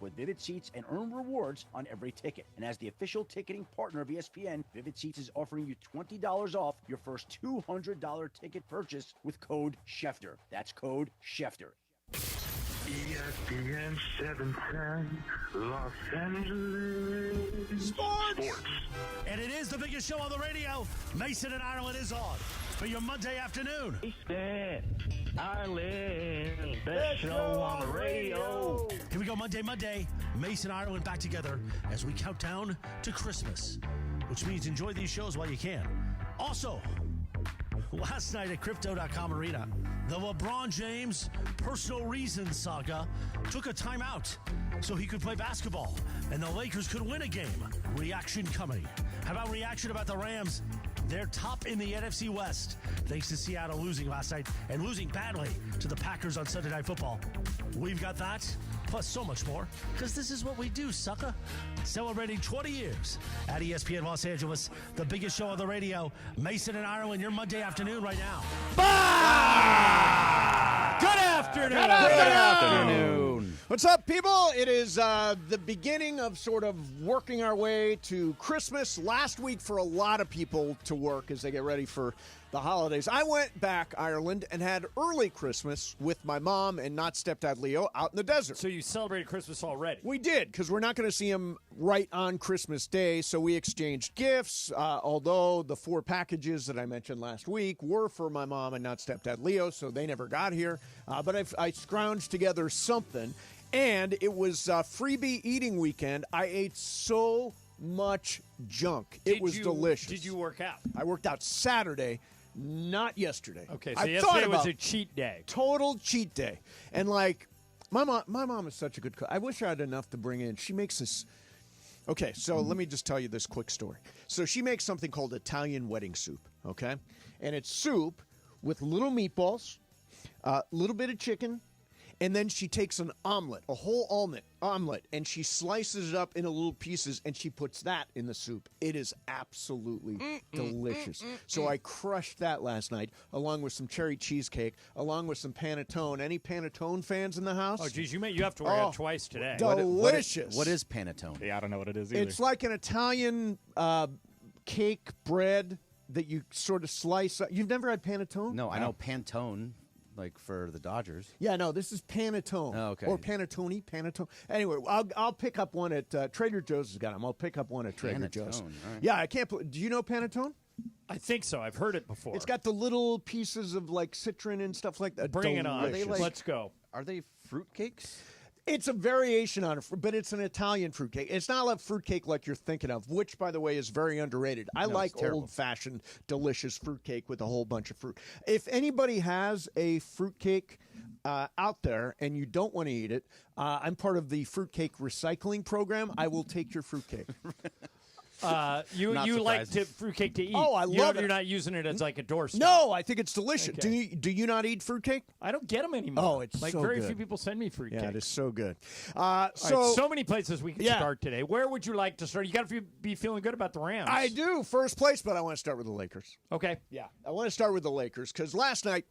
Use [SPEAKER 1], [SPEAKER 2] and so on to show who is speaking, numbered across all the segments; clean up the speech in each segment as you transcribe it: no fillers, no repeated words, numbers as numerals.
[SPEAKER 1] with Vivid Seats and earn rewards on every ticket. And as the official ticketing partner of ESPN, Vivid Seats is offering you $20 off your first $200 ticket purchase with code Schefter. That's code Schefter.
[SPEAKER 2] ESPN 710, Los Angeles.
[SPEAKER 3] Sports! And it is the biggest show on the radio. Mason and Ireland is on for your Monday afternoon.
[SPEAKER 2] Ireland, best show on the radio.
[SPEAKER 3] Here we go, Monday. Mason and Ireland back together as we count down to Christmas, which means enjoy these shows while you can. Also, last night at Crypto.com Arena, the LeBron James personal reasons saga took a timeout so he could play basketball and the Lakers could win a game. Reaction coming. How about reaction about the Rams? They're top in the NFC West thanks to Seattle losing last night and losing badly to the Packers on Sunday Night Football. We've got that, plus so much more, because this is what we do, sucker. Celebrating 20 years at ESPN Los Angeles, the biggest show on the radio. Mason and Ireland, your Monday afternoon right now.
[SPEAKER 4] Bah! Good afternoon.
[SPEAKER 5] Good afternoon. What's up, people? It is the beginning of sort of working our way to Christmas. Last week for a lot of people to work as they get ready for the holidays. I went back, Ireland, and had early Christmas with my mom and not stepdad Leo out in the desert.
[SPEAKER 4] So you celebrated Christmas already?
[SPEAKER 5] We did, because we're not going to see him right on Christmas Day, so we exchanged gifts, although the 4 packages that I mentioned last week were for my mom and not stepdad Leo, so they never got here. But I scrounged together something, and it was freebie eating weekend. I ate so much junk. It was delicious.
[SPEAKER 4] Did you work out?
[SPEAKER 5] I worked out Saturday, not yesterday.
[SPEAKER 4] Okay, so yesterday was a cheat day.
[SPEAKER 5] Total cheat day. And like, my mom is such a good cook. I wish I had enough to bring in. She makes this. Okay, so let me just tell you this quick story. So she makes something called Italian wedding soup, okay? And it's soup with little meatballs, a little bit of chicken, and then she takes an omelet, a whole omelet, and she slices it up into little pieces, and she puts that in the soup. It is absolutely delicious. So I crushed that last night, along with some cherry cheesecake, along with some panettone. Any panettone fans in the house?
[SPEAKER 4] Oh, geez, you have to work out twice today.
[SPEAKER 5] Delicious.
[SPEAKER 6] What is panettone?
[SPEAKER 7] Yeah, I don't know what it is either.
[SPEAKER 5] It's like an Italian cake bread that you sort of slice up. You've never had panettone?
[SPEAKER 6] No, I know Pantone, like for the Dodgers.
[SPEAKER 5] Yeah, no, this is panettone.
[SPEAKER 6] Oh, okay.
[SPEAKER 5] Or panettone. Anyway, I'll pick up one at Trader Joe's has got them. I'll pick up one at Trader Joe's.
[SPEAKER 6] All right.
[SPEAKER 5] Yeah, I can't. Do you know panettone?
[SPEAKER 4] I think so. I've heard it before.
[SPEAKER 5] It's got the little pieces of like citron and stuff like that.
[SPEAKER 4] Bring it on.
[SPEAKER 5] Delicious.
[SPEAKER 4] Let's go.
[SPEAKER 6] Are they fruitcakes?
[SPEAKER 5] It's a variation on it, but it's an Italian fruitcake. It's not a fruitcake like you're thinking of, which, by the way, is very underrated. I like old-fashioned, delicious fruitcake with a whole bunch of fruit. If anybody has a fruitcake out there and you don't want to eat it, I'm part of the fruitcake recycling program. I will take your fruitcake.
[SPEAKER 4] You like fruitcake to eat.
[SPEAKER 5] Oh, I love it.
[SPEAKER 4] You're not using it as like a doorstop.
[SPEAKER 5] No, I think it's delicious.
[SPEAKER 4] Okay.
[SPEAKER 5] Do you not eat fruitcake?
[SPEAKER 4] I don't get them anymore.
[SPEAKER 5] Oh, it's
[SPEAKER 4] like
[SPEAKER 5] so
[SPEAKER 4] very
[SPEAKER 5] good.
[SPEAKER 4] few people send me fruitcake.
[SPEAKER 5] Yeah, it is so good.
[SPEAKER 4] So many places we can start today. Where would you like to start? You got to be feeling good about the Rams.
[SPEAKER 5] I do, first place, but I want to start with the Lakers.
[SPEAKER 4] Okay.
[SPEAKER 5] Yeah, I want to start with the Lakers because last night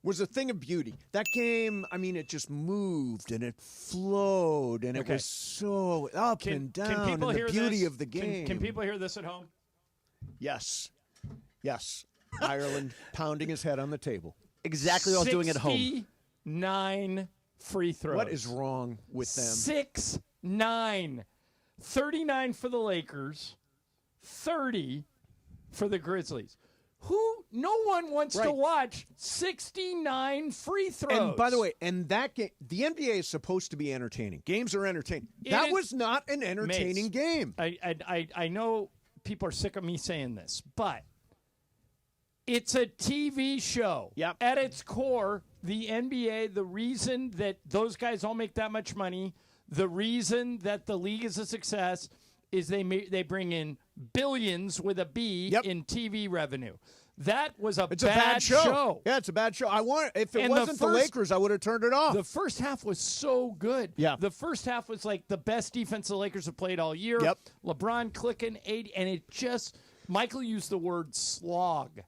[SPEAKER 5] was a thing of beauty. That game, I mean, it just moved and it flowed and it was so up and down.
[SPEAKER 4] Can people
[SPEAKER 5] and
[SPEAKER 4] hear
[SPEAKER 5] the beauty
[SPEAKER 4] this?
[SPEAKER 5] of the game.
[SPEAKER 4] Can people hear this at home?
[SPEAKER 5] Yes. Ireland pounding his head on the table.
[SPEAKER 6] Exactly what I was doing at home.
[SPEAKER 4] 69 free throws.
[SPEAKER 5] What is wrong with them?
[SPEAKER 4] 6-9. 39 for the Lakers. 30 for the Grizzlies. No one wants to watch 69 free throws.
[SPEAKER 5] And by the way, that game, the NBA is supposed to be entertaining. Games are entertaining. That was not an entertaining game.
[SPEAKER 4] I know people are sick of me saying this, but it's a TV show.
[SPEAKER 5] Yep.
[SPEAKER 4] At its core, the NBA, the reason that those guys all make that much money, the reason that the league is a success is they bring in billions with a B in TV revenue. That was a bad show.
[SPEAKER 5] Yeah, it's a bad show. If it wasn't the Lakers, I would have turned it off.
[SPEAKER 4] The first half was so good.
[SPEAKER 5] Yeah.
[SPEAKER 4] The first half was like the best defense the Lakers have played all year.
[SPEAKER 5] Yep.
[SPEAKER 4] LeBron clicking 80, and it just, Michael used the word slog.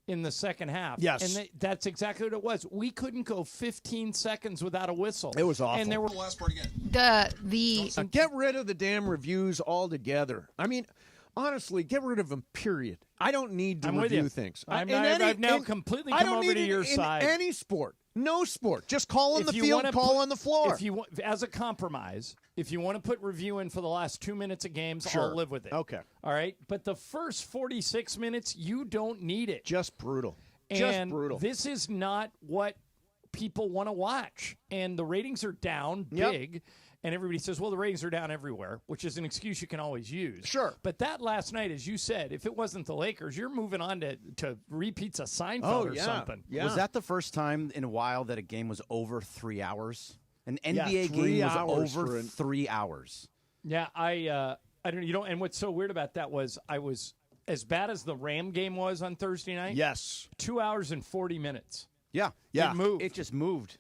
[SPEAKER 4] in the second half.
[SPEAKER 5] Yes.
[SPEAKER 4] And that's exactly what it was. We couldn't go 15 seconds without a whistle.
[SPEAKER 5] It was awful.
[SPEAKER 4] And there were
[SPEAKER 7] Last part again.
[SPEAKER 5] Get rid of the damn reviews altogether. I mean, honestly, get rid of them, period. I don't need to
[SPEAKER 4] I'm with
[SPEAKER 5] review
[SPEAKER 4] you.
[SPEAKER 5] things.
[SPEAKER 4] I've now completely
[SPEAKER 5] I
[SPEAKER 4] come
[SPEAKER 5] don't
[SPEAKER 4] over
[SPEAKER 5] need
[SPEAKER 4] to
[SPEAKER 5] it
[SPEAKER 4] your
[SPEAKER 5] in
[SPEAKER 4] side.
[SPEAKER 5] any sport. No sport. Just call on
[SPEAKER 4] If
[SPEAKER 5] the
[SPEAKER 4] you
[SPEAKER 5] field,
[SPEAKER 4] wanna
[SPEAKER 5] call
[SPEAKER 4] put-
[SPEAKER 5] on the floor.
[SPEAKER 4] If you want, as a compromise, if you want to put review in for the last 2 minutes of games,
[SPEAKER 5] Sure.
[SPEAKER 4] I'll live with it.
[SPEAKER 5] Okay.
[SPEAKER 4] All right. But the first 46 minutes, you don't need it.
[SPEAKER 5] Just brutal.
[SPEAKER 4] And
[SPEAKER 5] Just brutal.
[SPEAKER 4] this is not what people want to watch. And the ratings are down
[SPEAKER 5] Yep.
[SPEAKER 4] big. And everybody says, well, the ratings are down everywhere, which is an excuse you can always use.
[SPEAKER 5] Sure.
[SPEAKER 4] But that last night, as you said, if it wasn't the Lakers, you're moving on to repeats of Seinfeld or something.
[SPEAKER 5] Yeah.
[SPEAKER 6] Was that the first time in a while that a game was over 3 hours? An NBA
[SPEAKER 5] 3
[SPEAKER 6] game
[SPEAKER 5] hours
[SPEAKER 6] was over
[SPEAKER 5] for an-
[SPEAKER 6] 3 hours.
[SPEAKER 4] Yeah, I don't, and what's so weird about that was I was as bad as the Ram game was on Thursday night.
[SPEAKER 5] Yes.
[SPEAKER 4] 2 hours and 40 minutes.
[SPEAKER 6] Yeah.
[SPEAKER 5] Yeah.
[SPEAKER 4] It moved.
[SPEAKER 6] It just moved.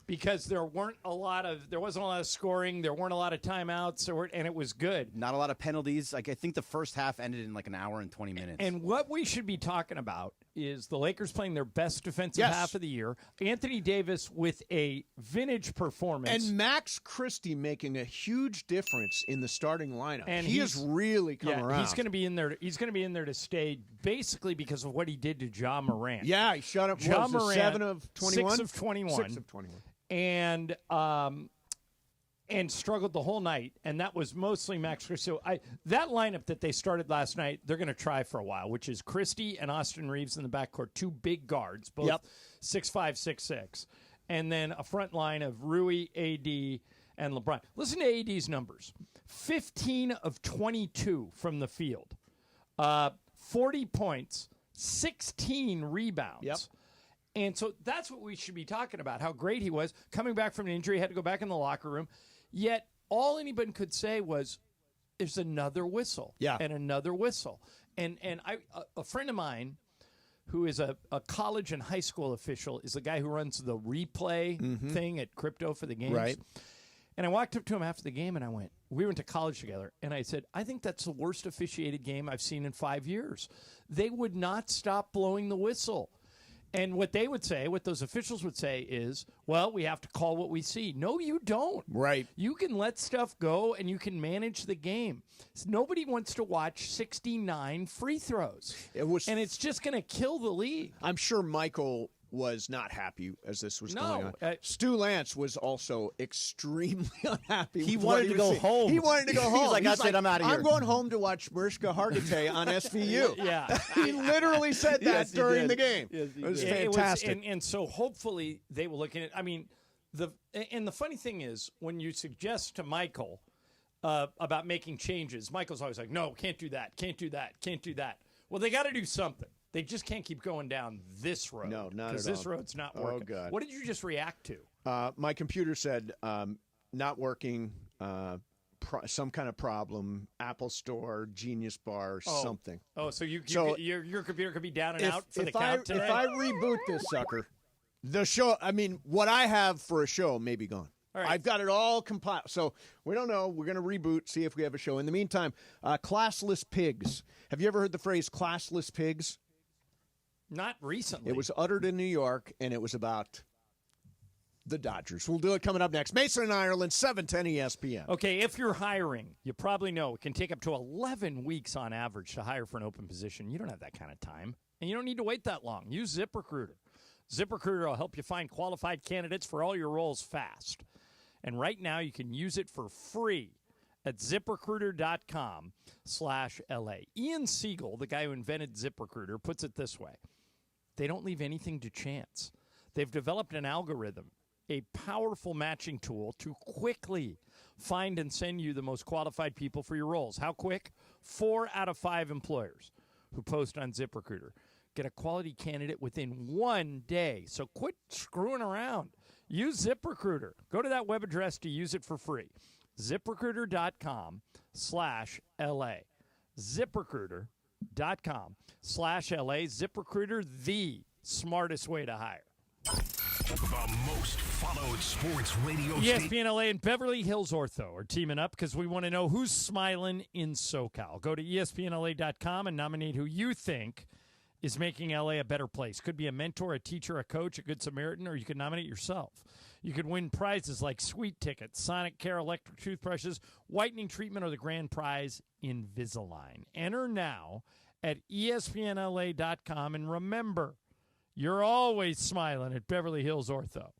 [SPEAKER 4] Because there wasn't a lot of scoring, there weren't a lot of timeouts, and it was good.
[SPEAKER 6] Not a lot of penalties. Like I think the first half ended in like an hour and 20 minutes.
[SPEAKER 4] And what we should be talking about is the Lakers playing their best defensive
[SPEAKER 5] Yes.
[SPEAKER 4] half of the year. Anthony Davis with a vintage performance.
[SPEAKER 5] And Max Christie making a huge difference in the starting lineup.
[SPEAKER 4] And
[SPEAKER 5] he has really come around.
[SPEAKER 4] He's going to be in there. He's going to be in there to stay, basically because of what he did to Ja Morant.
[SPEAKER 5] Yeah, he shut up.
[SPEAKER 4] Ja
[SPEAKER 5] what was it,
[SPEAKER 4] Morant,
[SPEAKER 5] 7 of 21?
[SPEAKER 4] 6 of 21.
[SPEAKER 5] 6 of 21.
[SPEAKER 4] And struggled the whole night, and that was mostly Max Christie. So that lineup that they started last night, they're going to try for a while, which is Christie and Austin Reeves in the backcourt, two big guards, both 6'5", 6'6", and then a front line of Rui, AD, and LeBron. Listen to AD's numbers: 15 of 22 from the field, 40 points, 16 rebounds.
[SPEAKER 5] Yep.
[SPEAKER 4] And so that's what we should be talking about, how great he was. Coming back from an injury, had to go back in the locker room. Yet all anybody could say was, there's another whistle.
[SPEAKER 5] Yeah.
[SPEAKER 4] And another whistle. And a friend of mine who is a college and high school official is the guy who runs the replay thing at Crypto for the games.
[SPEAKER 5] Right.
[SPEAKER 4] And I walked up to him after the game and we went to college together, and I said, I think that's the worst officiated game I've seen in 5 years. They would not stop blowing the whistle. And what they would say, what those officials would say is, well, we have to call what we see. No, you don't.
[SPEAKER 5] Right.
[SPEAKER 4] You can let stuff go and you can manage the game. Nobody wants to watch 69 free throws. And it's just going to kill the league.
[SPEAKER 5] I'm sure Michael was not happy as this was going on.
[SPEAKER 4] No,
[SPEAKER 5] Stu Lance was also extremely unhappy.
[SPEAKER 6] He
[SPEAKER 5] with what
[SPEAKER 6] wanted to
[SPEAKER 5] was
[SPEAKER 6] go
[SPEAKER 5] seeing.
[SPEAKER 6] home.
[SPEAKER 5] He wanted to go home.
[SPEAKER 6] He's like, that's it, I'm outta here.
[SPEAKER 5] I'm going home to watch Mariska Hargitay on SVU.
[SPEAKER 4] Yeah.
[SPEAKER 5] He literally said that
[SPEAKER 6] Yes, he
[SPEAKER 5] during
[SPEAKER 6] did.
[SPEAKER 5] the game.
[SPEAKER 6] Yes, he
[SPEAKER 5] it was
[SPEAKER 6] did.
[SPEAKER 5] fantastic.
[SPEAKER 4] And so hopefully they will look at it. I mean, the funny thing is, when you suggest to Michael about making changes, Michael's always like, no, can't do that, can't do that, can't do that. Well, they got to do something. They just can't keep going down this road.
[SPEAKER 5] No, not at all.
[SPEAKER 4] Because this road's not working.
[SPEAKER 5] Oh, God.
[SPEAKER 4] What did you just react to?
[SPEAKER 5] My computer said not working, some kind of problem, Apple Store, Genius Bar, something.
[SPEAKER 4] Oh, so
[SPEAKER 5] So
[SPEAKER 4] your computer could be down and out for the
[SPEAKER 5] if I
[SPEAKER 4] count today?
[SPEAKER 5] If I reboot this sucker, the show, I mean, what I have for a show may be gone.
[SPEAKER 4] All right.
[SPEAKER 5] I've got it all compiled. So we don't know. We're going to reboot, see if we have a show. In the meantime, classless pigs. Have you ever heard the phrase classless pigs?
[SPEAKER 4] Not recently.
[SPEAKER 5] It was uttered in New York, and it was about the Dodgers. We'll do it coming up next. Mason and Ireland, 710 ESPN.
[SPEAKER 4] Okay, if you're hiring, you probably know it can take up to 11 weeks on average to hire for an open position. You don't have that kind of time, and you don't need to wait that long. Use ZipRecruiter. ZipRecruiter will help you find qualified candidates for all your roles fast. And right now, you can use it for free at ZipRecruiter.com/LA. Ian Siegel, the guy who invented ZipRecruiter, puts it this way. They don't leave anything to chance. They've developed an algorithm, a powerful matching tool to quickly find and send you the most qualified people for your roles. How quick? 4 out of 5 employers who post on ZipRecruiter get a quality candidate within 1 day. So quit screwing around. Use ZipRecruiter. Go to that web address to use it for free. ZipRecruiter.com/LA. ZipRecruiter.com/LA. ZipRecruiter, the smartest way to hire.
[SPEAKER 7] The most followed sports radio station.
[SPEAKER 4] ESPN LA and Beverly Hills Ortho are teaming up because we want to know who's smiling in SoCal. Go to ESPNLA.com and nominate who you think is making LA a better place. Could be a mentor, a teacher, a coach, a good Samaritan, or you could nominate yourself. You could win prizes like sweet tickets, Sonic Care electric toothbrushes, whitening treatment, or the grand prize, Invisalign. Enter now at ESPNLA.com, and remember, you're always smiling at Beverly Hills Ortho.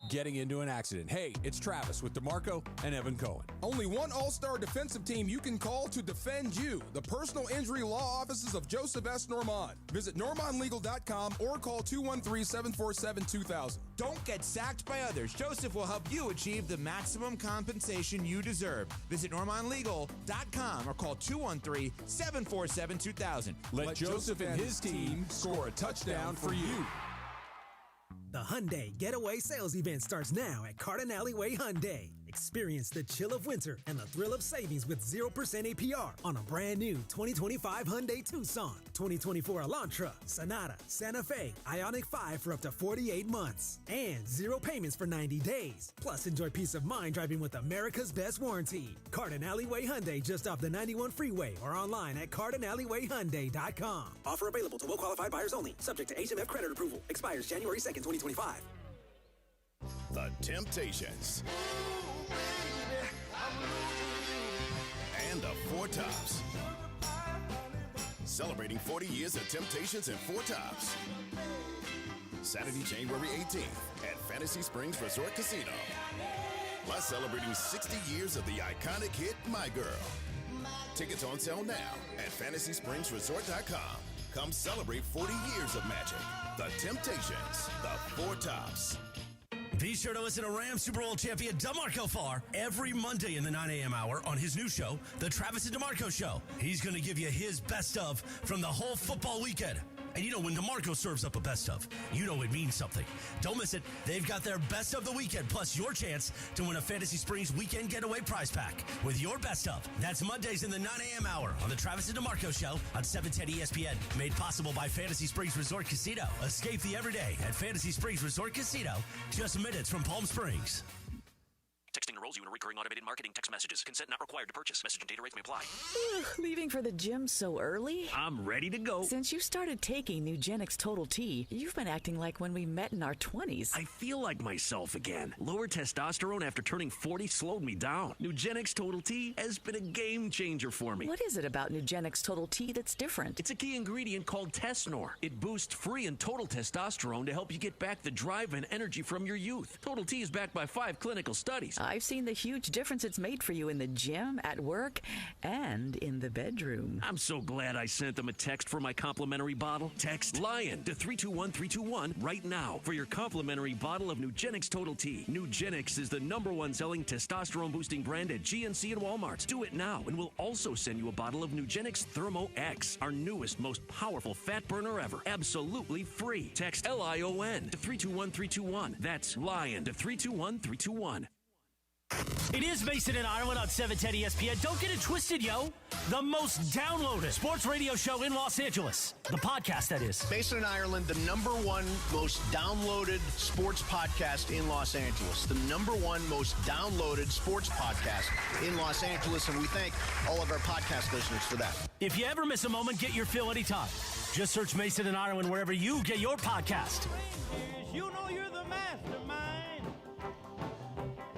[SPEAKER 8] Getting into an accident. Hey, it's Travis with DeMarco and Evan Cohen.
[SPEAKER 9] Only one all-star defensive team you can call to defend you. The personal injury law offices of Joseph S. Normand. Visit normandlegal.com or call 213-747-2000.
[SPEAKER 10] Don't get sacked by others. Joseph will help you achieve the maximum compensation you deserve. Visit normandlegal.com or call 213-747-2000.
[SPEAKER 8] Let Joseph and his team score a touchdown for you.
[SPEAKER 11] The Hyundai Getaway Sales Event starts now at Cardinale Way Hyundai. Experience the chill of winter and the thrill of savings with 0% APR on a brand new 2025 Hyundai Tucson, 2024 Elantra, Sonata, Santa Fe, Ioniq 5 for up to 48 months, and 0 payments for 90 days. Plus, enjoy peace of mind driving with America's best warranty. Cardinale Way Hyundai just off the 91 freeway or online at cardinalewayhyundai.com. Offer available to well-qualified buyers only, subject to HMF credit approval. Expires January 2nd, 2025.
[SPEAKER 7] The Temptations. And the Four Tops. Celebrating 40 years of Temptations and Four Tops. Saturday, January 18th at Fantasy Springs Resort Casino. Plus celebrating 60 years of the iconic hit, My Girl. Tickets on sale now at FantasySpringsResort.com. Come celebrate 40 years of magic. The Temptations, the Four Tops.
[SPEAKER 3] Be sure to listen to Rams Super Bowl champion DeMarco Farr every Monday in the 9 a.m. hour on his new show, The Travis and DeMarco Show. He's going to give you his best of from the whole football weekend. And you know, when DeMarco serves up a best of, you know it means something. Don't miss it. They've got their best of the weekend, plus your chance to win a Fantasy Springs weekend getaway prize pack with your best of. That's Mondays in the 9 a.m. hour on the Travis and DeMarco Show on 710 ESPN. Made possible by Fantasy Springs Resort Casino. Escape the everyday at Fantasy Springs Resort Casino, just minutes from Palm Springs.
[SPEAKER 12] Texting enrolls you in recurring automated marketing text messages. Consent not required to purchase. Message and data rates may apply.
[SPEAKER 13] Leaving for the gym so early?
[SPEAKER 12] I'm ready to go.
[SPEAKER 13] Since you started taking Nugenix Total T, you've been acting like when we met in our 20s.
[SPEAKER 12] I feel like myself again. Lower testosterone after turning 40 slowed me down. Nugenix Total T has been a game changer for me.
[SPEAKER 13] What is it about Nugenix Total T that's different?
[SPEAKER 12] It's a key ingredient called Tesnor. It boosts free and total testosterone to help you get back the drive and energy from your youth. Total T is backed by 5 clinical studies.
[SPEAKER 13] I've seen the huge difference it's made for you in the gym, at work, and in the bedroom.
[SPEAKER 12] I'm so glad I sent them a text for my complimentary bottle. Text LION to 321321 right now for your complimentary bottle of Nugenix Total T. Nugenix is the #1 selling testosterone boosting brand at GNC and Walmart. Do it now, and we'll also send you a bottle of Nugenix Thermo X, our newest, most powerful fat burner ever. Absolutely free. Text LION to 321321. That's LION to 321321.
[SPEAKER 3] It is Mason and Ireland on 710 ESPN. Don't get it twisted, yo. The most downloaded sports radio show in Los Angeles. The podcast, that is.
[SPEAKER 14] Mason and Ireland, the #1 most downloaded sports podcast in Los Angeles. The #1 most downloaded sports podcast in Los Angeles. And we thank all of our podcast listeners for that.
[SPEAKER 3] If you ever miss a moment, get your fill anytime. Just search Mason and Ireland wherever you get your podcast.
[SPEAKER 4] You know you're the mastermind.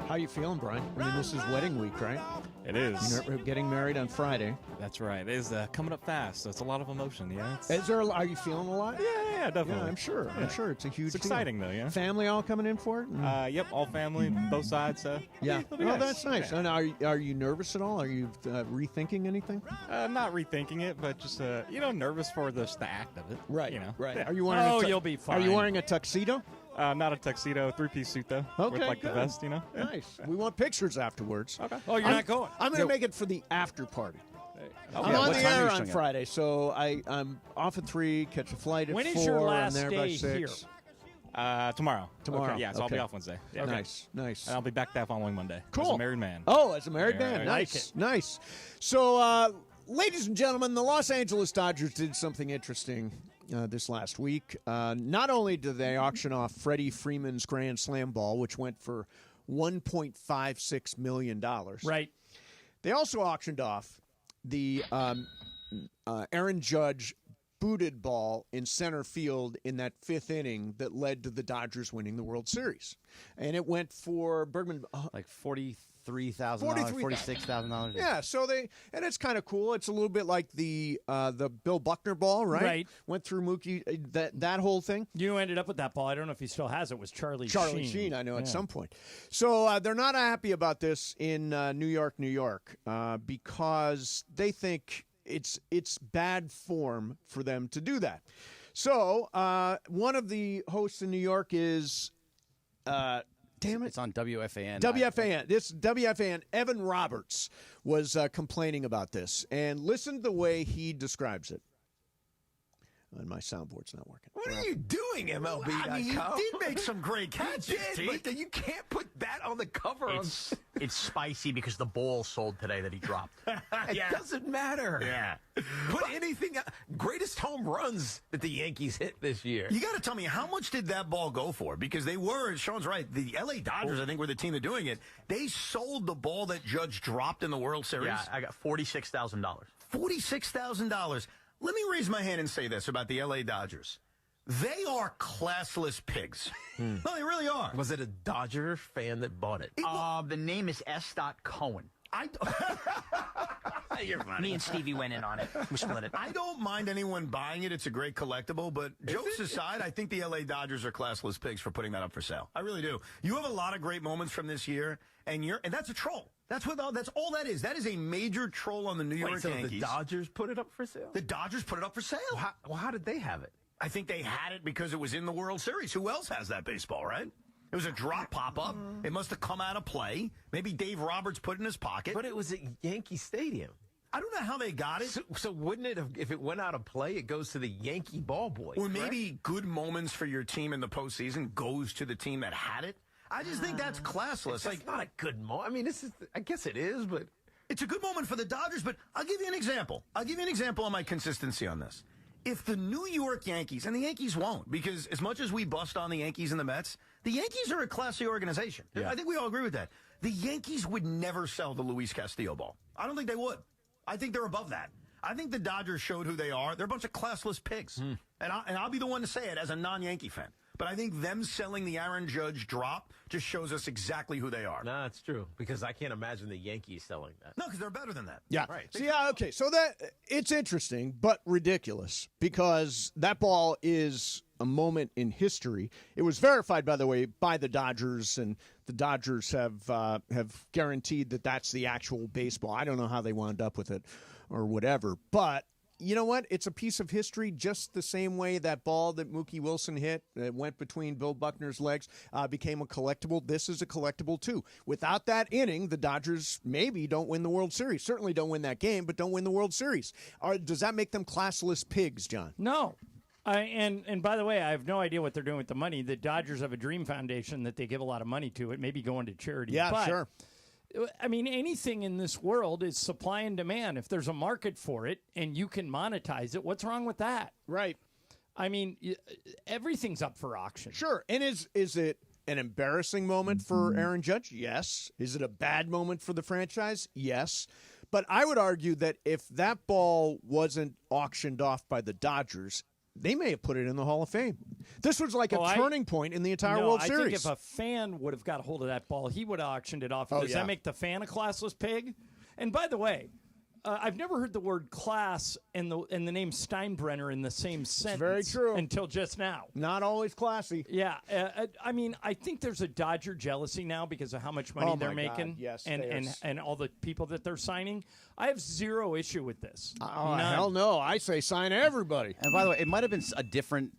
[SPEAKER 5] How you feeling, Brian? I mean, this is wedding week, right?
[SPEAKER 15] It is.
[SPEAKER 5] You're getting married on Friday.
[SPEAKER 15] That's right. It is coming up fast, so it's a lot of emotion, yeah.
[SPEAKER 5] Are you feeling a lot?
[SPEAKER 15] Yeah, definitely.
[SPEAKER 5] Yeah, I'm sure.
[SPEAKER 15] Yeah.
[SPEAKER 5] I'm sure. It's a huge
[SPEAKER 15] It's exciting,
[SPEAKER 5] deal.
[SPEAKER 15] though, yeah.
[SPEAKER 5] Family all coming in for it?
[SPEAKER 15] Yep, all family, both sides.
[SPEAKER 5] Yeah.
[SPEAKER 15] It'll be
[SPEAKER 5] Oh,
[SPEAKER 15] nice.
[SPEAKER 5] that's nice.
[SPEAKER 15] Yeah.
[SPEAKER 5] And are you nervous at all? Are you rethinking anything?
[SPEAKER 15] Not rethinking it, but just, nervous for the act of it.
[SPEAKER 5] Right,
[SPEAKER 15] You know?
[SPEAKER 5] right.
[SPEAKER 15] Yeah.
[SPEAKER 5] Are you wearing
[SPEAKER 4] you'll be fine.
[SPEAKER 5] Are you wearing a tuxedo?
[SPEAKER 15] Not a tuxedo, 3-piece suit, though.
[SPEAKER 5] Okay,
[SPEAKER 15] with,
[SPEAKER 5] good.
[SPEAKER 15] the vest,
[SPEAKER 5] Yeah. Nice. We want pictures afterwards.
[SPEAKER 15] Okay.
[SPEAKER 4] Oh, you're not going?
[SPEAKER 5] I'm going to make it for the after party. I'm
[SPEAKER 15] Okay.
[SPEAKER 5] on
[SPEAKER 15] What
[SPEAKER 5] the
[SPEAKER 15] time are
[SPEAKER 5] air
[SPEAKER 15] you
[SPEAKER 5] on
[SPEAKER 15] showing up?
[SPEAKER 5] Friday, so I'm off at 3, catch a flight at
[SPEAKER 4] When
[SPEAKER 5] 4,
[SPEAKER 4] is your last
[SPEAKER 5] I'm there by
[SPEAKER 4] day
[SPEAKER 5] 6.
[SPEAKER 4] here?
[SPEAKER 15] Tomorrow.
[SPEAKER 5] Tomorrow.
[SPEAKER 15] Okay, yeah, so I'll be off Wednesday. Yeah.
[SPEAKER 5] Nice.
[SPEAKER 15] And I'll be back that following Monday.
[SPEAKER 5] Cool.
[SPEAKER 15] As a married man.
[SPEAKER 5] Oh, as a married man.
[SPEAKER 15] I
[SPEAKER 5] Nice. Nice. So, ladies and gentlemen, the Los Angeles Dodgers did something interesting this last week. Not only did they auction off Freddie Freeman's Grand Slam ball, which went for $1.56 million.
[SPEAKER 4] Right.
[SPEAKER 5] They also auctioned off the Aaron Judge booted ball in center field in that fifth inning that led to the Dodgers winning the World Series. And it went for Bergman
[SPEAKER 6] like $43,000, $46,000.
[SPEAKER 5] Yeah, so and it's kind of cool. It's a little bit like the Bill Buckner ball, right?
[SPEAKER 4] Right.
[SPEAKER 5] Went through Mookie, that whole thing.
[SPEAKER 4] You ended up with that ball. I don't know if he still has it. Was Charlie
[SPEAKER 5] Sheen, I know, at some point. So they're not happy about this in New York, because they think it's bad form for them to do that. So one of the hosts in New York is, damn it,
[SPEAKER 6] it's on WFAN.
[SPEAKER 5] WFAN. Evan Roberts was complaining about this, and listen to the way he describes it. And my soundboard's not working.
[SPEAKER 16] What are you doing, MLB.com?
[SPEAKER 17] I mean, you did make some great catches,
[SPEAKER 16] but you can't put that on the cover.
[SPEAKER 17] It's spicy because the ball sold today that he dropped.
[SPEAKER 16] It doesn't matter.
[SPEAKER 17] Yeah.
[SPEAKER 16] Put anything. Greatest home runs that the Yankees hit this year.
[SPEAKER 17] You got to tell me, how much did that ball go for? Because they were, Sean's right, the LA Dodgers, I think, were the team that doing it. They sold the ball that Judge dropped in the World Series.
[SPEAKER 16] Yeah, I got $46,000.
[SPEAKER 17] $46,000. Let me raise my hand and say this about the LA Dodgers. They are classless pigs. No, they really are.
[SPEAKER 16] Was it a Dodger fan that bought it?
[SPEAKER 17] The name is S. Cohen.
[SPEAKER 16] You're funny.
[SPEAKER 17] Me and Stevie went in on it. We split it. I don't mind anyone buying it. It's a great collectible. But jokes aside, I think the LA Dodgers are classless pigs for putting that up for sale. I really do. You have a lot of great moments from this year, and that's a troll. That's all that is. That is a major troll on the New York Yankees.
[SPEAKER 16] The Dodgers put it up for sale?
[SPEAKER 17] The Dodgers put it up for sale.
[SPEAKER 16] How did they have it?
[SPEAKER 17] I think they had it because it was in the World Series. Who else has that baseball, right? It was a drop pop-up. It must have come out of play. Maybe Dave Roberts put it in his pocket.
[SPEAKER 16] But it was at Yankee Stadium.
[SPEAKER 17] I don't know how they got it.
[SPEAKER 16] So wouldn't it have, if it went out of play, it goes to the Yankee ball boy?
[SPEAKER 17] Or maybe good moments for your team in the postseason goes to the team that had it. I just think that's classless.
[SPEAKER 16] It's not a good moment. I mean, I guess it is, but
[SPEAKER 17] it's a good moment for the Dodgers. But I'll give you an example. On my consistency on this. If the New York Yankees, and the Yankees won't, because as much as we bust on the Yankees and the Mets, the Yankees are a classy organization. Yeah. I think we all agree with that. The Yankees would never sell the Luis Castillo ball. I don't think they would. I think they're above that. I think the Dodgers showed who they are. They're a bunch of classless pigs. And I'll be the one to say it as a non-Yankee fan. But I think them selling the Aaron Judge drop just shows us exactly who they are.
[SPEAKER 16] No, it's true. Because I can't imagine the Yankees selling that.
[SPEAKER 17] No, because they're better than that.
[SPEAKER 5] Yeah.
[SPEAKER 16] Right.
[SPEAKER 5] Okay. So it's interesting, but ridiculous, because that ball is a moment in history. It was verified, by the way, by the Dodgers, and the Dodgers have guaranteed that that's the actual baseball. I don't know how they wound up with it or whatever, but you know what? It's a piece of history, just the same way that ball that Mookie Wilson hit that went between Bill Buckner's legs became a collectible. This is a collectible, too. Without that inning, the Dodgers maybe don't win the World Series. Certainly don't win that game, but don't win the World Series. Does that make them classless pigs, John?
[SPEAKER 4] No. And by the way, I have no idea what they're doing with the money. The Dodgers have a dream foundation that they give a lot of money to. It may be going to charity.
[SPEAKER 5] Yeah, sure.
[SPEAKER 4] I mean, anything in this world is supply and demand. If there's a market for it and you can monetize it, what's wrong with that?
[SPEAKER 5] Right.
[SPEAKER 4] I mean, everything's up for auction.
[SPEAKER 5] Sure. And is it an embarrassing moment for Aaron Judge? Yes. Is it a bad moment for the franchise? Yes. But I would argue that if that ball wasn't auctioned off by the Dodgers, they may have put it in the Hall of Fame. This was like a turning point in the entire World Series.
[SPEAKER 4] I think if a fan would have got a hold of that ball, he would have auctioned it off. Does that make the fan a classless pig? And by the way, I've never heard the word class and the name Steinbrenner in the same sentence.
[SPEAKER 5] Very true.
[SPEAKER 4] Until just now.
[SPEAKER 5] Not always classy.
[SPEAKER 4] Yeah. I mean, I think there's a Dodger jealousy now because of how much money they're making.
[SPEAKER 5] God. Yes,
[SPEAKER 4] and all the people that they're signing. I have zero issue with this.
[SPEAKER 5] Oh, hell no. I say sign everybody.
[SPEAKER 6] And by the way, it might have been a different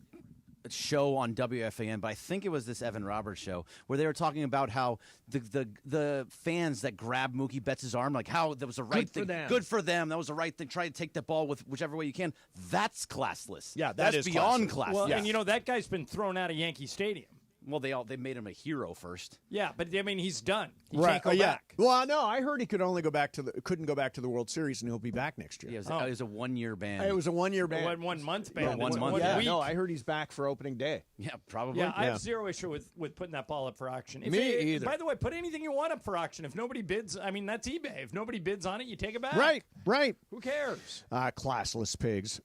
[SPEAKER 6] show on WFAN, but I think it was this Evan Roberts show where they were talking about how the fans that grabbed Mookie Betts' arm, like how that was the right thing. Good for them. That was the right thing. Try to take the ball with whichever way you can. That's classless.
[SPEAKER 5] Yeah,
[SPEAKER 6] that's beyond classless.
[SPEAKER 4] Well, and that guy's been thrown out of Yankee Stadium.
[SPEAKER 6] Well, they made him a hero first.
[SPEAKER 4] Yeah, but I mean he's done. He
[SPEAKER 5] Right.
[SPEAKER 4] can't go back.
[SPEAKER 5] Well, no, I heard he couldn't go back to the World Series, and he'll be back next year.
[SPEAKER 6] Yeah, it was a 1-year ban.
[SPEAKER 5] It was a 1-year ban.
[SPEAKER 4] 1 month ban.
[SPEAKER 6] Yeah, 1 month.
[SPEAKER 5] Yeah,
[SPEAKER 4] week.
[SPEAKER 5] no, I heard he's back for opening day.
[SPEAKER 6] Yeah, probably.
[SPEAKER 4] Yeah, I have zero issue with putting that ball up for auction.
[SPEAKER 5] Me either.
[SPEAKER 4] By the way, put anything you want up for auction. If nobody bids, I mean that's eBay. If nobody bids on it, you take it back.
[SPEAKER 5] Right.
[SPEAKER 4] Who cares?
[SPEAKER 5] Classless pigs.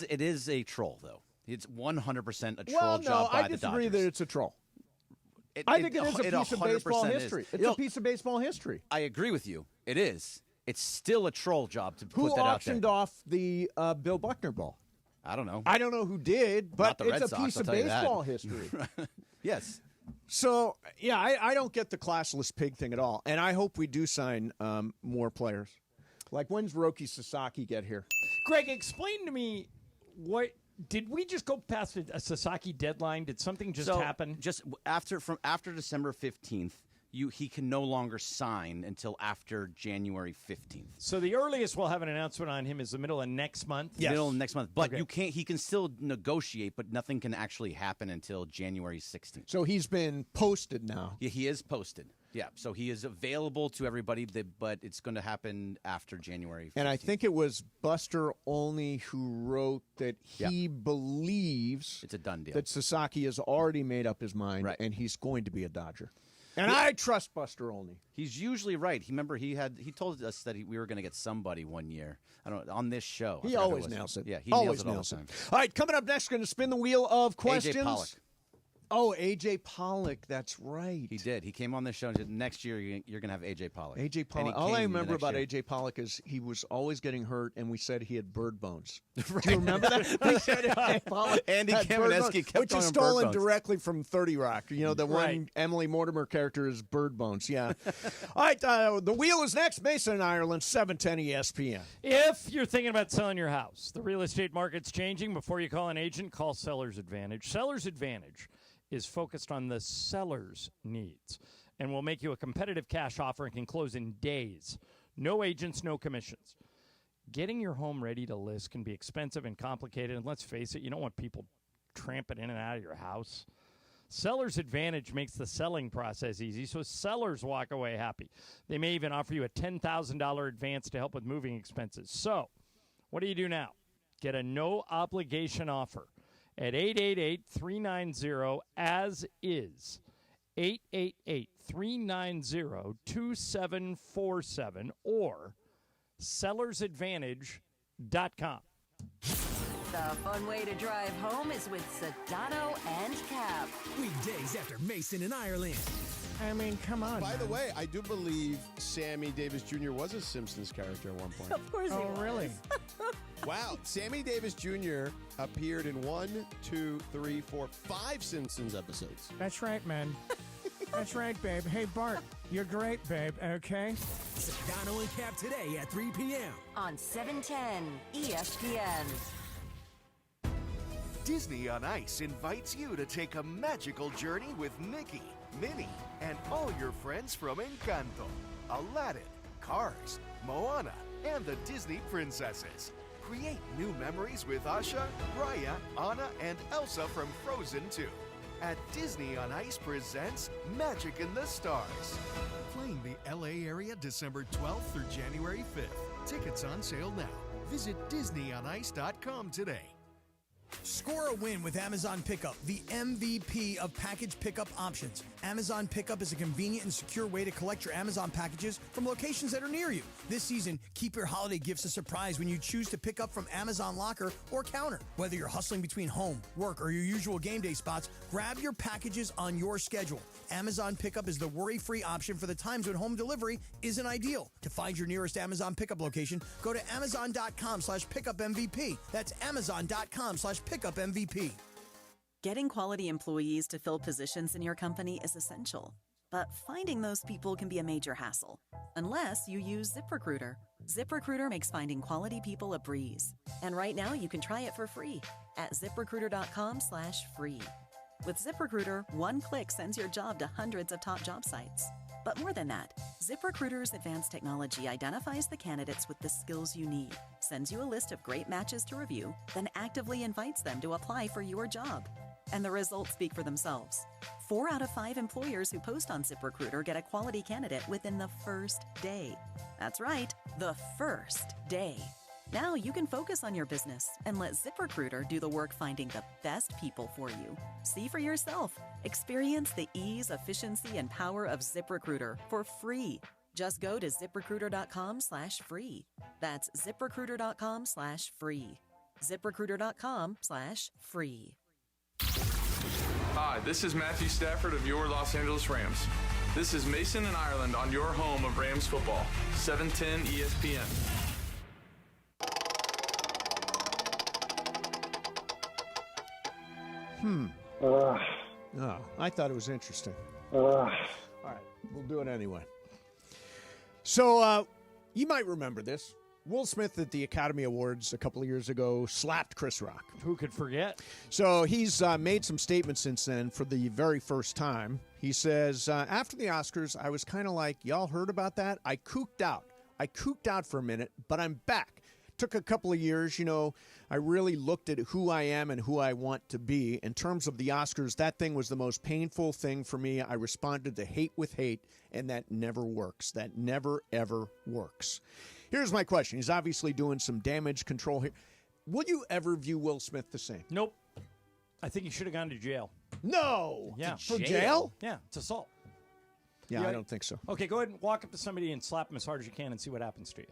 [SPEAKER 6] It is a troll though. It's 100% a troll
[SPEAKER 5] well,
[SPEAKER 6] job by
[SPEAKER 5] I
[SPEAKER 6] the
[SPEAKER 5] disagree
[SPEAKER 6] Dodgers.
[SPEAKER 5] that it's a troll. I think it is a piece of baseball
[SPEAKER 6] 100%
[SPEAKER 5] history.
[SPEAKER 6] is.
[SPEAKER 5] It's a piece of baseball history.
[SPEAKER 6] I agree with you. It is. It's still a troll job to
[SPEAKER 5] Who
[SPEAKER 6] put that out there.
[SPEAKER 5] auctioned off the Bill Buckner ball?
[SPEAKER 6] I don't know.
[SPEAKER 5] I don't know who did, but
[SPEAKER 6] Not the
[SPEAKER 5] it's
[SPEAKER 6] Red
[SPEAKER 5] a
[SPEAKER 6] Sox,
[SPEAKER 5] piece
[SPEAKER 6] I'll
[SPEAKER 5] of
[SPEAKER 6] tell you that.
[SPEAKER 5] baseball history.
[SPEAKER 6] Yes.
[SPEAKER 5] So, yeah, I don't get the classless pig thing at all. And I hope we do sign more players. Like, when's Roki Sasaki get here?
[SPEAKER 4] Greg, explain to me what. Did we just go past a Sasaki deadline? Did something just happen?
[SPEAKER 6] Just after December 15th, he can no longer sign until after January 15th.
[SPEAKER 4] So the earliest we'll have an announcement on him is the middle of next month?
[SPEAKER 6] Yes. Middle of next month. But he can still negotiate, but nothing can actually happen until January 16th.
[SPEAKER 5] So he's been posted now.
[SPEAKER 6] Yeah, he is posted. Yeah, so he is available to everybody, but it's going to happen after January 15th.
[SPEAKER 5] And I think it was Buster Olney who wrote that he believes
[SPEAKER 6] it's a done deal.
[SPEAKER 5] That Sasaki has already made up his mind, and he's going to be a Dodger. And I trust Buster Olney.
[SPEAKER 6] He's usually right. He told us that we were going to get somebody one year. I don't know, on this show.
[SPEAKER 5] He always nails it.
[SPEAKER 6] Yeah, he
[SPEAKER 5] always
[SPEAKER 6] nails it all
[SPEAKER 5] nails
[SPEAKER 6] the time.
[SPEAKER 5] All right, coming up next, going to spin the wheel of questions.
[SPEAKER 6] AJ Pollock.
[SPEAKER 5] Oh, A.J. Pollock, that's right.
[SPEAKER 6] He did. He came on this show and said, next year you're going to have A.J. Pollock.
[SPEAKER 5] A.J. Pollock. All I remember about A.J. Pollock is he was always getting hurt, and we said he had bird bones.
[SPEAKER 6] Right.
[SPEAKER 5] Do you remember that? We said A.J. Pollock
[SPEAKER 6] Andy
[SPEAKER 5] had bird
[SPEAKER 6] Kamenetsky
[SPEAKER 5] bones,
[SPEAKER 6] kept
[SPEAKER 5] which
[SPEAKER 6] calling
[SPEAKER 5] is
[SPEAKER 6] him bird
[SPEAKER 5] stolen
[SPEAKER 6] bones.
[SPEAKER 5] directly from 30 Rock. You know, the one Emily Mortimer character is bird bones. Yeah. All right, the wheel is next. Mason in Ireland, 710 ESPN.
[SPEAKER 4] If you're thinking about selling your house, the real estate market's changing. Before you call an agent, call Seller's Advantage. Seller's Advantage is focused on the seller's needs and will make you a competitive cash offer and can close in days. No agents, no commissions. Getting your home ready to list can be expensive and complicated, and let's face it, you don't want people tramping in and out of your house. Seller's Advantage makes the selling process easy, so sellers walk away happy. They may even offer you a $10,000 advance to help with moving expenses. So, what do you do now? Get a no-obligation offer at 888-390-AS-IS, 888-390-2747, or sellersadvantage.com.
[SPEAKER 18] The fun way to drive home is with Sedano and Cap.
[SPEAKER 11] Weekdays after Mason in Ireland.
[SPEAKER 5] I mean, come on.
[SPEAKER 19] By the way, I do believe Sammy Davis Jr. was a Simpsons character at one point.
[SPEAKER 18] Of course he was.
[SPEAKER 5] really?
[SPEAKER 19] Wow. Sammy Davis Jr. appeared in 5 Simpsons episodes.
[SPEAKER 20] That's right, man. That's right, babe. Hey, Bart, you're great, babe, okay?
[SPEAKER 11] Sedano and Cap today at 3 p.m.
[SPEAKER 18] On 710 ESPN.
[SPEAKER 21] Disney on Ice invites you to take a magical journey with Mickey, Minnie, and all your friends from Encanto, Aladdin, Cars, Moana, and the Disney princesses. Create new memories with Asha, Raya, Anna, and Elsa from Frozen 2. At Disney on Ice presents Magic in the Stars. Playing the LA area December 12th through January 5th. Tickets on sale now. Visit DisneyOnIce.com today.
[SPEAKER 22] Score a win with Amazon Pickup, the MVP of package pickup options. Amazon Pickup is a convenient and secure way to collect your Amazon packages from locations that are near you. This season, keep your holiday gifts a surprise when you choose to pick up from Amazon Locker or Counter. Whether you're hustling between home, work, or your usual game day spots, grab your packages on your schedule. Amazon Pickup is the worry-free option for the times when home delivery isn't ideal. To find your nearest Amazon Pickup location, go to Amazon.com/pickupMVP. That's Amazon.com/pickupMVP.
[SPEAKER 23] Getting quality employees to fill positions in your company is essential.
[SPEAKER 1] But finding those people can be a major hassle, unless you use ZipRecruiter. ZipRecruiter makes finding quality people a breeze. And right now you can try it for free at ZipRecruiter.com/free. With ZipRecruiter, one click sends your job to hundreds of top job sites. But more than that, ZipRecruiter's advanced technology identifies the candidates with the skills you need, sends you a list of great matches to review, then actively invites them to apply for your job. And the results speak for themselves. 4 out of 5 employers who post on ZipRecruiter get a quality candidate within the first day. That's right, the first day. Now you can focus on your business and let ZipRecruiter do the work finding the best people for you. See for yourself. Experience the ease, efficiency, and power of ZipRecruiter for free. Just go to ZipRecruiter.com/free. That's ZipRecruiter.com/free. ZipRecruiter.com/free.
[SPEAKER 2] Hi, this is Matthew Stafford of your Los Angeles Rams. This is Mason and Ireland on your home of Rams football, 710 ESPN.
[SPEAKER 5] Oh, I thought it was interesting. All right, we'll do it anyway. So, you might remember this. Will Smith at the Academy Awards a couple of years ago slapped Chris Rock.
[SPEAKER 4] Who could forget?
[SPEAKER 5] So he's made some statements since then for the very first time. He says, after the Oscars, I was kind of like, y'all heard about that? I cooked out. I cooked out for a minute, but I'm back. Took a couple of years, I really looked at who I am and who I want to be. In terms of the Oscars, that thing was the most painful thing for me. I responded to hate with hate, and that never works. That never, ever works. Here's my question. He's obviously doing some damage control here. Would you ever view Will Smith the same?
[SPEAKER 4] Nope. I think he should have gone to jail.
[SPEAKER 5] No!
[SPEAKER 4] Yeah.
[SPEAKER 5] For jail?
[SPEAKER 4] Yeah, it's assault.
[SPEAKER 5] Yeah, I don't think so.
[SPEAKER 4] Okay, go ahead and walk up to somebody and slap him as hard as you can and see what happens to you.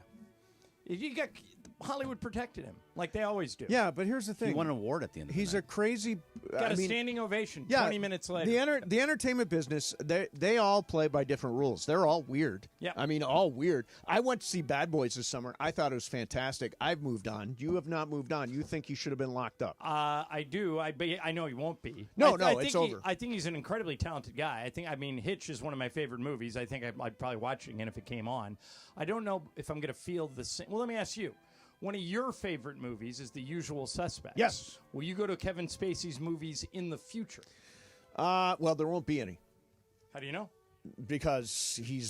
[SPEAKER 4] Hollywood protected him, like they always do.
[SPEAKER 5] Yeah, but here's the thing.
[SPEAKER 6] He won an award at the end of
[SPEAKER 5] He's
[SPEAKER 6] the
[SPEAKER 5] a crazy...
[SPEAKER 4] Got a standing ovation 20 minutes later.
[SPEAKER 5] The entertainment business, they all play by different rules. They're all weird.
[SPEAKER 4] Yeah.
[SPEAKER 5] I mean, all weird. I went to see Bad Boys this summer. I thought it was fantastic. I've moved on. You have not moved on. You think he should have been locked up.
[SPEAKER 4] I do. I know he won't be.
[SPEAKER 5] No,
[SPEAKER 4] it's
[SPEAKER 5] over.
[SPEAKER 4] I think he's an incredibly talented guy. Hitch is one of my favorite movies. I think I'd probably watch it again if it came on. I don't know if I'm going to feel the same. Well, let me ask you. One of your favorite movies is The Usual Suspects.
[SPEAKER 5] Yes.
[SPEAKER 4] Will you go to Kevin Spacey's movies in the future?
[SPEAKER 5] Well, there won't be any.
[SPEAKER 4] How do you know?
[SPEAKER 5] Because he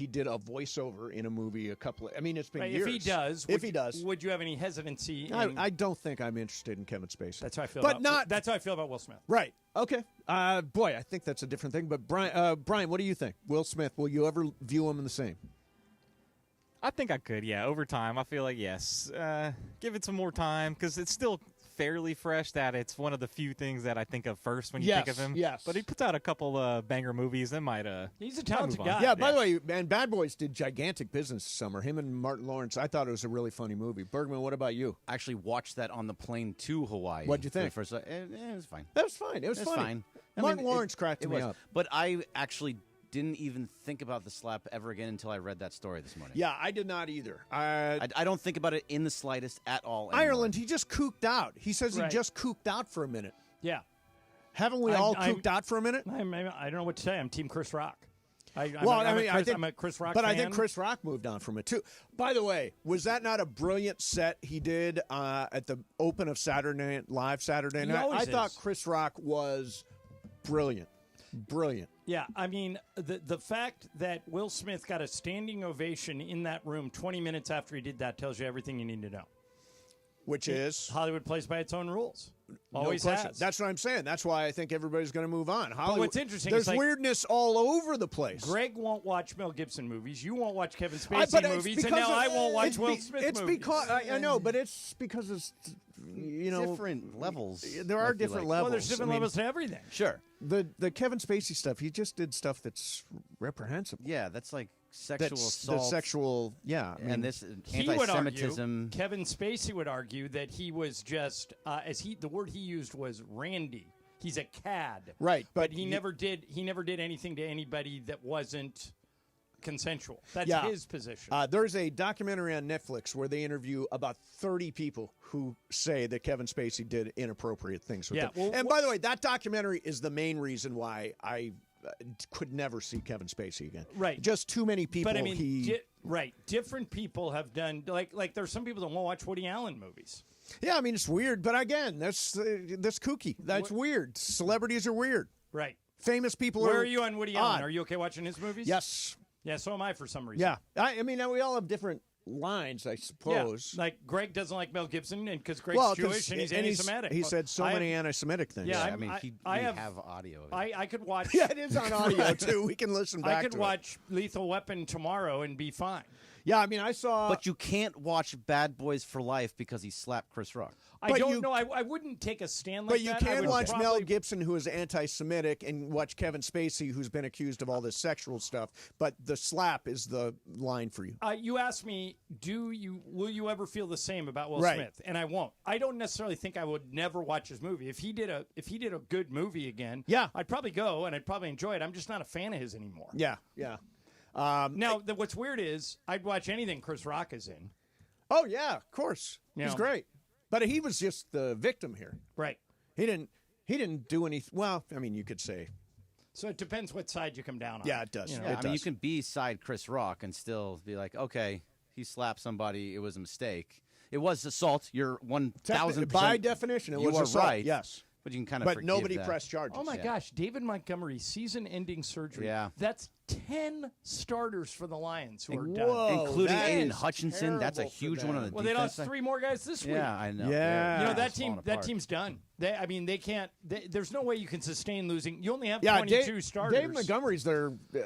[SPEAKER 5] did a voiceover in a movie it's been
[SPEAKER 4] right,
[SPEAKER 5] years.
[SPEAKER 4] If he does, would you have any hesitancy?
[SPEAKER 5] I don't think I'm interested in Kevin Spacey.
[SPEAKER 4] That's how I feel. That's how I feel about Will Smith.
[SPEAKER 5] Right. Okay. Boy, I think that's a different thing. But Brian, what do you think? Will Smith, will you ever view him in the same?
[SPEAKER 15] I think I could, yeah. Over time, I feel like, yes. Give it some more time, because it's still fairly fresh that it's one of the few things that I think of first when you think of him.
[SPEAKER 5] Yes.
[SPEAKER 15] But he puts out a couple banger movies that might
[SPEAKER 4] He's a talented
[SPEAKER 15] move on.
[SPEAKER 4] guy.
[SPEAKER 5] Yeah, by the way, man, Bad Boys did gigantic business this summer. Him and Martin Lawrence, I thought it was a really funny movie. Bergman, what about you?
[SPEAKER 6] I actually watched that on the plane to Hawaii.
[SPEAKER 5] What'd you think?
[SPEAKER 6] It was fine.
[SPEAKER 5] That was fine. It was funny.
[SPEAKER 6] Fine.
[SPEAKER 5] Martin Lawrence cracked me up.
[SPEAKER 6] But I actually didn't even think about the slap ever again until I read that story this morning.
[SPEAKER 5] Yeah, I did not either.
[SPEAKER 6] I don't think about it in the slightest at all anymore.
[SPEAKER 5] Ireland, he just cooked out. He says he just cooked out for a minute.
[SPEAKER 4] Yeah.
[SPEAKER 5] Haven't we all cooked out for a minute?
[SPEAKER 4] I don't know what to say. I'm Team Chris Rock. I'm a Chris Rock
[SPEAKER 5] but
[SPEAKER 4] fan.
[SPEAKER 5] I think Chris Rock moved on from it, too. By the way, was that not a brilliant set he did at the open of Saturday Night Saturday Night? I thought Chris Rock was brilliant. Brilliant.
[SPEAKER 4] Yeah, I mean, the fact that Will Smith got a standing ovation in that room 20 minutes after he did that tells you everything you need to know.
[SPEAKER 5] Which is?
[SPEAKER 4] Hollywood plays by its own rules.
[SPEAKER 5] Always has. That's what I'm saying. That's why I think everybody's going to move on.
[SPEAKER 4] But what's interesting
[SPEAKER 5] there's
[SPEAKER 4] is
[SPEAKER 5] weirdness all over the place.
[SPEAKER 4] Greg won't watch Mel Gibson movies. You won't watch Kevin Spacey movies. And now I won't watch Will Smith movies.
[SPEAKER 5] It's because, I know, but it's because it's,
[SPEAKER 6] different levels.
[SPEAKER 5] There are different levels.
[SPEAKER 4] Well, there's different levels to everything.
[SPEAKER 6] Sure.
[SPEAKER 5] The Kevin Spacey stuff, he just did stuff that's reprehensible.
[SPEAKER 6] Yeah, that's like sexual assault.
[SPEAKER 5] The sexual, yeah.
[SPEAKER 6] And this
[SPEAKER 4] he
[SPEAKER 6] anti-Semitism.
[SPEAKER 4] Would argue, Kevin Spacey would argue that he was just, the word he used was randy. He's a cad.
[SPEAKER 5] Right.
[SPEAKER 4] But he never did anything to anybody that wasn't consensual. That's his position.
[SPEAKER 5] There's a documentary on Netflix where they interview about 30 people who say that Kevin Spacey did inappropriate things with them.
[SPEAKER 4] Well,
[SPEAKER 5] and by the way, that documentary is the main reason why I could never see Kevin Spacey again.
[SPEAKER 4] Right.
[SPEAKER 5] Just too many people.
[SPEAKER 4] But I mean, different people have done like there's some people that won't watch Woody Allen movies.
[SPEAKER 5] Yeah, I mean it's weird, but again, that's kooky. That's weird. Celebrities are weird.
[SPEAKER 4] Right.
[SPEAKER 5] Famous people
[SPEAKER 4] Where
[SPEAKER 5] are.
[SPEAKER 4] are you on Woody Allen? Are you okay watching his movies?
[SPEAKER 5] Yes.
[SPEAKER 4] Yeah, so am I for some reason.
[SPEAKER 5] Yeah. I mean, we all have different lines, I suppose.
[SPEAKER 4] Yeah. Like Greg doesn't like Mel Gibson, and because Greg's Jewish and he's anti-Semitic.
[SPEAKER 5] He said so many anti-Semitic things.
[SPEAKER 6] Yeah, I mean, we have audio of it.
[SPEAKER 4] I could watch.
[SPEAKER 5] Yeah, it is on audio too. We can listen back.
[SPEAKER 4] I could watch Lethal Weapon tomorrow and be fine.
[SPEAKER 5] Yeah, I mean, I saw.
[SPEAKER 6] But you can't watch Bad Boys for Life because he slapped Chris Rock.
[SPEAKER 4] I don't know. I wouldn't take a stand like that.
[SPEAKER 5] But you can watch Mel Gibson, who is anti-Semitic, and watch Kevin Spacey, who's been accused of all this sexual stuff. But the slap is the line for you.
[SPEAKER 4] You asked me, will you ever feel the same about Will
[SPEAKER 5] Right.
[SPEAKER 4] Smith? And I won't. I don't necessarily think I would never watch his movie. If he did a good movie again,
[SPEAKER 5] yeah,
[SPEAKER 4] I'd probably go and I'd probably enjoy it. I'm just not a fan of his anymore.
[SPEAKER 5] Yeah, yeah.
[SPEAKER 4] Now, what's weird is I'd watch anything Chris Rock is in.
[SPEAKER 5] Oh yeah, of course,
[SPEAKER 4] You
[SPEAKER 5] he's
[SPEAKER 4] know.
[SPEAKER 5] great. But he was just the victim here.
[SPEAKER 4] Right.
[SPEAKER 5] He didn't do anything. Well, I mean, you could say.
[SPEAKER 4] So it depends what side you come down on.
[SPEAKER 5] Yeah, it does.
[SPEAKER 4] You know?
[SPEAKER 6] Yeah, I mean, you can be side Chris Rock and still be like, okay, he slapped somebody. It was a mistake. It was assault. You're 1,000%.
[SPEAKER 5] By definition, it
[SPEAKER 6] you
[SPEAKER 5] was
[SPEAKER 6] are
[SPEAKER 5] assault.
[SPEAKER 6] right.
[SPEAKER 5] Yes.
[SPEAKER 6] But you can kind of
[SPEAKER 5] But
[SPEAKER 6] forgive
[SPEAKER 5] nobody
[SPEAKER 6] that.
[SPEAKER 5] pressed charges.
[SPEAKER 4] Oh my gosh, David Montgomery, season-ending surgery.
[SPEAKER 6] Yeah.
[SPEAKER 4] That's 10 starters for the Lions who are
[SPEAKER 5] Whoa,
[SPEAKER 4] done.
[SPEAKER 6] Including
[SPEAKER 5] that
[SPEAKER 6] Aiden
[SPEAKER 5] is
[SPEAKER 6] Hutchinson. That's a
[SPEAKER 5] terrible for
[SPEAKER 6] huge one on the
[SPEAKER 4] Well,
[SPEAKER 6] defense.
[SPEAKER 4] they lost 3 more guys this week.
[SPEAKER 6] Yeah, I know.
[SPEAKER 5] Yeah.
[SPEAKER 4] You know
[SPEAKER 6] It's falling
[SPEAKER 4] that
[SPEAKER 6] apart.
[SPEAKER 4] team's done. They can't. There's no way you can sustain losing. You only have
[SPEAKER 5] Yeah,
[SPEAKER 4] 22 starters.
[SPEAKER 5] Dave Montgomery's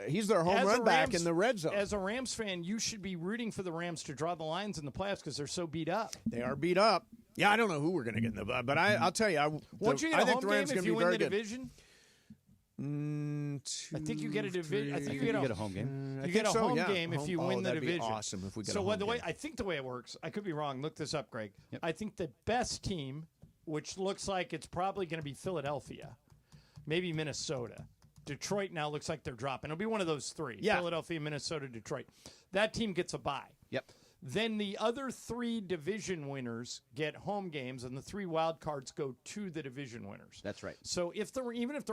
[SPEAKER 5] he's their home
[SPEAKER 4] As a
[SPEAKER 5] run back
[SPEAKER 4] Rams-
[SPEAKER 5] in the red zone.
[SPEAKER 4] As a Rams fan, you should be rooting for the Rams to draw the Lions in the playoffs because they're so beat up.
[SPEAKER 5] They are beat up. Yeah, I don't know who we're going to get in the, but I'll tell you.
[SPEAKER 4] Won't you get
[SPEAKER 5] I
[SPEAKER 4] a
[SPEAKER 5] think
[SPEAKER 4] home
[SPEAKER 5] the Rams
[SPEAKER 4] game
[SPEAKER 5] are
[SPEAKER 4] if
[SPEAKER 5] going to
[SPEAKER 4] you
[SPEAKER 5] be
[SPEAKER 4] win
[SPEAKER 5] very
[SPEAKER 4] the
[SPEAKER 5] good.
[SPEAKER 4] division? I think you get a division. I think you get a
[SPEAKER 6] home game.
[SPEAKER 4] You get a home
[SPEAKER 5] yeah.
[SPEAKER 4] game if you win the
[SPEAKER 5] that'd
[SPEAKER 4] division.
[SPEAKER 5] Be awesome if we get
[SPEAKER 4] so
[SPEAKER 5] a home
[SPEAKER 4] the way
[SPEAKER 5] game.
[SPEAKER 4] I think the way it works, I could be wrong. Look this up, Greg.
[SPEAKER 6] Yep.
[SPEAKER 4] I think the best team, which looks like it's probably going to be Philadelphia, maybe Minnesota. Detroit now looks like they're dropping. It'll be one of those 3.
[SPEAKER 5] Yeah.
[SPEAKER 4] Philadelphia, Minnesota, Detroit. That team gets a bye.
[SPEAKER 6] Yep.
[SPEAKER 4] Then the other 3 division winners get home games, and the 3 wild cards go to the division winners.
[SPEAKER 6] That's right.
[SPEAKER 4] So even if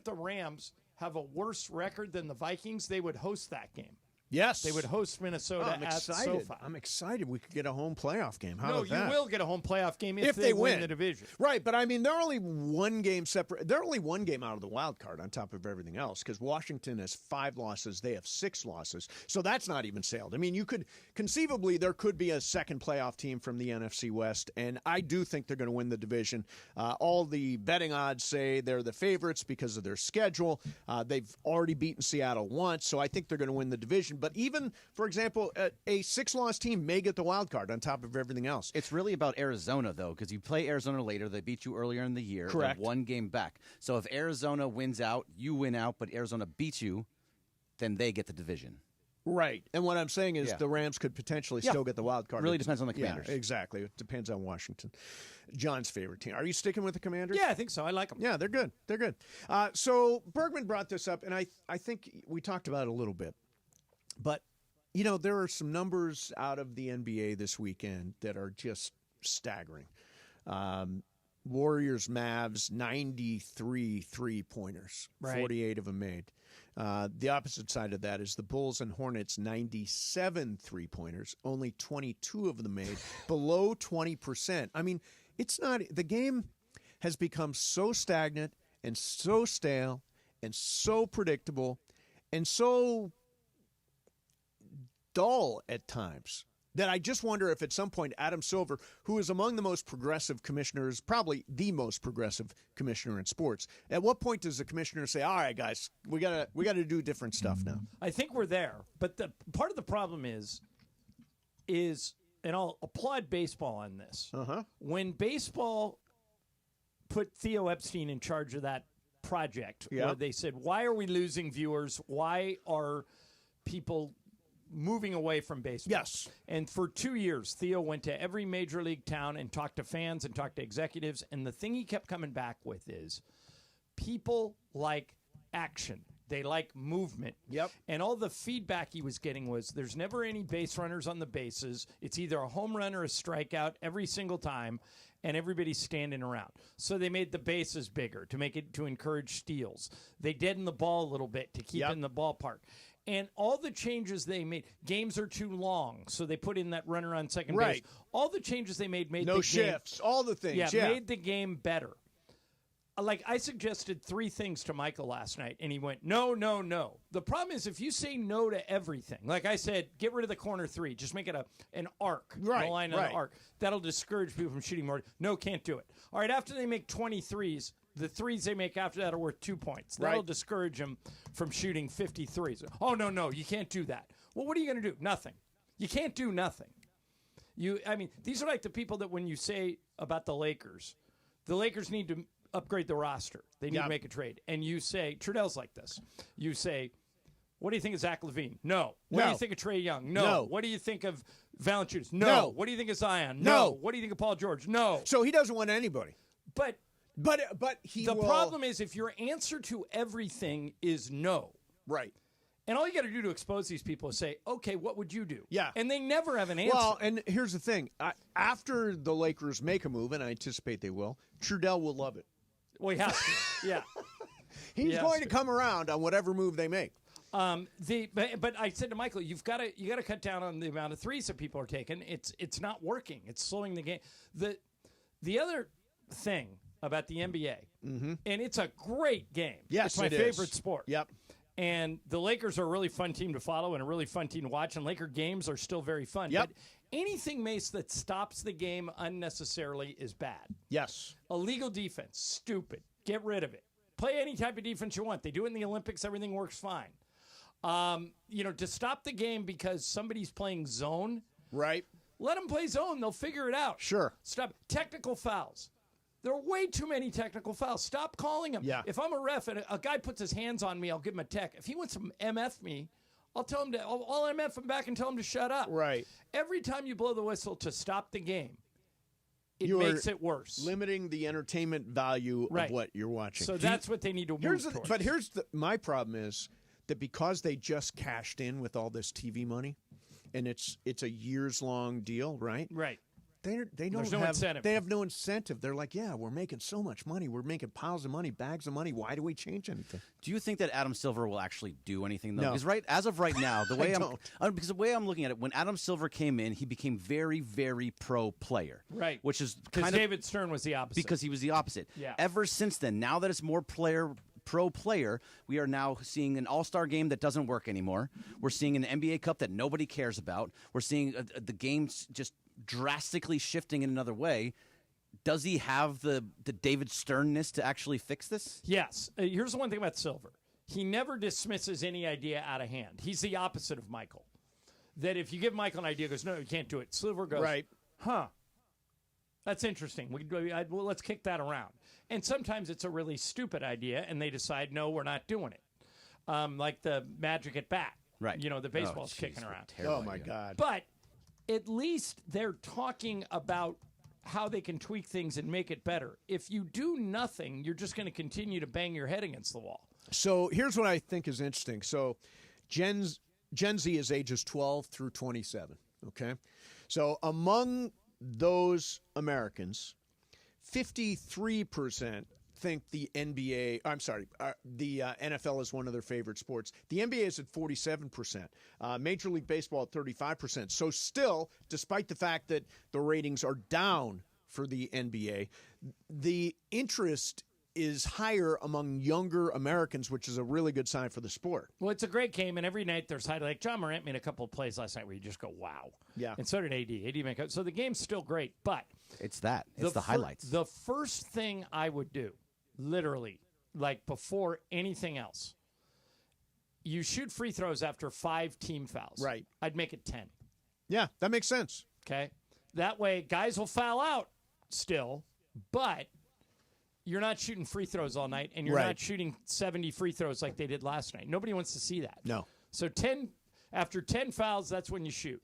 [SPEAKER 4] the Rams have a worse record than the Vikings, they would host that game.
[SPEAKER 5] Yes.
[SPEAKER 4] They would host Minnesota
[SPEAKER 5] I'm
[SPEAKER 4] at
[SPEAKER 5] excited.
[SPEAKER 4] SoFi.
[SPEAKER 5] I'm excited we could get a home playoff game. How
[SPEAKER 4] No,
[SPEAKER 5] about
[SPEAKER 4] you
[SPEAKER 5] that?
[SPEAKER 4] will get a home playoff game
[SPEAKER 5] if
[SPEAKER 4] they win the division.
[SPEAKER 5] Right, but I mean, they're only one game separate. They're only one game out of the wild card on top of everything else because Washington has 5 losses. They have 6 losses. So that's not even sailed. I mean, you could conceivably, there could be a second playoff team from the NFC West, and I do think they're going to win the division. All the betting odds say they're the favorites because of their schedule. They've already beaten Seattle once, so I think they're going to win the division. But even, for example, a 6-loss team may get the wild card on top of everything else.
[SPEAKER 6] It's really about Arizona, though, because you play Arizona later. They beat you earlier in the year.
[SPEAKER 5] Correct.
[SPEAKER 6] They're 1 game back. So if Arizona wins out, you win out, but Arizona beats you, then they get the division.
[SPEAKER 5] Right. And what I'm saying is the Rams could potentially still get the wild card.
[SPEAKER 6] Really depends on the Commanders.
[SPEAKER 5] Yeah, exactly. It depends on Washington. John's favorite team. Are you sticking with the Commanders?
[SPEAKER 4] Yeah, I think so. I like them.
[SPEAKER 5] Yeah, they're good. They're good. So Bergman brought this up, and I think we talked about it a little bit. But, you know, there are some numbers out of the NBA this weekend that are just staggering. Warriors, Mavs, 93 three-pointers,
[SPEAKER 4] Right.
[SPEAKER 5] 48 of them made. The opposite side of that is the Bulls and Hornets, 97 three-pointers, only 22 of them made, below 20%. I mean, it's not – the game has become so stagnant and so stale and so predictable and so dull at times that I just wonder if at some point Adam Silver, who is among the most progressive commissioners, probably the most progressive commissioner in sports, at what point does the commissioner say, all right, guys, we gotta do different stuff now?
[SPEAKER 4] I think we're there. But the part of the problem is and I'll applaud baseball on this. When baseball put Theo Epstein in charge of that project, where they said, why are we losing viewers? Why are people moving away from baseball?
[SPEAKER 5] Yes.
[SPEAKER 4] And for 2 years, Theo went to every major league town and talked to fans and talked to executives. And the thing he kept coming back with is people like action. They like movement.
[SPEAKER 5] Yep.
[SPEAKER 4] And all the feedback he was getting was there's never any base runners on the bases. It's either a home run or a strikeout every single time, and everybody's standing around. So they made the bases bigger to encourage steals. They deadened the ball a little bit to keep in the ballpark. And all the changes they made, games are too long, so they put in that runner on second base. All the changes they made
[SPEAKER 5] no
[SPEAKER 4] the game,
[SPEAKER 5] shifts, all the things.
[SPEAKER 4] made the game better. Like, I suggested 3 things to Michael last night, and he went, no, no, no. The problem is if you say no to everything, like I said, get rid of the corner 3. Just make it an arc, a line on an arc. That'll discourage people from shooting more. No, can't do it. All right, after they make 23s, the 3s they make after that are worth 2 points. That'll discourage them from shooting 53s. Oh, no, no, you can't do that. Well, what are you going to do? Nothing. You can't do nothing. I mean, these are like the people that when you say about the Lakers need to upgrade the roster. They need to make a trade. And you say, Trudell's like this. You say, what do you think of Zach LaVine? No. What do you think of Trae Young? No. What do you think of Valanciunas? No. What do you think of Zion? No. What do you think of Paul George? No.
[SPEAKER 5] So he doesn't want anybody.
[SPEAKER 4] But
[SPEAKER 5] he
[SPEAKER 4] the problem is if your answer to everything is no.
[SPEAKER 5] Right.
[SPEAKER 4] And all you got to do to expose these people is say, okay, what would you do?
[SPEAKER 5] Yeah.
[SPEAKER 4] And they never have an answer.
[SPEAKER 5] Well, and here's the thing. After the Lakers make a move, and I anticipate they will, Trudell will love it.
[SPEAKER 4] Well, he has to. Yeah.
[SPEAKER 5] He's going to come around on whatever move they make.
[SPEAKER 4] But I said to Michael, you got to cut down on the amount of threes that people are taking. It's not working. It's slowing the game. The other thing about the NBA, and it's a great game.
[SPEAKER 5] Yes,
[SPEAKER 4] it's my
[SPEAKER 5] it
[SPEAKER 4] favorite
[SPEAKER 5] is.
[SPEAKER 4] sport.
[SPEAKER 5] Yep.
[SPEAKER 4] And the Lakers are a really fun team to follow and a really fun team to watch. And Laker games are still very fun.
[SPEAKER 5] Yep.
[SPEAKER 4] But anything, Mace, that stops the game unnecessarily is bad.
[SPEAKER 5] Yes.
[SPEAKER 4] Illegal defense, stupid. Get rid of it. Play any type of defense you want. They do it in the Olympics. Everything works fine. To stop the game because somebody's playing zone.
[SPEAKER 5] Right.
[SPEAKER 4] Let them play zone. They'll figure it out.
[SPEAKER 5] Sure.
[SPEAKER 4] Stop. Technical fouls. There are way too many technical fouls. Stop calling them.
[SPEAKER 5] Yeah.
[SPEAKER 4] If I'm a ref and a guy puts his hands on me, I'll give him a tech. If he wants to MF me, I'll tell him I'll MF him back and tell him to shut up.
[SPEAKER 5] Right.
[SPEAKER 4] Every time you blow the whistle to stop the game, it makes it worse.
[SPEAKER 5] Limiting the entertainment value of what you're watching.
[SPEAKER 4] So that's what they need to move towards.
[SPEAKER 5] But my problem is that because they just cashed in with all this TV money, and it's a years-long deal, right?
[SPEAKER 4] Right.
[SPEAKER 5] They don't
[SPEAKER 4] There's no incentive.
[SPEAKER 5] They have no incentive. They're like, yeah, we're making so much money. We're making piles of money, bags of money. Why do we change anything?
[SPEAKER 6] Do you think that Adam Silver will actually do anything, though?
[SPEAKER 5] No.
[SPEAKER 6] Because as of right now, the way because the way I'm looking at it, when Adam Silver came in, he became very, very pro player.
[SPEAKER 4] Right.
[SPEAKER 6] Which is
[SPEAKER 4] because David Stern was the opposite.
[SPEAKER 6] Because he was the opposite.
[SPEAKER 4] Yeah.
[SPEAKER 6] Ever since then, now that it's more pro player, we are now seeing an all-star game that doesn't work anymore. We're seeing an NBA Cup that nobody cares about. We're seeing the games just drastically shifting in another way. Does he have the David Sternness to actually fix this?
[SPEAKER 4] Yes. Here's the one thing about Silver. He never dismisses any idea out of hand. He's the opposite of Michael. That if you give Michael an idea, he goes, no, you can't do it. Silver goes,
[SPEAKER 5] right.
[SPEAKER 4] That's interesting. Let's kick that around. And sometimes it's a really stupid idea, and they decide, no, we're not doing it. Like the Magic at bat.
[SPEAKER 6] Right.
[SPEAKER 4] The baseball's kicking around.
[SPEAKER 5] Oh, my God.
[SPEAKER 4] But at least they're talking about how they can tweak things and make it better. If you do nothing, you're just going to continue to bang your head against the wall.
[SPEAKER 5] So here's what I think is interesting. So Gen Z is ages 12 through 27, okay? So among those Americans, 53% think the NFL is one of their favorite sports. The NBA is at 47%. Major League Baseball at 35%. So still, despite the fact that the ratings are down for the NBA, the interest is higher among younger Americans, which is a really good sign for the sport.
[SPEAKER 4] Well, it's a great game, and every night there's highlights. Like John Morant made a couple of plays last night where you just go, wow.
[SPEAKER 5] Yeah.
[SPEAKER 4] And so did AD. AD made so the game's still great, but
[SPEAKER 6] it's the highlights.
[SPEAKER 4] The first thing I would do, literally, like before anything else, you shoot free throws after 5 team fouls.
[SPEAKER 5] Right.
[SPEAKER 4] I'd make it 10.
[SPEAKER 5] Yeah, that makes sense.
[SPEAKER 4] Okay. That way, guys will foul out still, but you're not shooting free throws all night, and you're not shooting 70 free throws like they did last night. Nobody wants to see that.
[SPEAKER 5] No.
[SPEAKER 4] So after 10 fouls, that's when you shoot.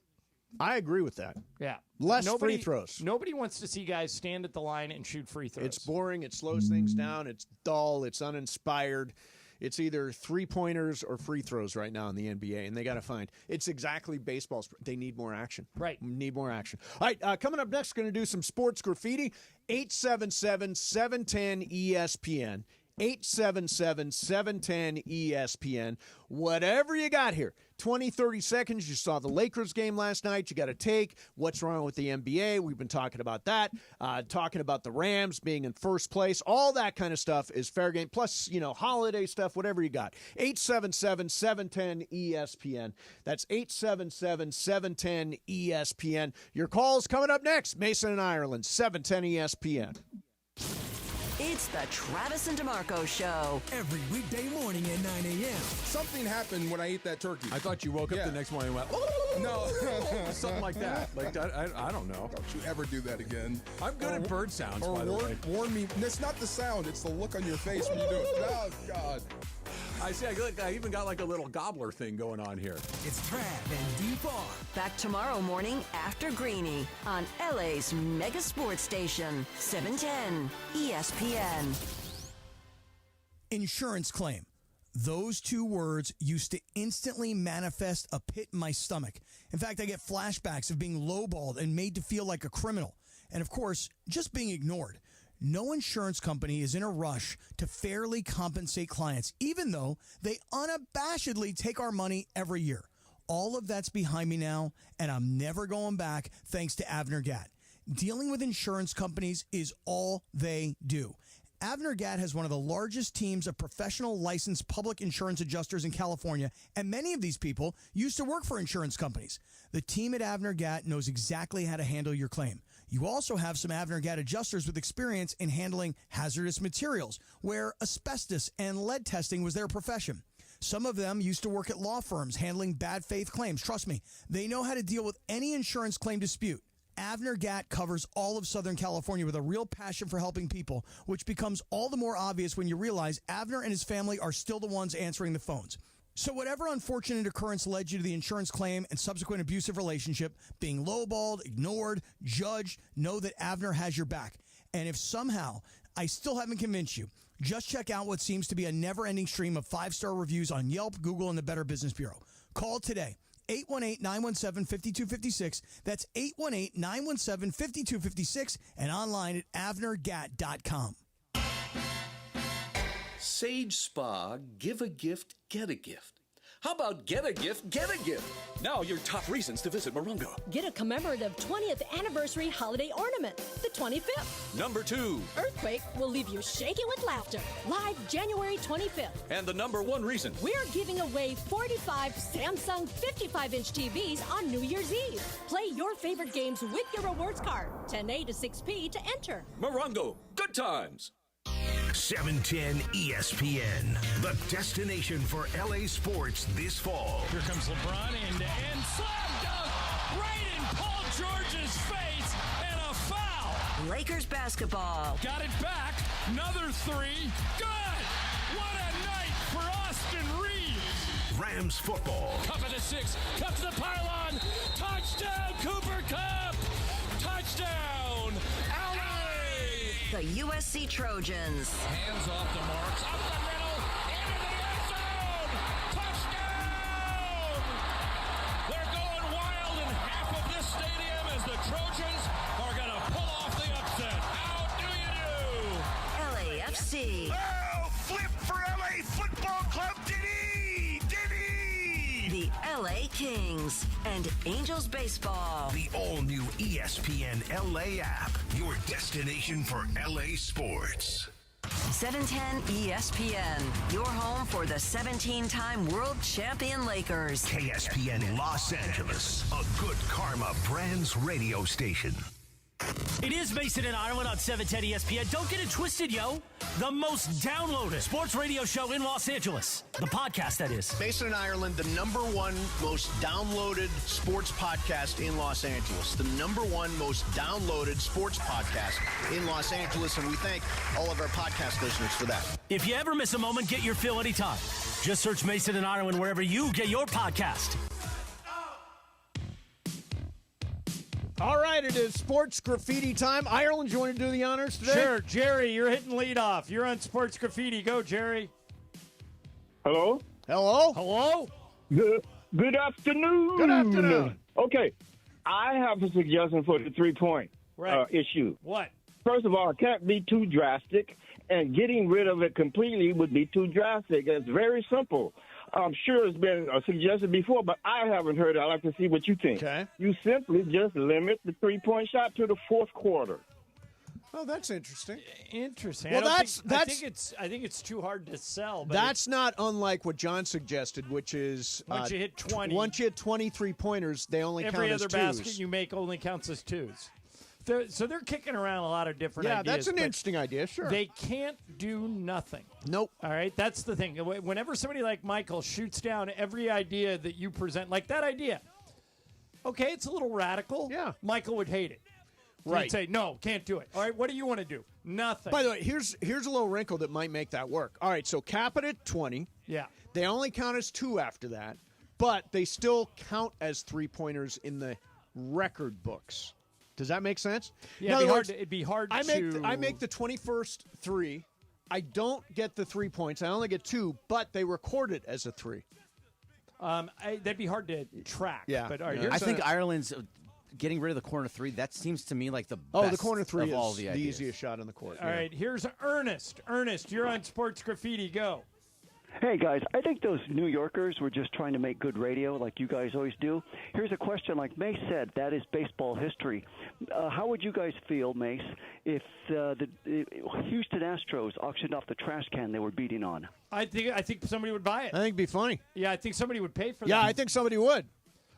[SPEAKER 5] I agree with that.
[SPEAKER 4] Yeah.
[SPEAKER 5] Less free throws.
[SPEAKER 4] Nobody wants to see guys stand at the line and shoot free throws.
[SPEAKER 5] It's boring. It slows things down. It's dull. It's uninspired. It's either three-pointers or free throws right now in the NBA, and they got to find. It's exactly baseball's. They need more action.
[SPEAKER 4] Right.
[SPEAKER 5] Need more action. All right, coming up next, going to do some sports graffiti. 877-710-ESPN. 877-710-ESPN. Whatever you got here. 20, 30 seconds. You saw the Lakers game last night. You got to take what's wrong with the NBA. We've been talking about that. Talking about the Rams being in first place. All that kind of stuff is fair game. Plus, holiday stuff, whatever you got. 877-710-ESPN. That's 877-710-ESPN. Your calls coming up next. Mason and Ireland, 710 ESPN.
[SPEAKER 18] It's the Travis and DeMarco Show.
[SPEAKER 22] Every weekday morning at 9 a.m.
[SPEAKER 8] Something happened when I ate that turkey. I thought you woke up the next morning and went, no, something like that. Like I don't know.
[SPEAKER 19] Don't you ever do that again.
[SPEAKER 8] I'm good at bird sounds,
[SPEAKER 19] or
[SPEAKER 8] by the way.
[SPEAKER 19] Warn me. It's not the sound. It's the look on your face when you do it. Oh, God.
[SPEAKER 8] I see. I even got like a little gobbler thing going on here.
[SPEAKER 22] It's Trav and D-Bar.
[SPEAKER 18] Back tomorrow morning after Greeny on LA's mega sports station, 710 ESPN.
[SPEAKER 22] Insurance claim. Those two words used to instantly manifest a pit in my stomach. In fact, I get flashbacks of being lowballed and made to feel like a criminal. And of course, just being ignored. No insurance company is in a rush to fairly compensate clients, even though they unabashedly take our money every year. All of that's behind me now, and I'm never going back thanks to Avner Gatt. Dealing with insurance companies is all they do. Avner Gatt has one of the largest teams of professional licensed public insurance adjusters in California, and many of these people used to work for insurance companies. The team at Avner Gatt knows exactly how to handle your claim. You also have some Avner Gatt adjusters with experience in handling hazardous materials, where asbestos and lead testing was their profession. Some of them used to work at law firms handling bad faith claims. Trust me, they know how to deal with any insurance claim dispute. Avner Gatt covers all of Southern California with a real passion for helping people, which becomes all the more obvious when you realize Avner and his family are still the ones answering the phones. So whatever unfortunate occurrence led you to the insurance claim and subsequent abusive relationship, being lowballed, ignored, judged, know that Avner has your back. And if somehow I still haven't convinced you, just check out what seems to be a never-ending stream of 5-star reviews on Yelp, Google, and the Better Business Bureau. Call today. 818-917-5256. That's 818-917-5256 and online at avnergatt.com.
[SPEAKER 9] Sage Spa, give a gift, get a gift. How about get a gift, get a gift? Now your top reasons to visit Morongo.
[SPEAKER 10] Get a commemorative 20th anniversary holiday ornament, the 25th.
[SPEAKER 9] Number 2.
[SPEAKER 10] Earthquake will leave you shaking with laughter. Live January 25th.
[SPEAKER 9] And the number 1 reason.
[SPEAKER 10] We're giving away 45 Samsung 55-inch TVs on New Year's Eve. Play your favorite games with your rewards card. 10A to 6P to enter.
[SPEAKER 9] Morongo, good times.
[SPEAKER 23] 710 ESPN, the destination for LA sports this fall.
[SPEAKER 4] Here comes LeBron and slam dunk right in Paul George's face and a foul.
[SPEAKER 18] Lakers basketball.
[SPEAKER 4] Got it back. Another 3. Good. What a night for Austin Reeves.
[SPEAKER 23] Rams football.
[SPEAKER 4] Cup of the 6. Cup to the pylon. Touchdown, Cooper Cup. Touchdown, LA.
[SPEAKER 18] The USC Trojans.
[SPEAKER 4] Hands off the marks. Up the middle. Into the end zone. Touchdown. They're going wild in half of this stadium as the Trojans are going to pull off the upset. How do you do?
[SPEAKER 18] LAFC.
[SPEAKER 23] Oh, flip for LA Football Club. Did he?
[SPEAKER 18] The LA Kings and Angels baseball.
[SPEAKER 23] The all-new ESPN LA app, your destination for LA sports.
[SPEAKER 18] 710 ESPN, your home for the 17-time world champion Lakers.
[SPEAKER 23] KSPN Los Angeles, a Good Karma Brands radio station.
[SPEAKER 3] It is Mason and Ireland on 710 ESPN. Don't get it twisted, yo. The most downloaded sports radio show in Los Angeles. The podcast, that is.
[SPEAKER 14] Mason and Ireland, the number 1 most downloaded sports podcast in Los Angeles. The number 1 most downloaded sports podcast in Los Angeles. And we thank all of our podcast listeners for that.
[SPEAKER 3] If you ever miss a moment, get your fill anytime. Just search Mason and Ireland wherever you get your podcast.
[SPEAKER 5] All right, it is sports graffiti time. Ireland, you want to do the honors today?
[SPEAKER 4] Sure. Jerry, you're hitting lead off. You're on sports graffiti. Go, Jerry.
[SPEAKER 7] Hello?
[SPEAKER 5] Hello?
[SPEAKER 4] Hello?
[SPEAKER 7] Good afternoon.
[SPEAKER 5] Good afternoon.
[SPEAKER 7] Okay, I have a suggestion for the three-point issue.
[SPEAKER 4] What?
[SPEAKER 7] First of all, it can't be too drastic, and getting rid of it completely would be too drastic. It's very simple. I'm sure it's been suggested before, but I haven't heard it. I'd like to see what you think.
[SPEAKER 5] Okay.
[SPEAKER 7] You simply just limit the three-point shot to the fourth quarter.
[SPEAKER 5] Oh, that's interesting.
[SPEAKER 4] Interesting.
[SPEAKER 5] Well,
[SPEAKER 4] I think it's too hard to sell. But
[SPEAKER 5] that's not unlike what John suggested, which is
[SPEAKER 4] once you hit 20,
[SPEAKER 5] once you hit 20 3-pointers, they only count
[SPEAKER 4] every
[SPEAKER 5] as
[SPEAKER 4] other
[SPEAKER 5] twos.
[SPEAKER 4] basket you make only counts as twos. So they're kicking around a lot of different ideas.
[SPEAKER 5] Yeah, that's an interesting idea, sure.
[SPEAKER 4] They can't do nothing.
[SPEAKER 5] Nope.
[SPEAKER 4] All right, that's the thing. Whenever somebody like Michael shoots down every idea that you present, like that idea, okay, it's a little radical.
[SPEAKER 5] Yeah.
[SPEAKER 4] Michael would hate it.
[SPEAKER 5] Right.
[SPEAKER 4] He'd say, no, can't do it. All right, what do you want to do? Nothing.
[SPEAKER 5] By the way, here's a little wrinkle that might make that work. All right, so cap it at 20.
[SPEAKER 4] Yeah.
[SPEAKER 5] They only count as two after that, but they still count as 3-pointers in the record books. Does that make sense?
[SPEAKER 4] Yeah, it'd be hard
[SPEAKER 5] I
[SPEAKER 4] to...
[SPEAKER 5] make the 21st 3. I don't get the 3 points. I only get 2, but they record it as a 3.
[SPEAKER 4] That'd be hard to track.
[SPEAKER 5] Yeah.
[SPEAKER 4] But all right,
[SPEAKER 6] I think Ireland's getting rid of the corner 3. That seems to me like the best
[SPEAKER 5] the corner 3
[SPEAKER 6] of all
[SPEAKER 5] is
[SPEAKER 6] the
[SPEAKER 5] the
[SPEAKER 6] ideas.
[SPEAKER 5] easiest shot on the court.
[SPEAKER 4] All right, here's Ernest. Ernest, you're on Sports Graffiti. Go.
[SPEAKER 12] Hey, guys, I think those New Yorkers were just trying to make good radio like you guys always do. Here's a question. Like Mace said, that is baseball history. How would you guys feel, Mace, if the Houston Astros auctioned off the trash can they were beating on?
[SPEAKER 4] I think somebody would buy it.
[SPEAKER 5] I think it'd be funny.
[SPEAKER 4] Yeah, I think somebody would pay for that.
[SPEAKER 5] Yeah, I think somebody would.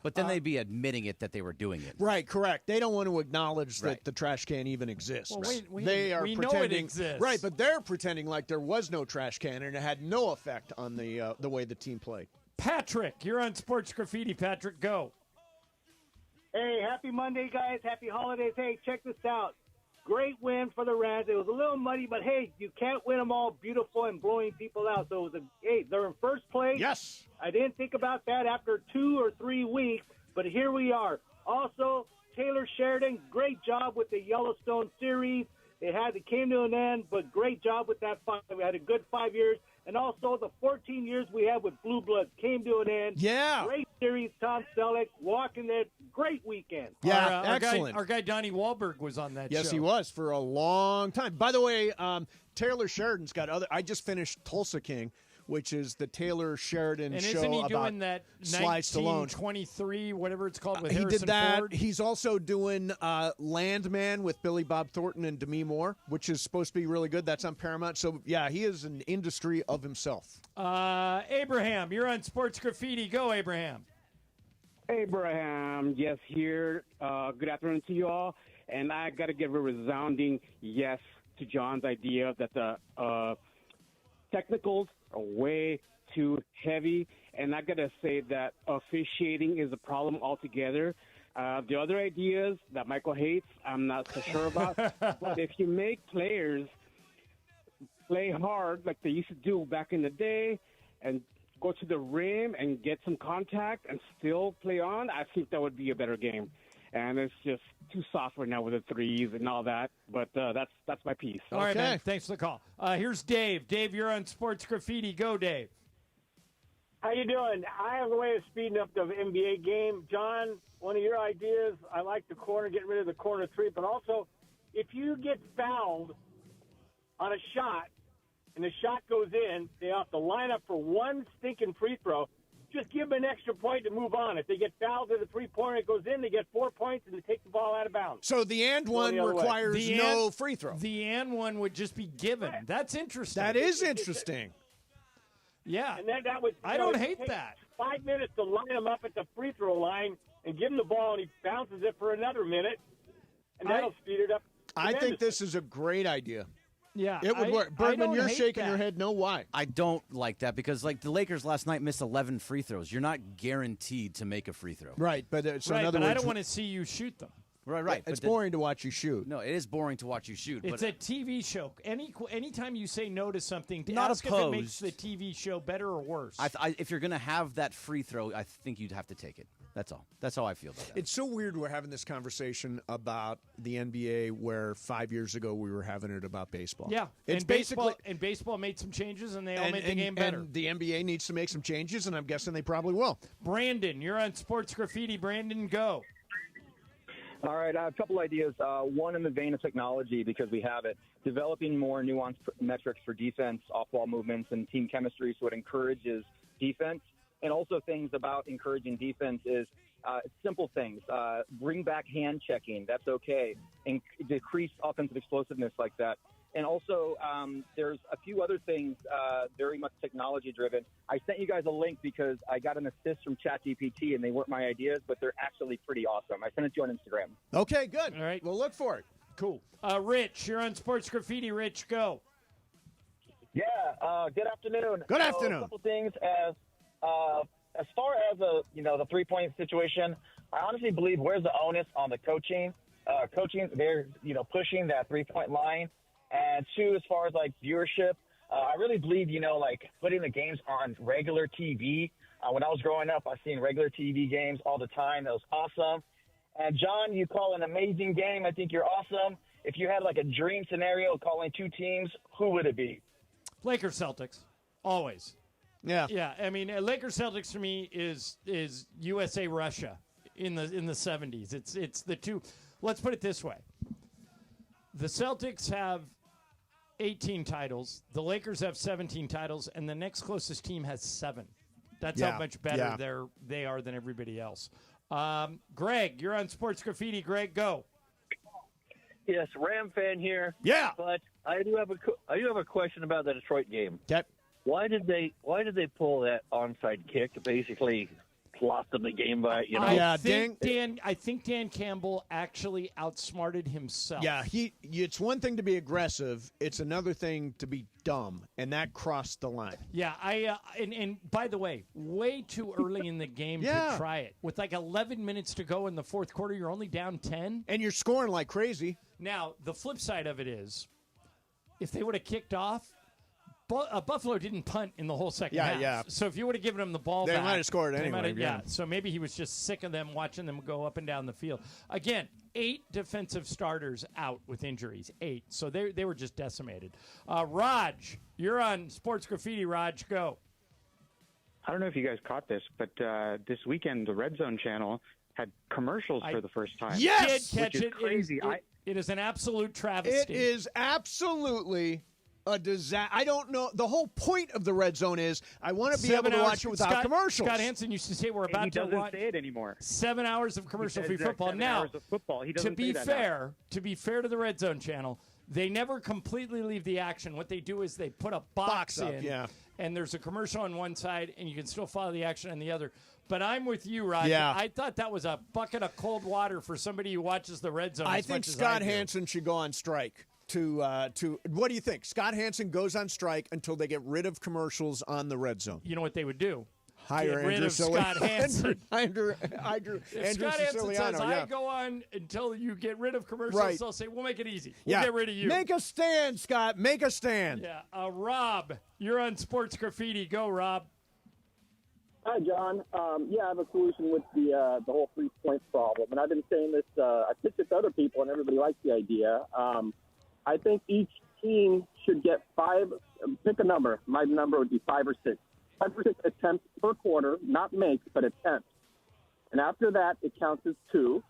[SPEAKER 6] But then they'd be admitting it that they were doing it.
[SPEAKER 5] Right, correct. They don't want to acknowledge that the trash can even exists.
[SPEAKER 4] Well, we
[SPEAKER 5] pretending,
[SPEAKER 4] know it exists.
[SPEAKER 5] Right, but they're pretending like there was no trash can and it had no effect on the way the team played.
[SPEAKER 4] Patrick, you're on Sports Graffiti. Patrick, go.
[SPEAKER 13] Hey, happy Monday, guys. Happy holidays. Hey, check this out. Great win for the Rams. It was a little muddy, but hey, you can't win them all beautiful and blowing people out. So it was they're in first place.
[SPEAKER 5] Yes. I
[SPEAKER 13] didn't think about that after 2 or 3 weeks, but here we are. Also, Taylor Sheridan, great job with the Yellowstone series. It came to an end, but great job with that fight. We had a good 5 years. And also the 14 years we had with Blue Bloods came to an end.
[SPEAKER 5] Yeah.
[SPEAKER 13] Great series, Tom Selleck, walking that great weekend.
[SPEAKER 5] Yeah,
[SPEAKER 4] excellent. Our guy Donnie Wahlberg was on that show.
[SPEAKER 5] Yes, he was for a long time. By the way, Taylor Sheridan's got other. I just finished Tulsa King, which is the Taylor Sheridan
[SPEAKER 4] and
[SPEAKER 5] show
[SPEAKER 4] isn't he
[SPEAKER 5] about
[SPEAKER 4] doing that
[SPEAKER 5] Sly Stallone.
[SPEAKER 4] 1923, whatever it's called, with
[SPEAKER 5] He
[SPEAKER 4] Harrison
[SPEAKER 5] did that.
[SPEAKER 4] Ford?
[SPEAKER 5] He's also doing Landman with Billy Bob Thornton and Demi Moore, which is supposed to be really good. That's on Paramount. So, yeah, he is an industry of himself.
[SPEAKER 4] Abraham, you're on Sports Graffiti. Go, Abraham.
[SPEAKER 24] Abraham, yes, here. Good afternoon to you all. And I got to give a resounding yes to John's idea that the technicals are way too heavy. And I got to say that officiating is a problem altogether. The other ideas that Michael hates, I'm not so sure about. But if you make players play hard like they used to do back in the day and go to the rim and get some contact and still play on, I think that would be a better game. And it's just too soft right now with the threes and all that. But that's my piece.
[SPEAKER 4] All right, man. Thanks for the call. Here's Dave. Dave, you're on Sports Graffiti. Go, Dave.
[SPEAKER 13] How you doing? I have a way of speeding up the NBA game. John, one of your ideas, I like the corner, getting rid of the corner three. But also, if you get fouled on a shot and the shot goes in, they have to line up for one stinking free throw. Just give them an extra point to move on. If they get fouled to the three-pointer, it goes in, they get 4 points, and they take the ball out of bounds.
[SPEAKER 5] So the and one requires no free throw.
[SPEAKER 4] The and one would just be given. That's interesting.
[SPEAKER 5] That is interesting.
[SPEAKER 4] Yeah.
[SPEAKER 13] And then that would,
[SPEAKER 4] I don't hate that.
[SPEAKER 13] 5 minutes to line him up at the free throw line and give him the ball, and he bounces it for another minute, and that'll speed it up.
[SPEAKER 5] I think this is a great idea.
[SPEAKER 4] Yeah,
[SPEAKER 5] it would work. Bergman, you're shaking your head. No, why?
[SPEAKER 6] I don't like that because, like, the Lakers last night missed 11 free throws. You're not guaranteed to make a free throw.
[SPEAKER 5] Right, but so in
[SPEAKER 4] right,
[SPEAKER 5] other
[SPEAKER 4] but
[SPEAKER 5] words,
[SPEAKER 4] I don't want to see you shoot them.
[SPEAKER 6] Right.
[SPEAKER 5] It's boring to watch you shoot.
[SPEAKER 6] No, it is boring to watch you shoot.
[SPEAKER 4] It's a TV show. Anytime you say no to something,
[SPEAKER 6] Not
[SPEAKER 4] ask if it makes
[SPEAKER 6] opposed.
[SPEAKER 4] the TV show better or worse.
[SPEAKER 6] If you're going to have that free throw, I think you'd have to take it. That's all. That's how I feel about that.
[SPEAKER 5] It's so weird we're having this conversation about the NBA where 5 years ago we were having it about baseball.
[SPEAKER 4] Yeah,
[SPEAKER 5] it's
[SPEAKER 4] and
[SPEAKER 5] basically
[SPEAKER 4] baseball made some changes, and they all made the game better.
[SPEAKER 5] And the NBA needs to make some changes, and I'm guessing they probably will.
[SPEAKER 4] Brandon, you're on Sports Graffiti. Brandon, go.
[SPEAKER 11] All right, I have a couple ideas. One in the vein of technology, because we have it, developing more nuanced metrics for defense, off-ball movements, and team chemistry so it encourages defense. And also things about encouraging defense is simple things. Bring back hand checking. That's okay. And decrease offensive explosiveness like that. And also, there's a few other things very much technology-driven. I sent you guys a link because I got an assist from ChatGPT, and they weren't my ideas, but they're actually pretty awesome. I sent it to you on Instagram.
[SPEAKER 5] Okay, good. All right. We'll look for it.
[SPEAKER 4] Cool. Rich, you're on Sports Graffiti. Rich, go.
[SPEAKER 16] Yeah, good afternoon.
[SPEAKER 5] Good afternoon.
[SPEAKER 16] A couple things as far as the 3-point situation, I honestly believe where's the onus on the coaching? They're pushing that 3-point line. And two, as far as like viewership, I really believe putting the games on regular TV. When I was growing up, I seen regular TV games all the time. That was awesome. And John, you call an amazing game. I think you're awesome. If you had like a dream scenario calling two teams, who would it be?
[SPEAKER 4] Lakers Celtics, always.
[SPEAKER 5] Yeah.
[SPEAKER 4] Yeah. I mean, Lakers Celtics for me is USA Russia in the 70s. It's the two. Let's put it this way: the Celtics have 18 titles, the Lakers have 17 titles, and the next closest team has 7. That's how much better they are than everybody else. Greg, you're on Sports Graffiti. Greg, go.
[SPEAKER 17] Yes, Ram fan here.
[SPEAKER 5] Yeah.
[SPEAKER 17] But I do have a question about the Detroit game.
[SPEAKER 5] Okay.
[SPEAKER 17] Why did they pull that onside kick? Basically, lost them the game by
[SPEAKER 4] I think Dan Campbell actually outsmarted himself.
[SPEAKER 5] Yeah, it's one thing to be aggressive; it's another thing to be dumb, and that crossed the line.
[SPEAKER 4] Yeah, and by the way, way too early in the game to try it. With like 11 minutes to go in the fourth quarter, you're only down 10,
[SPEAKER 5] and you're scoring like crazy.
[SPEAKER 4] Now, the flip side of it is, if they would have kicked off. Buffalo didn't punt in the whole second half. Yeah. So if you would have given them the ball
[SPEAKER 5] they
[SPEAKER 4] back.
[SPEAKER 5] They might have scored anyway.
[SPEAKER 4] Yeah. So maybe he was just sick of them watching them go up and down the field. Again, 8 defensive starters out with injuries. 8. So they were just decimated. Raj, you're on Sports Graffiti. Raj, go.
[SPEAKER 20] I don't know if you guys caught this, but this weekend the Red Zone channel had commercials for the first time.
[SPEAKER 5] Yes!
[SPEAKER 4] Did catch
[SPEAKER 20] which is crazy.
[SPEAKER 4] It is an absolute travesty.
[SPEAKER 5] It is absolutely a disaster. I don't know. The whole point of the Red Zone is I want to be able to watch it without commercials.
[SPEAKER 4] Scott Hansen used to say we're about to watch.
[SPEAKER 20] He doesn't say it anymore.
[SPEAKER 4] 7 hours of commercial-free football. Now, to be fair to the Red Zone channel, they never completely leave the action. What they do is they put a box in, and there's a commercial on one side, and you can still follow the action on the other. But I'm with you, Roger.
[SPEAKER 5] Yeah.
[SPEAKER 4] I thought that was a bucket of cold water for somebody who watches the Red Zone.
[SPEAKER 5] I think Scott Hansen should go on strike. To what do you think? Scott Hansen goes on strike until they get rid of commercials on the Red Zone.
[SPEAKER 4] You know what they would do?
[SPEAKER 5] Hire
[SPEAKER 4] get rid
[SPEAKER 5] Andrew
[SPEAKER 4] of Scott Hansen.
[SPEAKER 5] Andrew
[SPEAKER 4] Scott Hansen says, I go on until you get rid of commercials, they'll say, we'll make it easy. We'll get rid of you.
[SPEAKER 5] Make a stand, Scott. Make a stand.
[SPEAKER 4] Yeah. Rob, you're on Sports Graffiti. Go, Rob.
[SPEAKER 25] Hi, John. I have a solution with the whole 3-point problem. And I've been saying this, I pitched it to other people, and everybody likes the idea. I think each team should get 5, pick a number. My number would be 5 or 6. 5 or 6 attempts per quarter, not makes, but attempts. And after that, it counts as 2.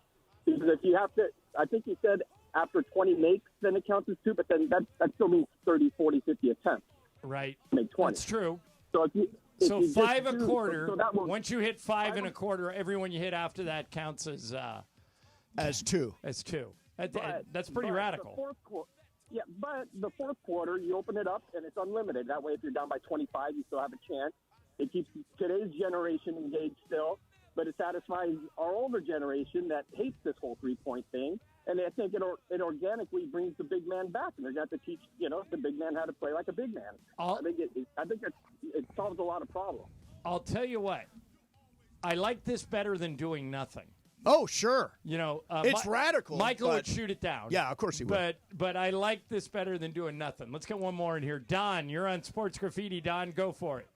[SPEAKER 25] Because if you have to, I think you said after 20 makes, then it counts as 2, but then that still means 30, 40, 50 attempts.
[SPEAKER 4] Right.
[SPEAKER 25] Make 20.
[SPEAKER 4] That's true.
[SPEAKER 25] So if you...
[SPEAKER 4] So 5 a quarter, once you hit 5 and a quarter, everyone you hit after that counts as
[SPEAKER 5] 2.
[SPEAKER 4] As 2. That's pretty radical.
[SPEAKER 25] But the fourth quarter, you open it up, and it's unlimited. That way, if you're down by 25, you still have a chance. It keeps today's generation engaged still, but it satisfies our older generation that hates this whole 3-point thing. And I think it organically brings the big man back, and they're going to have to teach, the big man how to play like a big man. I think it solves a lot of problems.
[SPEAKER 4] I'll tell you what. I like this better than doing nothing.
[SPEAKER 5] Oh, sure.
[SPEAKER 4] It's
[SPEAKER 5] radical.
[SPEAKER 4] Michael would shoot it down.
[SPEAKER 5] Yeah, of course he would.
[SPEAKER 4] But I like this better than doing nothing. Let's get one more in here. Don, you're on Sports Graffiti. Don, go for it.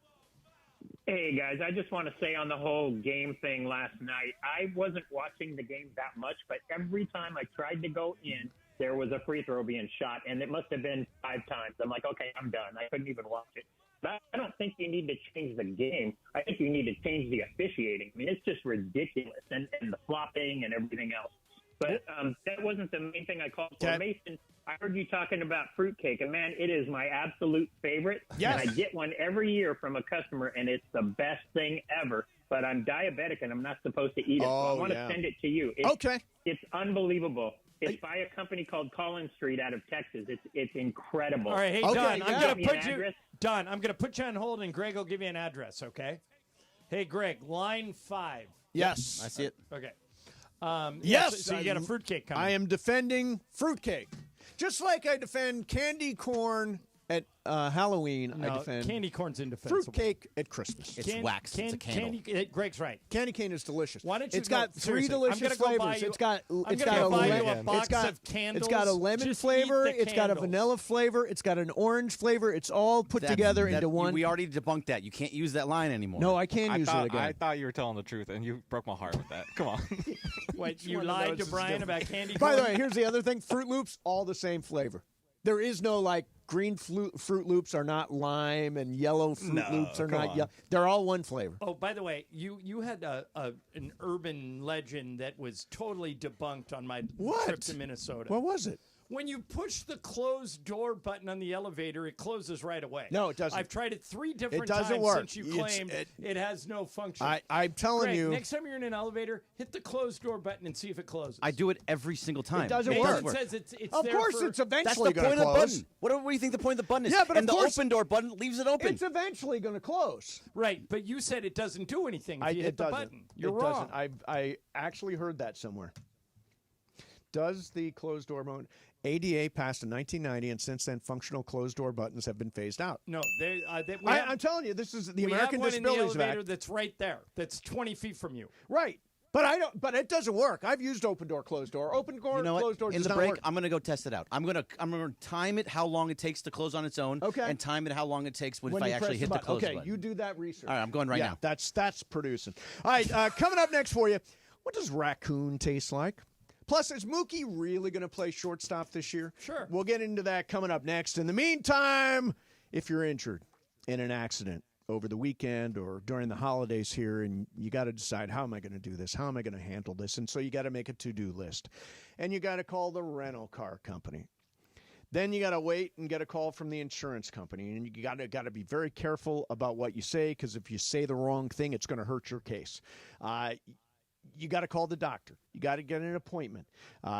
[SPEAKER 1] Hey, guys, I just want to say on the whole game thing last night, I wasn't watching the game that much, but every time I tried to go in, there was a free throw being shot, and it must have been 5 times. I'm like, okay, I'm done. I couldn't even watch it. But I don't think you need to change the game. I think you need to change the officiating. I mean, it's just ridiculous, and the flopping and everything else. But that wasn't the main thing I called for.
[SPEAKER 5] Okay.
[SPEAKER 1] Mason, I heard you talking about fruitcake, and man, it is my absolute favorite.
[SPEAKER 5] Yes.
[SPEAKER 1] And I get one every year from a customer, and it's the best thing ever. But I'm diabetic, and I'm not supposed to eat it. So I want to send it to you. It's unbelievable. It's by a company called Collins Street out of Texas. It's incredible.
[SPEAKER 4] All right, hey, Don, I'm going to put you Don, I'm going to put you on hold, and Greg will give you an address, okay? Hey, Greg, line 5.
[SPEAKER 5] Yes.
[SPEAKER 6] I see it.
[SPEAKER 4] Okay.
[SPEAKER 5] Yes.
[SPEAKER 4] So you got a fruitcake coming.
[SPEAKER 5] I am defending fruitcake. Just like I defend candy corn at Halloween, I defend
[SPEAKER 4] candy corn's indefensible.
[SPEAKER 5] fruitcake at Christmas.
[SPEAKER 6] It's wax. It's a candle.
[SPEAKER 4] Greg's right.
[SPEAKER 5] Candy cane is delicious.
[SPEAKER 4] Why don't you
[SPEAKER 5] It's got 3 delicious flavors. It's got a lemon flavor. It's got a vanilla flavor. It's got an orange flavor. It's all put together into one.
[SPEAKER 6] We already debunked that. You can't use that line anymore.
[SPEAKER 5] No, I can't use it again.
[SPEAKER 2] I thought you were telling the truth, and you broke my heart with that. Come on.
[SPEAKER 4] Wait, you lied to Brian about candy corn?
[SPEAKER 5] By the way, here's the other thing. Fruit Loops, all the same flavor. There is no, like, green Fruit Loops are not lime and yellow Fruit Loops are not yellow. They're all one flavor.
[SPEAKER 4] Oh, by the way, you had an urban legend that was totally debunked on my trip to Minnesota.
[SPEAKER 5] What was it?
[SPEAKER 4] When you push the closed door button on the elevator, it closes right away.
[SPEAKER 5] No, it doesn't.
[SPEAKER 4] I've tried it 3 different
[SPEAKER 5] doesn't
[SPEAKER 4] times
[SPEAKER 5] work.
[SPEAKER 4] since you claimed it has no function.
[SPEAKER 5] I'm telling
[SPEAKER 4] Greg,
[SPEAKER 5] you.
[SPEAKER 4] next time you're in an elevator, hit the closed door button and see if it closes.
[SPEAKER 6] I do it every single time.
[SPEAKER 5] It doesn't work.
[SPEAKER 4] It says it's
[SPEAKER 5] of
[SPEAKER 4] there
[SPEAKER 5] course,
[SPEAKER 4] for,
[SPEAKER 5] it's eventually
[SPEAKER 6] That's the
[SPEAKER 5] going to
[SPEAKER 6] point of the
[SPEAKER 5] close.
[SPEAKER 6] button. What do you think the point of the button is?
[SPEAKER 5] Yeah, but
[SPEAKER 6] and
[SPEAKER 5] of
[SPEAKER 6] the
[SPEAKER 5] course,
[SPEAKER 6] open door button leaves it open.
[SPEAKER 5] It's eventually going to close.
[SPEAKER 4] Right, but you said it doesn't do anything if you hit the button. You're wrong.
[SPEAKER 5] I actually heard that somewhere. Does the closed door mode? ADA passed in 1990, and since then, functional closed-door buttons have been phased out.
[SPEAKER 4] No,
[SPEAKER 5] I'm telling you, this is the American
[SPEAKER 4] we have one
[SPEAKER 5] Disabilities
[SPEAKER 4] in the elevator
[SPEAKER 5] Act.
[SPEAKER 4] that's right there. That's 20 feet from you.
[SPEAKER 5] Right, but I don't. But it doesn't work. I've used open door, closed door. Open door,
[SPEAKER 6] You know
[SPEAKER 5] closed door.
[SPEAKER 6] what? In
[SPEAKER 5] does
[SPEAKER 6] the
[SPEAKER 5] not
[SPEAKER 6] break,
[SPEAKER 5] work.
[SPEAKER 6] I'm going to go test it out. I'm going to time it how long it takes to close on its own.
[SPEAKER 5] Okay.
[SPEAKER 6] And time it how long it takes if
[SPEAKER 5] When
[SPEAKER 6] I
[SPEAKER 5] you
[SPEAKER 6] actually
[SPEAKER 5] press
[SPEAKER 6] hit the
[SPEAKER 5] button.
[SPEAKER 6] close
[SPEAKER 5] Okay,
[SPEAKER 6] button.
[SPEAKER 5] you do that research.
[SPEAKER 6] All right, I'm going right now.
[SPEAKER 5] That's producing. All right, coming up next for you. What does raccoon taste like? Plus, is Mookie really going to play shortstop this year?
[SPEAKER 4] Sure.
[SPEAKER 5] We'll get into that coming up next. In the meantime, if you're injured in an accident over the weekend or during the holidays here, and you got to decide, how am I going to do this? How am I going to handle this? And so you got to make a to-do list. And you got to call the rental car company. Then you got to wait and get a call from the insurance company. And you got to be very careful about what you say, because if you say the wrong thing, it's going to hurt your case. You got to call the doctor. You got to get an appointment.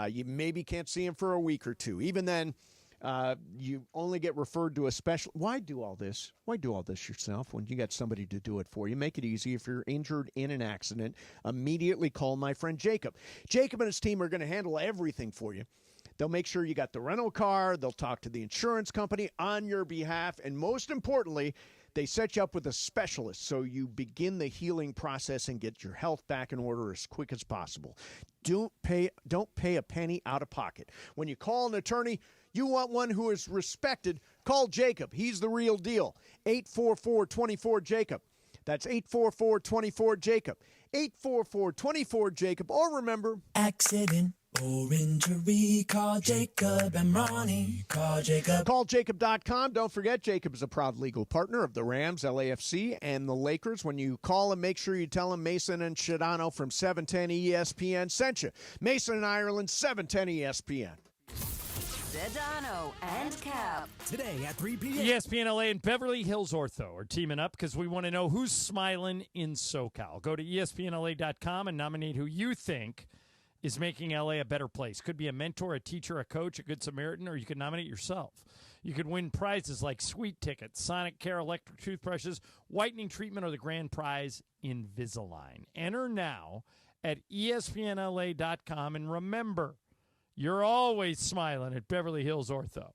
[SPEAKER 5] You maybe can't see him for a week or two. Even then, you only get referred to a special. Why do all this? Why do all this yourself when you got somebody to do it for you? Make it easy. If you're injured in an accident, immediately call my friend Jacob. Jacob and his team are going to handle everything for you. They'll make sure you got the rental car. They'll talk to the insurance company on your behalf. And most importantly, they set you up with a specialist so you begin the healing process and get your health back in order as quick as possible. Don't pay a penny out of pocket. When you call an attorney, you want one who is respected. Call Jacob. He's the real deal. 844-24-JACOB. That's 844-24-JACOB. 844-24-JACOB. Or remember,
[SPEAKER 15] accident or injury, call Jacob and Ronnie. Call Jacob.
[SPEAKER 5] Call Jacob.com. Don't forget, Jacob is a proud legal partner of the Rams, LAFC, and the Lakers. When you call him, make sure you tell him Mason and Shadano from 710 ESPN sent you. Mason and Ireland, 710 ESPN.
[SPEAKER 18] Sedano and Cap.
[SPEAKER 22] Today at 3 p.m.
[SPEAKER 4] ESPN LA and Beverly Hills Ortho are teaming up because we want to know who's smiling in SoCal. Go to ESPNLA.com and nominate who you think is making LA a better place. Could be a mentor, a teacher, a coach, a good Samaritan, or you could nominate yourself. You could win prizes like sweet tickets, Sonic Care electric toothbrushes, whitening treatment, or the grand prize, Invisalign. Enter now at ESPNLA.com, and remember, you're always smiling at Beverly Hills Ortho.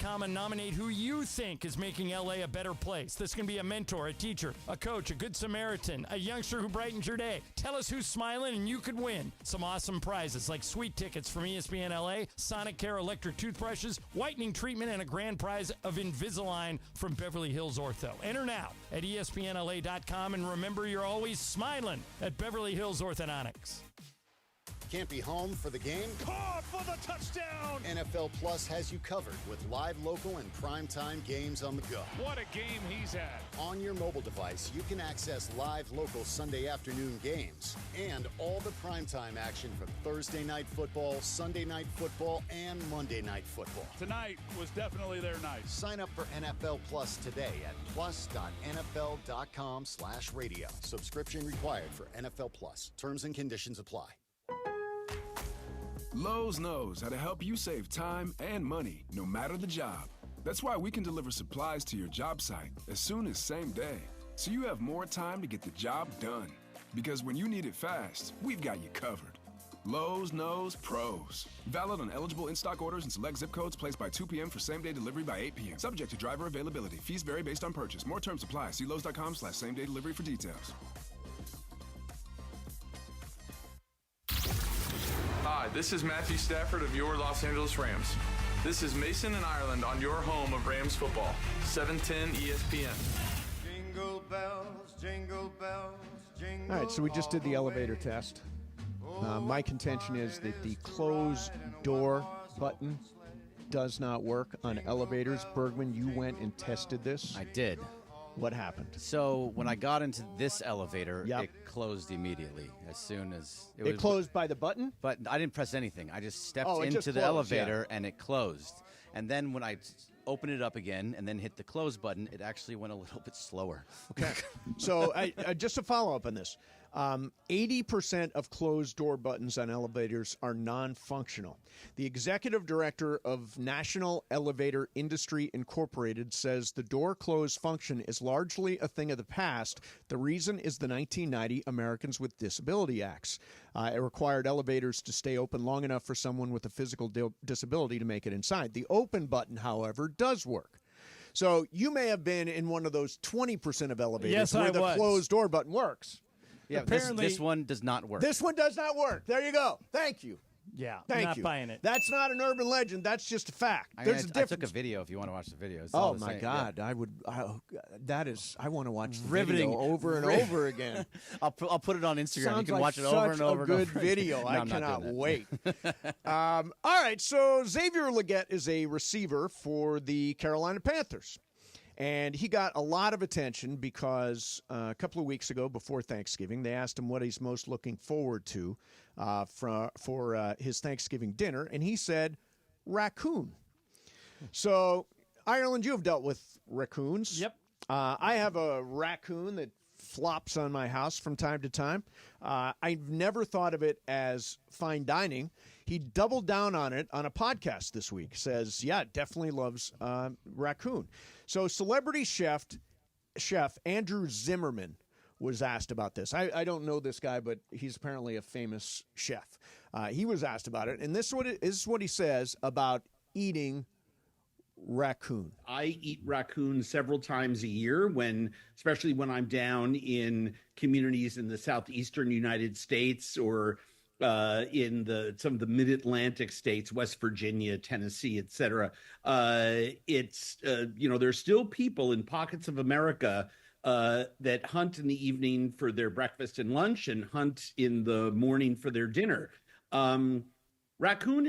[SPEAKER 4] and nominate who you think is making LA a better place. This can be a mentor, a teacher, a coach, a good Samaritan, a youngster who brightens your day. Tell us who's smiling and you could win some awesome prizes like sweet tickets from ESPN LA, Sonic Care electric toothbrushes, whitening treatment, and a grand prize of Invisalign from Beverly Hills Ortho. Enter now at ESPNLA.com and remember, you're always smiling at Beverly Hills Orthodontics.
[SPEAKER 8] Can't be home for the game?
[SPEAKER 3] Caught for the touchdown!
[SPEAKER 8] NFL Plus has you covered with live, local, and primetime games on the go.
[SPEAKER 3] What a game he's had.
[SPEAKER 8] On your mobile device, you can access live, local Sunday afternoon games and all the primetime action from Thursday night football, Sunday night football, and Monday night football.
[SPEAKER 3] Tonight was definitely their night.
[SPEAKER 8] Sign up for NFL Plus today at plus.nfl.com/radio. Subscription required for NFL Plus. Terms and conditions apply.
[SPEAKER 9] Lowe's knows how to help you save time and money, no matter the job. That's why we can deliver supplies to your job site as soon as same day, so you have more time to get the job done. Because when you need it fast, we've got you covered. Lowe's knows pros. Valid on eligible in-stock orders and select zip codes, placed by 2 p.m. for same-day delivery by 8 p.m. Subject to driver availability. Fees vary based on purchase. More terms apply. See Lowe's.com/same-day delivery for details.
[SPEAKER 10] Hi, this is Matthew Stafford of your Los Angeles Rams. This is Mason and Ireland on your home of Rams football, 710 ESPN.
[SPEAKER 19] Jingle bells, jingle bells, jingle
[SPEAKER 5] All right, so we just did the elevator test. My contention is that the close door button does not work on elevators. Bergman, you went and tested this.
[SPEAKER 6] I did.
[SPEAKER 5] What happened?
[SPEAKER 6] So when I got into this elevator, it closed immediately as soon as
[SPEAKER 5] it closed by the button?
[SPEAKER 6] But I didn't press anything. I just stepped into
[SPEAKER 5] just
[SPEAKER 6] the
[SPEAKER 5] closed,
[SPEAKER 6] elevator and it closed. And then when I opened it up again and then hit the close button, it actually went a little bit slower.
[SPEAKER 5] Okay. So just to follow up on this, 80% of closed door buttons on elevators are non-functional. The executive director of National Elevator Industry Incorporated says the door close function is largely a thing of the past. The reason is the 1990 Americans with Disability Acts. It required elevators to stay open long enough for someone with a physical disability to make it inside. The open button, however, does work. So you may have been in one of those 20% of elevators where the closed door button works.
[SPEAKER 6] Yeah, apparently, this one does not work.
[SPEAKER 5] This one does not work. There you go. Thank you.
[SPEAKER 4] Yeah,
[SPEAKER 5] Thank
[SPEAKER 4] not
[SPEAKER 5] you.
[SPEAKER 4] buying it.
[SPEAKER 5] That's not an urban legend. That's just a fact.
[SPEAKER 6] There's a difference. I took a video if you want to watch the video. It's
[SPEAKER 5] oh, my God. Yeah. I want to watch the
[SPEAKER 6] riveting
[SPEAKER 5] video over and over again.
[SPEAKER 6] I'll put it on Instagram.
[SPEAKER 5] Sounds
[SPEAKER 6] you can
[SPEAKER 5] like
[SPEAKER 6] watch it over and over.
[SPEAKER 5] Such a good video.
[SPEAKER 6] No,
[SPEAKER 5] I cannot wait. All right, so Xavier Legette is a receiver for the Carolina Panthers. And he got a lot of attention because a couple of weeks ago, before Thanksgiving, they asked him what he's most looking forward to for his Thanksgiving dinner, and he said raccoon. So, Ireland, you have dealt with raccoons.
[SPEAKER 4] Yep.
[SPEAKER 5] I have a raccoon that flops on my house from time to time. I've never thought of it as fine dining. He doubled down on it on a podcast this week. Says, yeah, definitely loves raccoon. So celebrity chef Andrew Zimmerman was asked about this. I don't know this guy, but he's apparently a famous chef. He was asked about it, and this is what he says about eating raccoon.
[SPEAKER 21] I eat raccoon several times a year, especially when I'm down in communities in the southeastern United States or in some of the mid-Atlantic states, West Virginia, Tennessee, et cetera. There's still people in pockets of America that hunt in the evening for their breakfast and lunch and hunt in the morning for their dinner. Raccoon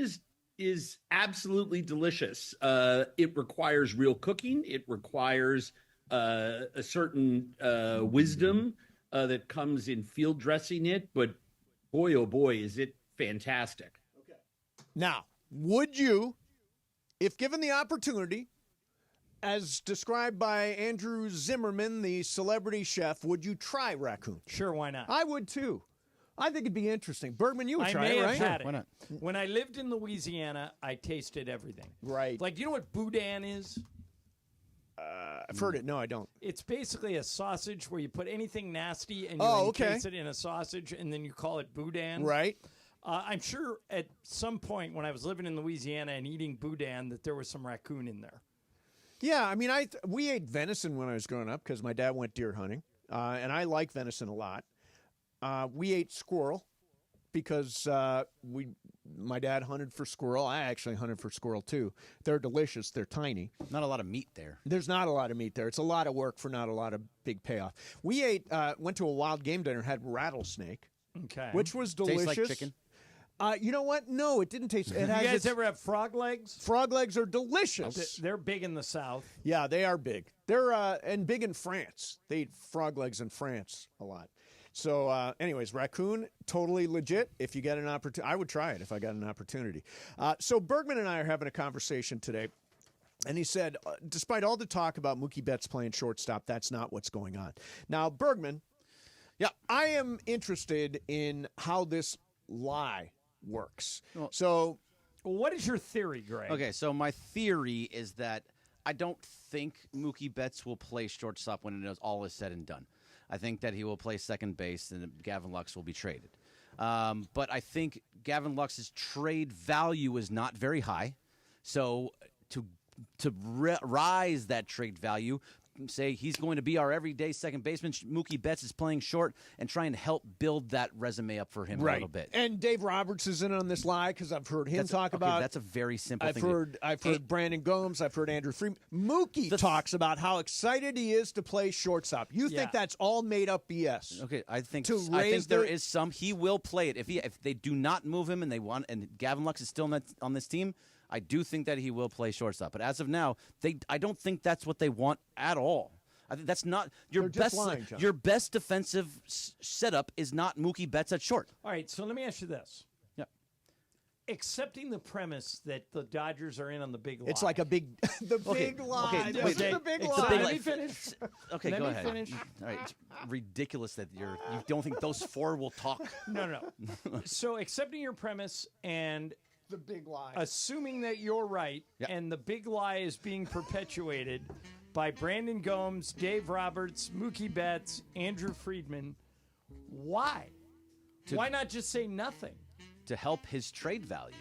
[SPEAKER 21] is absolutely delicious. It requires real cooking. It requires a certain wisdom that comes in field dressing it, but boy, oh boy, is it fantastic.
[SPEAKER 5] Okay. Now, would you, if given the opportunity, as described by Andrew Zimmerman, the celebrity chef, would you try raccoon?
[SPEAKER 4] Sure, why not?
[SPEAKER 5] I would too. I think it'd be interesting. Bergman, you would try
[SPEAKER 4] it, right?
[SPEAKER 5] I may
[SPEAKER 4] have had it.
[SPEAKER 6] Why not?
[SPEAKER 4] When I lived in Louisiana, I tasted everything.
[SPEAKER 5] Right.
[SPEAKER 4] Like, you know what boudin is?
[SPEAKER 5] I've heard it. No, I don't.
[SPEAKER 4] It's basically a sausage where you put anything nasty and you encase it in a sausage, and then you call it boudin.
[SPEAKER 5] Right.
[SPEAKER 4] I'm sure at some point when I was living in Louisiana and eating boudin that there was some raccoon in there.
[SPEAKER 5] Yeah, I mean, we ate venison when I was growing up because my dad went deer hunting, and I like venison a lot. We ate squirrel because my dad hunted for squirrel. I actually hunted for squirrel too. They're delicious. They're tiny.
[SPEAKER 6] Not a lot of meat there.
[SPEAKER 5] There's not a lot of meat there. It's a lot of work for not a lot of big payoff. We went to a wild game dinner, had rattlesnake, which was delicious.
[SPEAKER 6] Tastes like chicken.
[SPEAKER 5] You know what? No, it didn't taste.
[SPEAKER 4] You guys ever have frog legs?
[SPEAKER 5] Frog legs are delicious.
[SPEAKER 4] They're big in the South.
[SPEAKER 5] Yeah, they are big. They're and big in France. They eat frog legs in France a lot. So, anyways, raccoon, totally legit. If you get an opportunity, I would try it if I got an opportunity. So Bergman and I are having a conversation today, and he said, despite all the talk about Mookie Betts playing shortstop, that's not what's going on. Now, Bergman, I am interested in how this lie works. So,
[SPEAKER 4] what is your theory, Greg?
[SPEAKER 6] Okay, so my theory is that I don't think Mookie Betts will play shortstop when all is said and done. I think that he will play second base and Gavin Lux will be traded. But I think Gavin Lux's trade value is not very high. So to rise that trade value, say he's going to be our everyday second baseman, Mookie Betts is playing short and trying to help build that resume up for him a little bit.
[SPEAKER 5] And Dave Roberts is in on this lie because I've heard him talk about.
[SPEAKER 6] That's a very simple thing.
[SPEAKER 5] I've heard Brandon Gomes. I've heard Andrew Freeman. Mookie talks about how excited he is to play shortstop. You think that's all made up BS?
[SPEAKER 6] Okay, I think there is some. He will play it if they do not move him and Gavin Lux is still on this team. I do think that he will play shortstop, but as of now, I don't think that's what they want at all. I think that's not your best.
[SPEAKER 5] Lying, John.
[SPEAKER 6] Your best defensive setup is not Mookie Betts at short.
[SPEAKER 4] All right, so let me ask you this.
[SPEAKER 6] Yeah.
[SPEAKER 4] Accepting the premise that the Dodgers are in on the big lie.
[SPEAKER 5] It's like a big, big lie.
[SPEAKER 6] Okay,
[SPEAKER 5] this is the big lie.
[SPEAKER 4] Let me finish.
[SPEAKER 6] Okay,
[SPEAKER 4] Let
[SPEAKER 6] go
[SPEAKER 4] me
[SPEAKER 6] ahead.
[SPEAKER 4] finish.
[SPEAKER 6] All right, it's ridiculous that you don't think those four will talk.
[SPEAKER 4] No. So accepting your premise and
[SPEAKER 5] the big lie.
[SPEAKER 4] Assuming that you're right, and the big lie is being perpetuated by Brandon Gomes, Dave Roberts, Mookie Betts, Andrew Friedman, why? Why not just say nothing?
[SPEAKER 6] To help his trade value.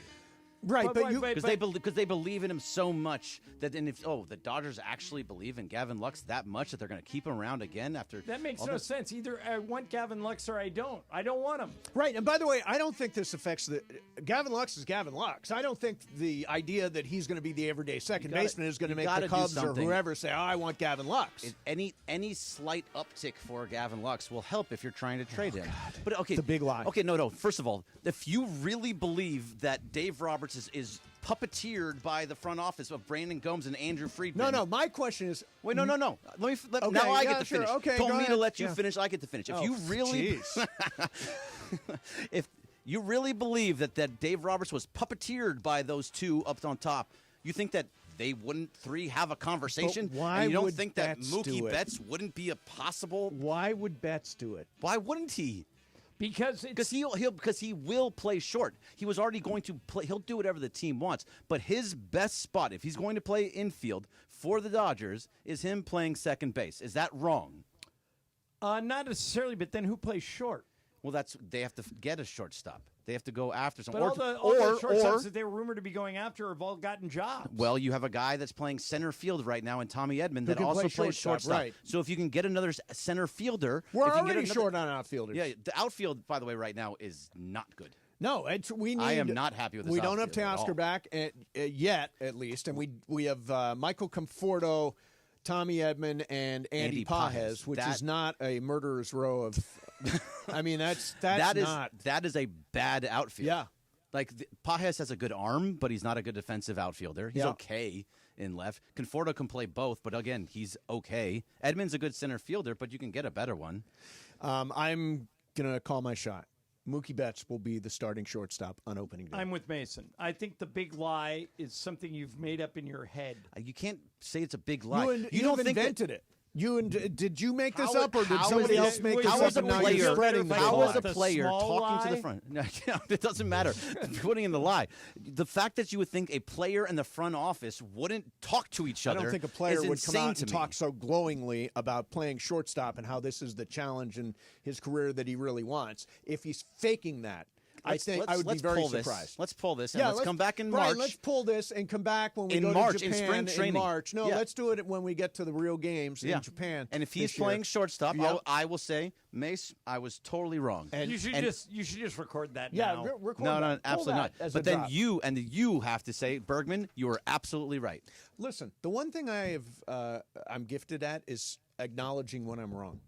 [SPEAKER 5] Right,
[SPEAKER 6] because they believe in him so much that the Dodgers actually believe in Gavin Lux that much that they're going to keep him around again after
[SPEAKER 4] that makes no sense. Either I want Gavin Lux or I don't. I don't want him.
[SPEAKER 5] Right, and by the way, I don't think this affects Gavin Lux is Gavin Lux. I don't think the idea that he's going to be the everyday second baseman is going to make the Cubs or whoever say, "Oh, I want Gavin Lux."
[SPEAKER 6] Any slight uptick for Gavin Lux will help if you're trying to trade him. But okay,
[SPEAKER 5] the big lie.
[SPEAKER 6] Okay, no. First of all, if you really believe that Dave Roberts is puppeteered by the front office of Brandon Gomes and Andrew Friedman.
[SPEAKER 5] No. My question is,
[SPEAKER 6] wait, no. Now I get to finish.
[SPEAKER 5] Okay,
[SPEAKER 6] told me to let you finish. I get to finish. If you really, if you really believe that Dave Roberts was puppeteered by those two up on top, you think that they wouldn't have a conversation?
[SPEAKER 5] But why
[SPEAKER 6] and you don't
[SPEAKER 5] would
[SPEAKER 6] think that
[SPEAKER 5] Betts
[SPEAKER 6] Mookie Betts wouldn't be a possible?
[SPEAKER 5] Why would Betts do it?
[SPEAKER 6] Why wouldn't he?
[SPEAKER 4] Because
[SPEAKER 6] he will play short. He was already going to play. He'll do whatever the team wants. But his best spot, if he's going to play infield for the Dodgers, is him playing second base. Is that wrong?
[SPEAKER 4] Not necessarily. But then who plays short?
[SPEAKER 6] Well, they have to get a shortstop. They have to go after someone.
[SPEAKER 4] But all the shortstops that they were rumored to be going after have all gotten jobs.
[SPEAKER 6] Well, you have a guy that's playing center field right now in Tommy Edman that also plays shortstop.
[SPEAKER 5] Right.
[SPEAKER 6] So if you can get another center fielder.
[SPEAKER 5] We're already short on outfielders.
[SPEAKER 6] Yeah, the outfield, by the way, right now is not good.
[SPEAKER 5] No, I
[SPEAKER 6] am not happy with this.
[SPEAKER 5] We don't have Teoscar back yet, at least. And we have Michael Conforto, Tommy Edman, and Andy Pages, which is not a murderer's row of... I mean, that
[SPEAKER 6] is a bad outfield.
[SPEAKER 5] Yeah.
[SPEAKER 6] Like, Pages has a good arm, but he's not a good defensive outfielder. He's okay in left. Conforto can play both, but again, he's okay. Edman's a good center fielder, but you can get a better one.
[SPEAKER 5] I'm going to call my shot. Mookie Betts will be the starting shortstop on opening day.
[SPEAKER 4] I'm with Mason. I think the big lie is something you've made up in your head.
[SPEAKER 6] You can't say it's a big lie.
[SPEAKER 5] You don't invented it. Did you make this up, or did somebody else make this up? And now you're spreading the
[SPEAKER 6] How
[SPEAKER 5] lie?
[SPEAKER 6] is a player talking to the front? No, it doesn't matter. Putting in the lie. The fact that you would think a player in the front office wouldn't talk to each other.
[SPEAKER 5] I don't think a player would come out and
[SPEAKER 6] me.
[SPEAKER 5] talk so glowingly about playing shortstop and how this is the challenge in his career that he really wants if he's faking that. I think I would be very surprised.
[SPEAKER 6] Let's pull this, and let's come back in
[SPEAKER 5] Brian,
[SPEAKER 6] March.
[SPEAKER 5] let's pull this and come back when we
[SPEAKER 6] in
[SPEAKER 5] go
[SPEAKER 6] March,
[SPEAKER 5] to Japan
[SPEAKER 6] in spring training.
[SPEAKER 5] March. No, let's do it when we get to the real games in Japan.
[SPEAKER 6] And if he's
[SPEAKER 5] this year.
[SPEAKER 6] playing shortstop, I will say, Mace, I was totally wrong.
[SPEAKER 4] And you should just record that now.
[SPEAKER 5] Record
[SPEAKER 6] no,
[SPEAKER 5] that.
[SPEAKER 6] absolutely not. But then you have to say, Bergman, you are absolutely right.
[SPEAKER 5] Listen, the one thing I'm gifted at is acknowledging when I'm wrong.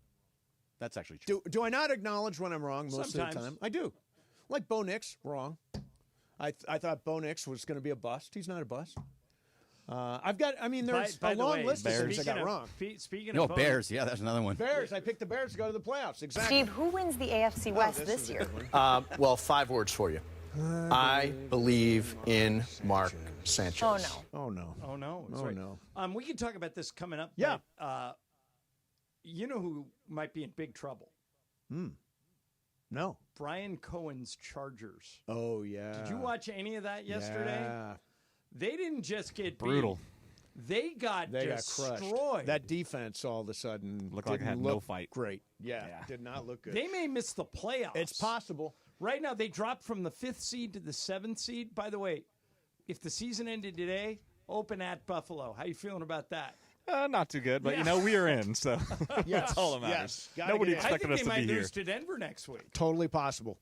[SPEAKER 6] That's actually true.
[SPEAKER 5] Do I not acknowledge when I'm wrong most of the time? I do. Like Bo Nix, wrong. I thought Bo Nix was going to be a bust. He's not a bust. There's a long list of things I got wrong.
[SPEAKER 4] Speaking of
[SPEAKER 6] Bears, that's another one.
[SPEAKER 5] Bears, I picked the Bears to go to the playoffs. Exactly.
[SPEAKER 7] Steve, who wins the AFC West this year?
[SPEAKER 12] Well, 5 words for you. I believe in Mark Sanchez.
[SPEAKER 7] Oh, no.
[SPEAKER 5] Oh, no.
[SPEAKER 4] Oh, no.
[SPEAKER 5] Oh, no.
[SPEAKER 4] We can talk about this coming up.
[SPEAKER 5] Yeah.
[SPEAKER 4] But, you know who might be in big trouble?
[SPEAKER 5] No.
[SPEAKER 4] Brian Cohen's Chargers.
[SPEAKER 5] Oh, yeah.
[SPEAKER 4] Did you watch any of that yesterday?
[SPEAKER 5] Yeah.
[SPEAKER 4] They didn't just get
[SPEAKER 2] brutal.
[SPEAKER 4] They got destroyed.
[SPEAKER 5] Crushed. That defense all of a sudden
[SPEAKER 2] looked like it had no fight.
[SPEAKER 5] Great. Yeah, did not look good.
[SPEAKER 4] They may miss the playoffs.
[SPEAKER 5] It's possible.
[SPEAKER 4] Right now, they dropped from the 5th seed to the 7th seed. By the way, if the season ended today, open at Buffalo. How you feeling about that?
[SPEAKER 2] Not too good, but we are in, so that's all that matters.
[SPEAKER 5] Yes.
[SPEAKER 2] Nobody expected us to be
[SPEAKER 4] I think they might
[SPEAKER 2] here.
[SPEAKER 4] lose to Denver next week.
[SPEAKER 5] Totally possible.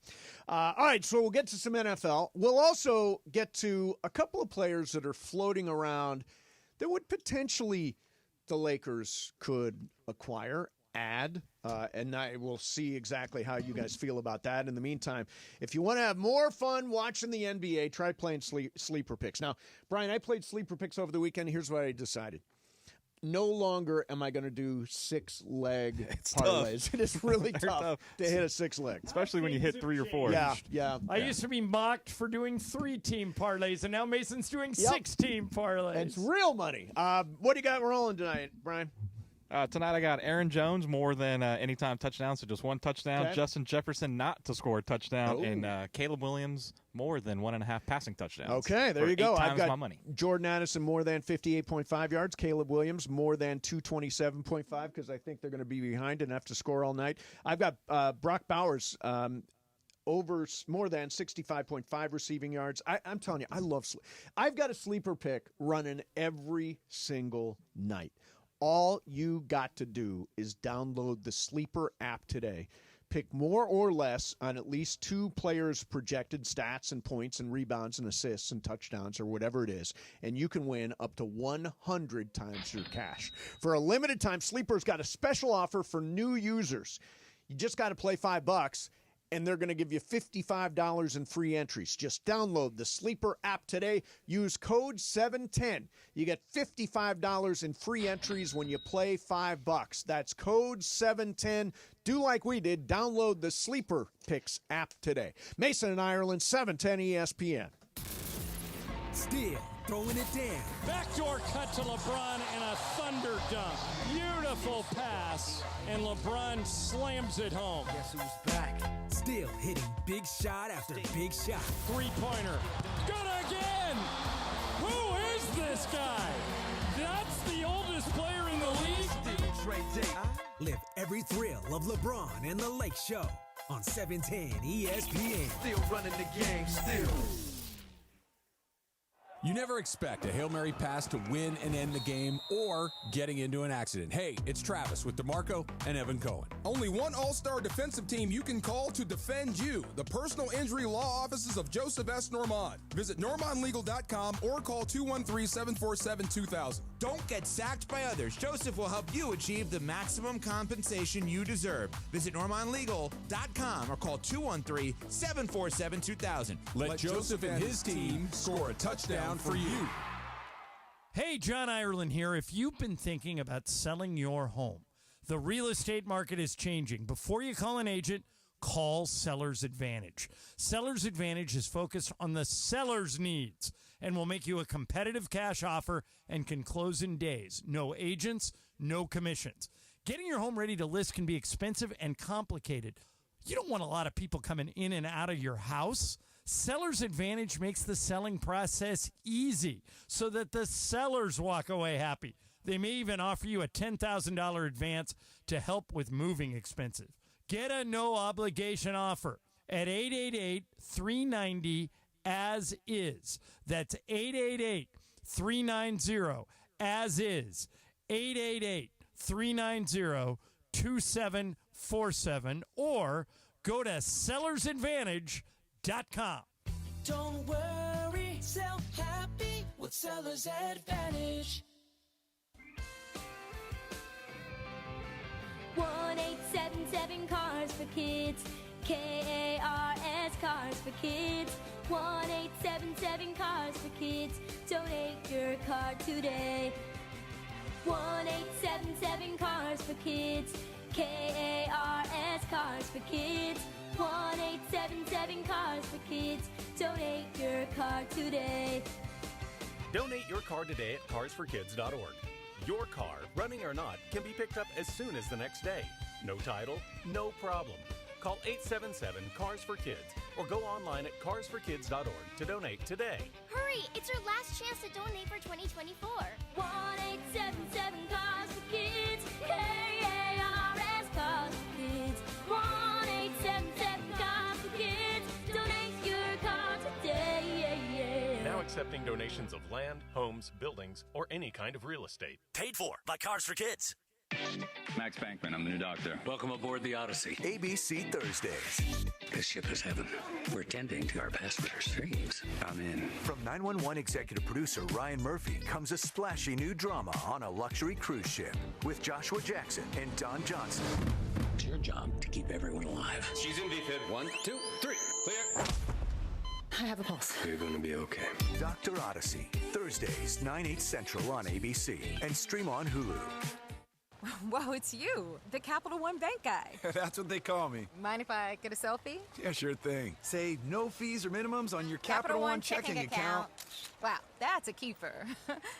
[SPEAKER 5] All right, so we'll get to some NFL. We'll also get to a couple of players that are floating around that would potentially the Lakers could acquire, add, and we'll see exactly how you guys feel about that. In the meantime, if you want to have more fun watching the NBA, try playing sleeper picks. Now, Brian, I played sleeper picks over the weekend. Here's what I decided. No longer am I going to do 6-leg parlays.
[SPEAKER 2] Tough.
[SPEAKER 5] It is really tough to hit a 6-leg.
[SPEAKER 2] Especially when you hit 3 or 4.
[SPEAKER 5] Yeah.
[SPEAKER 4] I used to be mocked for doing 3-team parlays, and now Mason's doing 6-team parlays.
[SPEAKER 5] It's real money. What do you got rolling tonight, Brian?
[SPEAKER 2] Tonight I got Aaron Jones more than anytime touchdown, so just 1 touchdown.
[SPEAKER 5] Okay.
[SPEAKER 2] Justin Jefferson not to score a touchdown, and Caleb Williams more than 1.5 passing touchdowns.
[SPEAKER 5] Okay, there
[SPEAKER 2] for
[SPEAKER 5] you go.
[SPEAKER 2] 8 times
[SPEAKER 5] I've got
[SPEAKER 2] my money.
[SPEAKER 5] Jordan Addison more than 58.5 yards. Caleb Williams more than 227.5 because I think they're going to be behind and have to score all night. I've got Brock Bowers over more than 65.5 receiving yards. I'm telling you, I love I've got a sleeper pick running every single night. All you got to do is download the Sleeper app today. Pick more or less on at least 2 players' projected stats and points and rebounds and assists and touchdowns or whatever it is, and you can win up to 100 times your cash. For a limited time, Sleeper's got a special offer for new users. You just got to play $5, and they're going to give you $55 in free entries. Just download the Sleeper app today. Use code 710. You get $55 in free entries when you play $5. That's code 710. Do like we did. Download the Sleeper Picks app today. Mason and Ireland, 710 ESPN.
[SPEAKER 14] Still throwing it down.
[SPEAKER 4] Backdoor cut to LeBron and a thunder dunk. Beautiful pass, and LeBron slams it home.
[SPEAKER 14] Guess who's back? Still hitting big shot after big shot.
[SPEAKER 4] 3-pointer. Good again! Who is this guy? That's the oldest player in the league.
[SPEAKER 14] Live every thrill of LeBron and the Lake Show on 710 ESPN.
[SPEAKER 19] Still running the game, still.
[SPEAKER 23] You never expect a Hail Mary pass to win and end the game or getting into an accident. Hey, it's Travis with DeMarco and Evan Cohen.
[SPEAKER 24] Only one all-star defensive team you can call to defend you. The personal injury law offices of Joseph S. Normand. Visit normandlegal.com or call 213-747-2000.
[SPEAKER 26] Don't get sacked by others. Joseph will help you achieve the maximum compensation you deserve. Visit normandlegal.com or call 213-747-2000.
[SPEAKER 23] Let Joseph and his team score a touchdown for you.
[SPEAKER 4] Hey, John Ireland here. If you've been thinking about selling your home, the real estate market is changing. Before you call an agent, call Seller's Advantage. Seller's Advantage is focused on the seller's needs and will make you a competitive cash offer and can close in days. No agents, no commissions. Getting your home ready to list can be expensive and complicated. You don't want a lot of people coming in and out of your house. Seller's Advantage makes the selling process easy so that the sellers walk away happy. They may even offer you a $10,000 advance to help with moving expenses. Get a no-obligation offer at 888-390-AS-IS. That's 888-390-AS-IS. 888-390-2747. Or go to sellersadvantage.com.
[SPEAKER 15] Don't worry, sell happy with Seller's Advantage.
[SPEAKER 11] 1-877 Cars for Kids. KARS Cars for Kids. 1-877 Cars for Kids. Donate your car today. 1-877 Cars for Kids. KARS Cars for Kids. 1-877 Cars for Kids. Donate your car today.
[SPEAKER 13] Donate your car today at carsforkids.org. Your car, running or not, can be picked up as soon as the next day. No title, no problem. Call 877-CARS-FOR-KIDS or go online at carsforkids.org to donate today.
[SPEAKER 11] Hurry! It's your last chance to donate for 2024. 1-877 Cars for Kids. KARS Cars for Kids. 1-877 Cars for Kids. Donate your car today.
[SPEAKER 13] Now accepting donations of land, homes, buildings, or any kind of real estate.
[SPEAKER 16] Paid for by Cars for Kids.
[SPEAKER 17] Max Bankman, I'm the new doctor.
[SPEAKER 16] Welcome aboard the Odyssey.
[SPEAKER 17] ABC Thursdays.
[SPEAKER 16] This ship is heaven. We're tending to our passengers' dreams.
[SPEAKER 17] I'm in.
[SPEAKER 20] From 911 executive producer Ryan Murphy comes a splashy new drama on a luxury cruise ship with Joshua Jackson and Don Johnson.
[SPEAKER 16] It's your job to keep everyone alive.
[SPEAKER 17] She's in VFib. 1, 2, 3. Clear.
[SPEAKER 16] I have a pulse.
[SPEAKER 17] You're going to be okay.
[SPEAKER 20] Dr. Odyssey. Thursdays, 9/8 Central on ABC and stream on Hulu.
[SPEAKER 25] Whoa, it's you, the Capital One Bank guy.
[SPEAKER 27] That's what they call me.
[SPEAKER 25] Mind if I get a selfie?
[SPEAKER 27] Yeah, sure thing. Save no fees or minimums on your Capital One checking account.
[SPEAKER 25] Wow, that's a keeper.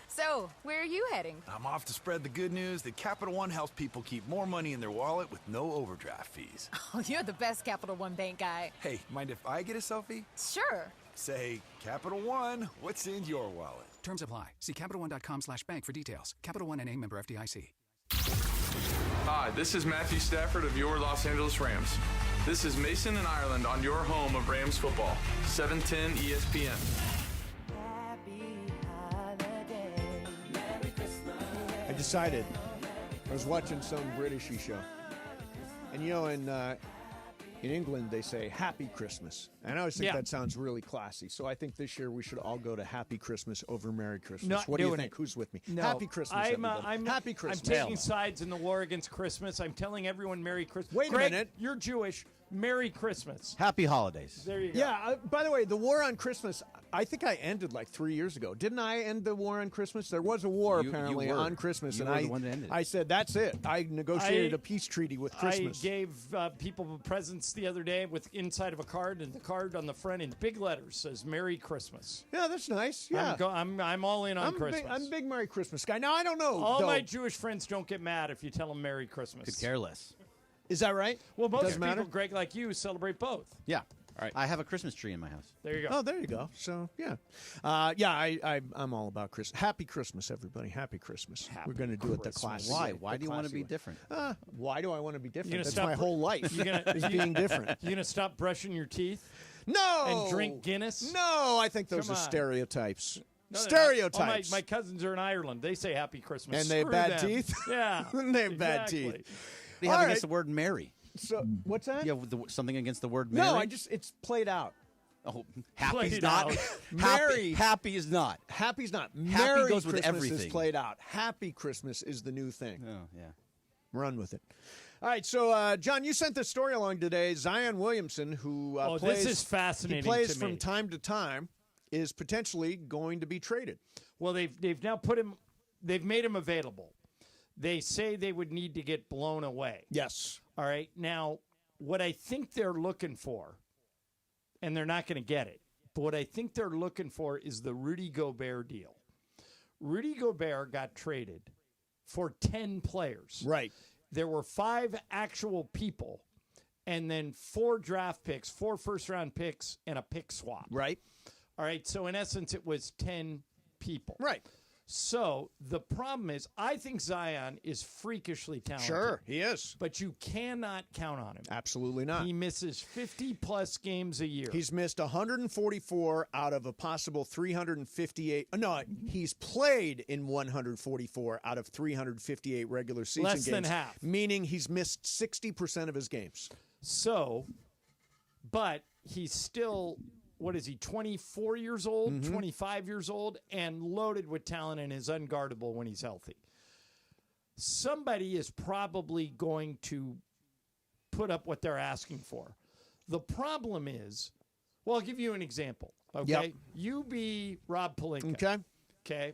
[SPEAKER 25] So, where are you heading?
[SPEAKER 27] I'm off to spread the good news that Capital One helps people keep more money in their wallet with no overdraft fees.
[SPEAKER 25] Oh, you're the best Capital One Bank guy.
[SPEAKER 27] Hey, mind if I get a selfie?
[SPEAKER 25] Sure.
[SPEAKER 27] Say, Capital One, what's in your wallet?
[SPEAKER 28] Terms apply. See CapitalOne.com/bank for details. Capital One NA, member FDIC.
[SPEAKER 10] Hi, this is Matthew Stafford of your Los Angeles Rams. This is Mason and Ireland on your home of Rams football, 710 ESPN.
[SPEAKER 5] I decided, I was watching some Britishy show, and in England they say Happy Christmas, and I always think that sounds really classy. So I think this year we should all go to Happy Christmas over Merry Christmas.
[SPEAKER 4] Not
[SPEAKER 5] what do you
[SPEAKER 4] doing
[SPEAKER 5] think?
[SPEAKER 4] it.
[SPEAKER 5] Who's with me?
[SPEAKER 4] No,
[SPEAKER 5] Happy Christmas, everybody. Happy Christmas.
[SPEAKER 4] I'm taking sides in the war against Christmas. I'm telling everyone Merry Christmas.
[SPEAKER 5] Wait a
[SPEAKER 4] Greg,
[SPEAKER 5] minute.
[SPEAKER 4] You're Jewish. Merry Christmas.
[SPEAKER 6] Happy holidays.
[SPEAKER 4] There you go.
[SPEAKER 5] Yeah, by the way, the war on Christmas, I think I ended like 3 years ago. Didn't I end the war on Christmas? There was a war apparently on Christmas,
[SPEAKER 6] you
[SPEAKER 5] and
[SPEAKER 6] were the one that ended it.
[SPEAKER 5] I said, that's it. I negotiated a peace treaty with Christmas.
[SPEAKER 4] I gave people presents the other day with inside of a card, and the card on the front in big letters says Merry Christmas.
[SPEAKER 5] Yeah, that's nice. Yeah.
[SPEAKER 4] I'm all in on Christmas.
[SPEAKER 5] I'm a big Merry Christmas guy. Now, I don't know.
[SPEAKER 4] All my Jewish friends don't get mad if you tell them Merry Christmas.
[SPEAKER 6] Could care less.
[SPEAKER 5] Is that right?
[SPEAKER 4] Well, most
[SPEAKER 5] Doesn't
[SPEAKER 4] people,
[SPEAKER 5] matter?
[SPEAKER 4] Greg, like you, celebrate both.
[SPEAKER 6] Yeah. All right. I have a Christmas tree in my house.
[SPEAKER 4] There you go.
[SPEAKER 5] Oh, there you go. So, yeah. I'm all about Christmas. Happy Christmas, everybody. Happy Christmas. We're going to do it the classy way.
[SPEAKER 6] Why do you want to be different?
[SPEAKER 5] Why do I want to be different? That's
[SPEAKER 4] stop
[SPEAKER 5] my whole life, is being different.
[SPEAKER 4] You going to stop brushing your teeth?
[SPEAKER 5] No!
[SPEAKER 4] And drink Guinness?
[SPEAKER 5] No, I think those
[SPEAKER 4] Come
[SPEAKER 5] are
[SPEAKER 4] on.
[SPEAKER 5] stereotypes.
[SPEAKER 4] No,
[SPEAKER 5] Stereotypes.
[SPEAKER 4] Oh, my cousins are in Ireland. They say Happy Christmas.
[SPEAKER 5] And they have
[SPEAKER 4] Screw
[SPEAKER 5] bad
[SPEAKER 4] them.
[SPEAKER 5] teeth?
[SPEAKER 4] Yeah.
[SPEAKER 5] They have bad
[SPEAKER 4] exactly.
[SPEAKER 5] teeth.
[SPEAKER 6] What do you have
[SPEAKER 5] All
[SPEAKER 6] against
[SPEAKER 5] right.
[SPEAKER 6] the word Mary?
[SPEAKER 5] So, what's that?
[SPEAKER 6] You have something against the word Mary?
[SPEAKER 5] No, it's played out.
[SPEAKER 6] Oh, happy's
[SPEAKER 4] Played
[SPEAKER 6] not.
[SPEAKER 4] out.
[SPEAKER 5] Mary.
[SPEAKER 6] Happy is not.
[SPEAKER 5] Happy's not.
[SPEAKER 6] Happy
[SPEAKER 5] Merry
[SPEAKER 6] goes with
[SPEAKER 5] Christmas
[SPEAKER 6] everything.
[SPEAKER 5] is played out. Happy Christmas is the new thing.
[SPEAKER 6] Oh, yeah.
[SPEAKER 5] Run with it. All right, so, John, you sent this story along today. Zion Williamson, who plays...
[SPEAKER 4] this is fascinating
[SPEAKER 5] He plays
[SPEAKER 4] to
[SPEAKER 5] from
[SPEAKER 4] me.
[SPEAKER 5] time to time, is potentially going to be traded.
[SPEAKER 4] Well, they've now put him. They've made him available. They say they would need to get blown away.
[SPEAKER 5] Yes.
[SPEAKER 4] All right. Now, what I think they're looking for, and they're not going to get it, but what I think they're looking for is the Rudy Gobert deal. Rudy Gobert got traded for 10 players.
[SPEAKER 5] Right.
[SPEAKER 4] There were 5 actual people, and then 4 draft picks, 4 first-round picks, and a pick swap.
[SPEAKER 5] Right.
[SPEAKER 4] All right. So, in essence, it was 10 people.
[SPEAKER 5] Right.
[SPEAKER 4] So the problem is, I think Zion is freakishly talented.
[SPEAKER 5] Sure, he is.
[SPEAKER 4] But you cannot count on him.
[SPEAKER 5] Absolutely not.
[SPEAKER 4] He misses 50-plus games a year.
[SPEAKER 5] He's missed 144 out of a possible 358. No, he's played in 144 out of 358 regular season games.
[SPEAKER 4] Less than half.
[SPEAKER 5] Meaning he's missed 60% of his games.
[SPEAKER 4] So, but he's still... What is he, 24 years old, 25 years old, and loaded with talent and is unguardable when he's healthy. Somebody is probably going to put up what they're asking for. The problem is, well, I'll give you an example, okay?
[SPEAKER 5] Yep.
[SPEAKER 4] You be Rob Pelinka.
[SPEAKER 5] Okay.
[SPEAKER 4] Okay.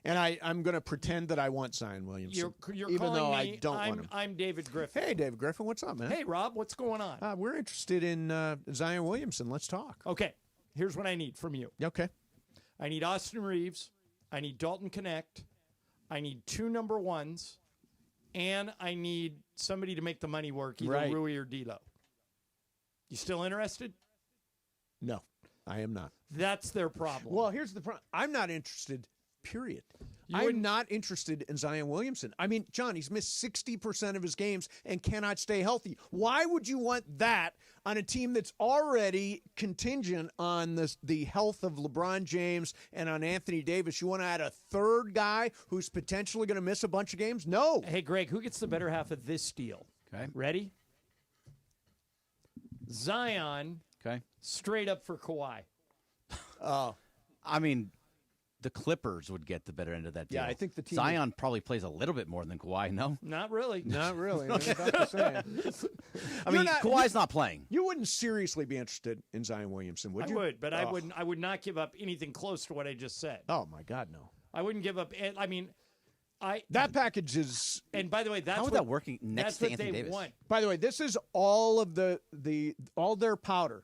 [SPEAKER 5] And I'm going to pretend that I want Zion Williamson,
[SPEAKER 4] You're
[SPEAKER 5] even
[SPEAKER 4] calling
[SPEAKER 5] though
[SPEAKER 4] me,
[SPEAKER 5] I don't want him.
[SPEAKER 4] I'm David Griffin.
[SPEAKER 5] Hey, David Griffin, what's up, man?
[SPEAKER 4] Hey, Rob, what's going on?
[SPEAKER 5] We're interested in Zion Williamson. Let's talk.
[SPEAKER 4] Okay, here's what I need from you.
[SPEAKER 5] Okay.
[SPEAKER 4] I need Austin Reeves. I need Dalton Connect. I need 2 number ones. And I need somebody to make the money work, either
[SPEAKER 5] Right.
[SPEAKER 4] Rui or D'Lo. You still interested?
[SPEAKER 5] No, I am not.
[SPEAKER 4] That's their problem.
[SPEAKER 5] Well, here's the problem. I'm not interested, period.
[SPEAKER 4] You
[SPEAKER 5] I'm
[SPEAKER 4] wouldn't-
[SPEAKER 5] not interested in Zion Williamson. I mean, John, he's missed 60% of his games and cannot stay healthy. Why would you want that on a team that's already contingent on the health of LeBron James and on Anthony Davis? You want to add a third guy who's potentially going to miss a bunch of games? No.
[SPEAKER 4] Hey, Greg, who gets the better half of this deal?
[SPEAKER 6] Okay.
[SPEAKER 4] Ready? Zion.
[SPEAKER 6] Okay.
[SPEAKER 4] Straight up for Kawhi.
[SPEAKER 5] Oh.
[SPEAKER 6] I mean, the Clippers would get the better end of that deal.
[SPEAKER 5] Yeah, I think the team
[SPEAKER 6] Zion probably plays a little bit more than Kawhi, no?
[SPEAKER 4] Not really.
[SPEAKER 5] Not really. I was about to say.
[SPEAKER 6] I mean, Kawhi's not playing.
[SPEAKER 5] You wouldn't seriously be interested in Zion Williamson, would you?
[SPEAKER 4] I would, but
[SPEAKER 5] Oh.
[SPEAKER 4] I would not give up anything close to what I just said.
[SPEAKER 5] Oh, my God, no.
[SPEAKER 4] I wouldn't give up. I mean,
[SPEAKER 5] that package is.
[SPEAKER 4] And by the way, that's
[SPEAKER 6] How is
[SPEAKER 4] what,
[SPEAKER 6] that working next
[SPEAKER 4] that's
[SPEAKER 6] to
[SPEAKER 4] what
[SPEAKER 6] Anthony
[SPEAKER 4] they
[SPEAKER 6] Davis?
[SPEAKER 4] want.
[SPEAKER 5] By the way, this is all of all their powder.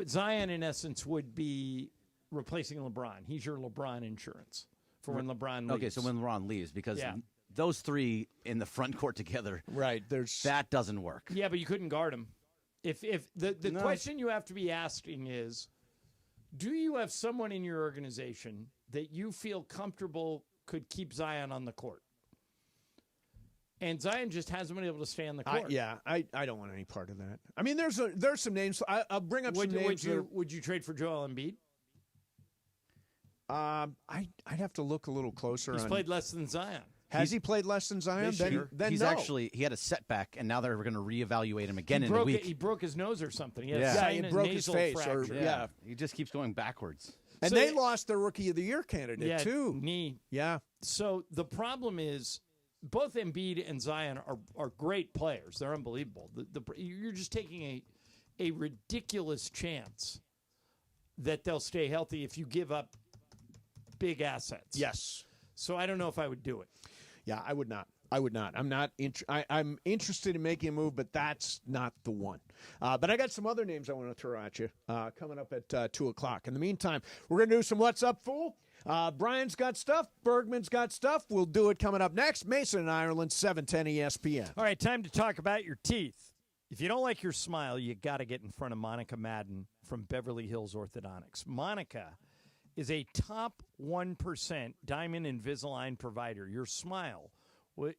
[SPEAKER 4] Zion, in essence, would be replacing LeBron. He's your LeBron insurance for when LeBron leaves.
[SPEAKER 6] Okay, so when LeBron leaves, because
[SPEAKER 4] Yeah.
[SPEAKER 6] those three in the front court together,
[SPEAKER 5] right?
[SPEAKER 6] That doesn't work.
[SPEAKER 4] Yeah, but you couldn't guard him. If the question you have to be asking is, do you have someone in your organization that you feel comfortable could keep Zion on the court? And Zion just hasn't been able to stay on the court.
[SPEAKER 5] I don't want any part of that. I mean, there's some names. I'll bring up some names.
[SPEAKER 4] Would you trade for Joel Embiid?
[SPEAKER 5] I'd have to look a little closer.
[SPEAKER 4] He's played less than Zion.
[SPEAKER 5] Has he played less than Zion? Then
[SPEAKER 6] He's
[SPEAKER 5] no.
[SPEAKER 6] actually he had a setback, and now they're going to reevaluate him again in a week.
[SPEAKER 4] He broke his nose or something. He
[SPEAKER 5] he broke his face.
[SPEAKER 6] Yeah, he just keeps going backwards.
[SPEAKER 5] And they lost their Rookie of the Year candidate too.
[SPEAKER 4] Knee.
[SPEAKER 5] Yeah.
[SPEAKER 4] So the problem is, both Embiid and Zion are great players. They're unbelievable. You're just taking a ridiculous chance that they'll stay healthy if you give up big assets.
[SPEAKER 5] Yes.
[SPEAKER 4] So I don't know if I would do it.
[SPEAKER 5] Yeah, I would not. I'm not. I'm interested in making a move, but that's not the one. But I got some other names I want to throw at you coming up at 2:00. In the meantime, we're gonna do some What's Up, Fool. Brian's got stuff. Bergman's got stuff. We'll do it coming up next. Mason and Ireland, 710 ESPN.
[SPEAKER 4] All right, time to talk about your teeth. If you don't like your smile, you got to get in front of Monica Madden from Beverly Hills Orthodontics. Monica is a top 1% Diamond Invisalign provider. Your smile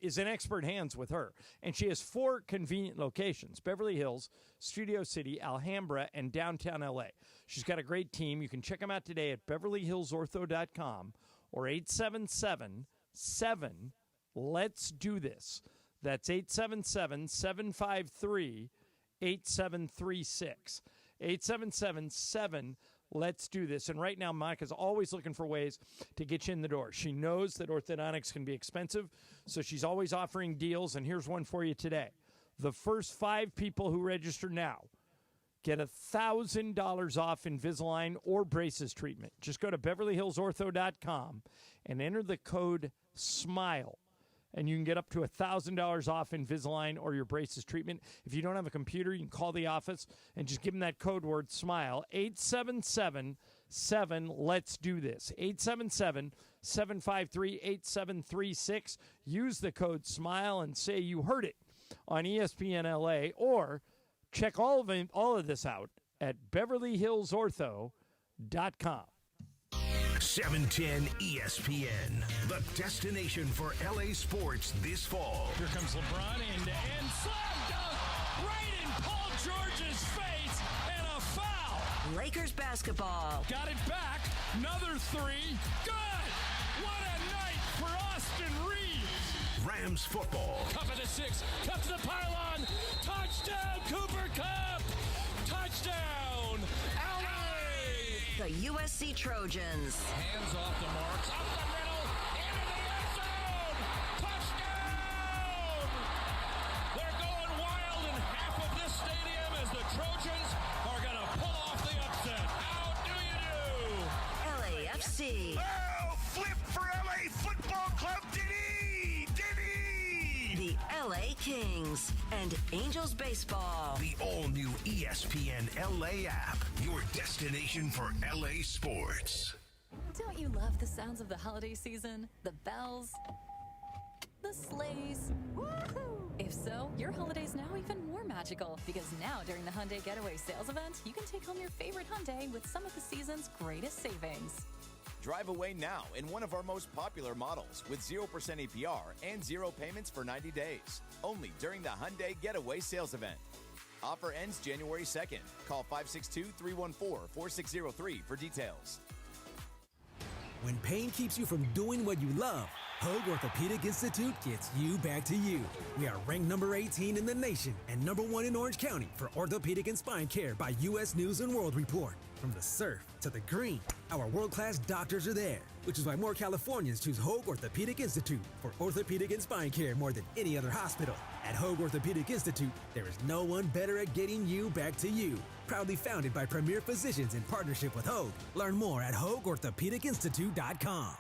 [SPEAKER 4] is in expert hands with her. And she has 4 convenient locations: Beverly Hills, Studio City, Alhambra, and downtown LA. She's got a great team. You can check them out today at BeverlyHillsOrtho.com or 877-7-LET'S-DO-THIS. That's 877-753-8736. 877-7-LET'S-DO-THIS. And right now, Monica's always looking for ways to get you in the door. She knows that orthodontics can be expensive, so she's always offering deals. And here's one for you today. The first 5 people who register now get $1,000 off Invisalign or braces treatment. Just go to BeverlyHillsOrtho.com and enter the code SMILE. And you can get up to $1,000 off Invisalign or your braces treatment. If you don't have a computer, you can call the office and just give them that code word SMILE. 877-7-LET'S-DO-THIS. 877-753-8736. Use the code SMILE and say you heard it on ESPN LA, or check all of this out at BeverlyHillsOrtho.com.
[SPEAKER 1] 710 ESPN, the destination for LA sports this fall.
[SPEAKER 4] Here comes LeBron and slam dunk right in Paul George's face and a foul.
[SPEAKER 3] Lakers basketball.
[SPEAKER 4] Got it back. Another three. Good. What a night for Austin Reeves.
[SPEAKER 1] Rams football.
[SPEAKER 4] Cup of the six. Cup to the pylon. Touchdown, Cooper Cup. Touchdown, LA.
[SPEAKER 3] The USC Trojans.
[SPEAKER 4] Hands off the marks. Up the middle. Into the end zone. Touchdown. They're going wild in half of this stadium as the Trojans are going to pull off the upset. How do you do?
[SPEAKER 3] LAFC.
[SPEAKER 1] Oh, flip for LA Football Club, Diddy!
[SPEAKER 3] The LA Kings and Angels baseball.
[SPEAKER 1] The all-new ESPN LA app, your destination for LA sports.
[SPEAKER 8] Don't you love the sounds of the holiday season? The bells, the sleighs. Woo-hoo! If so, your holiday's now even more magical because now during the Hyundai Getaway Sales Event, you can take home your favorite Hyundai with some of the season's greatest savings.
[SPEAKER 9] Drive away now in one of our most popular models with 0% APR and 0 payments for 90 days. Only during the Hyundai Getaway Sales Event. Offer ends January 2nd. Call 562-314-4603 for details.
[SPEAKER 14] When pain keeps you from doing what you love, Hoag Orthopedic Institute gets you back to you. We are ranked number 18 in the nation and number 1 in Orange County for orthopedic and spine care by U.S. News and World Report. From the surf to the green, our world-class doctors are there, which is why more Californians choose Hoag Orthopedic Institute for orthopedic and spine care more than any other hospital. At Hoag Orthopedic Institute, there is no one better at getting you back to you. Proudly founded by premier physicians in partnership with Hoag. Learn more at HoagOrthopedicInstitute.com.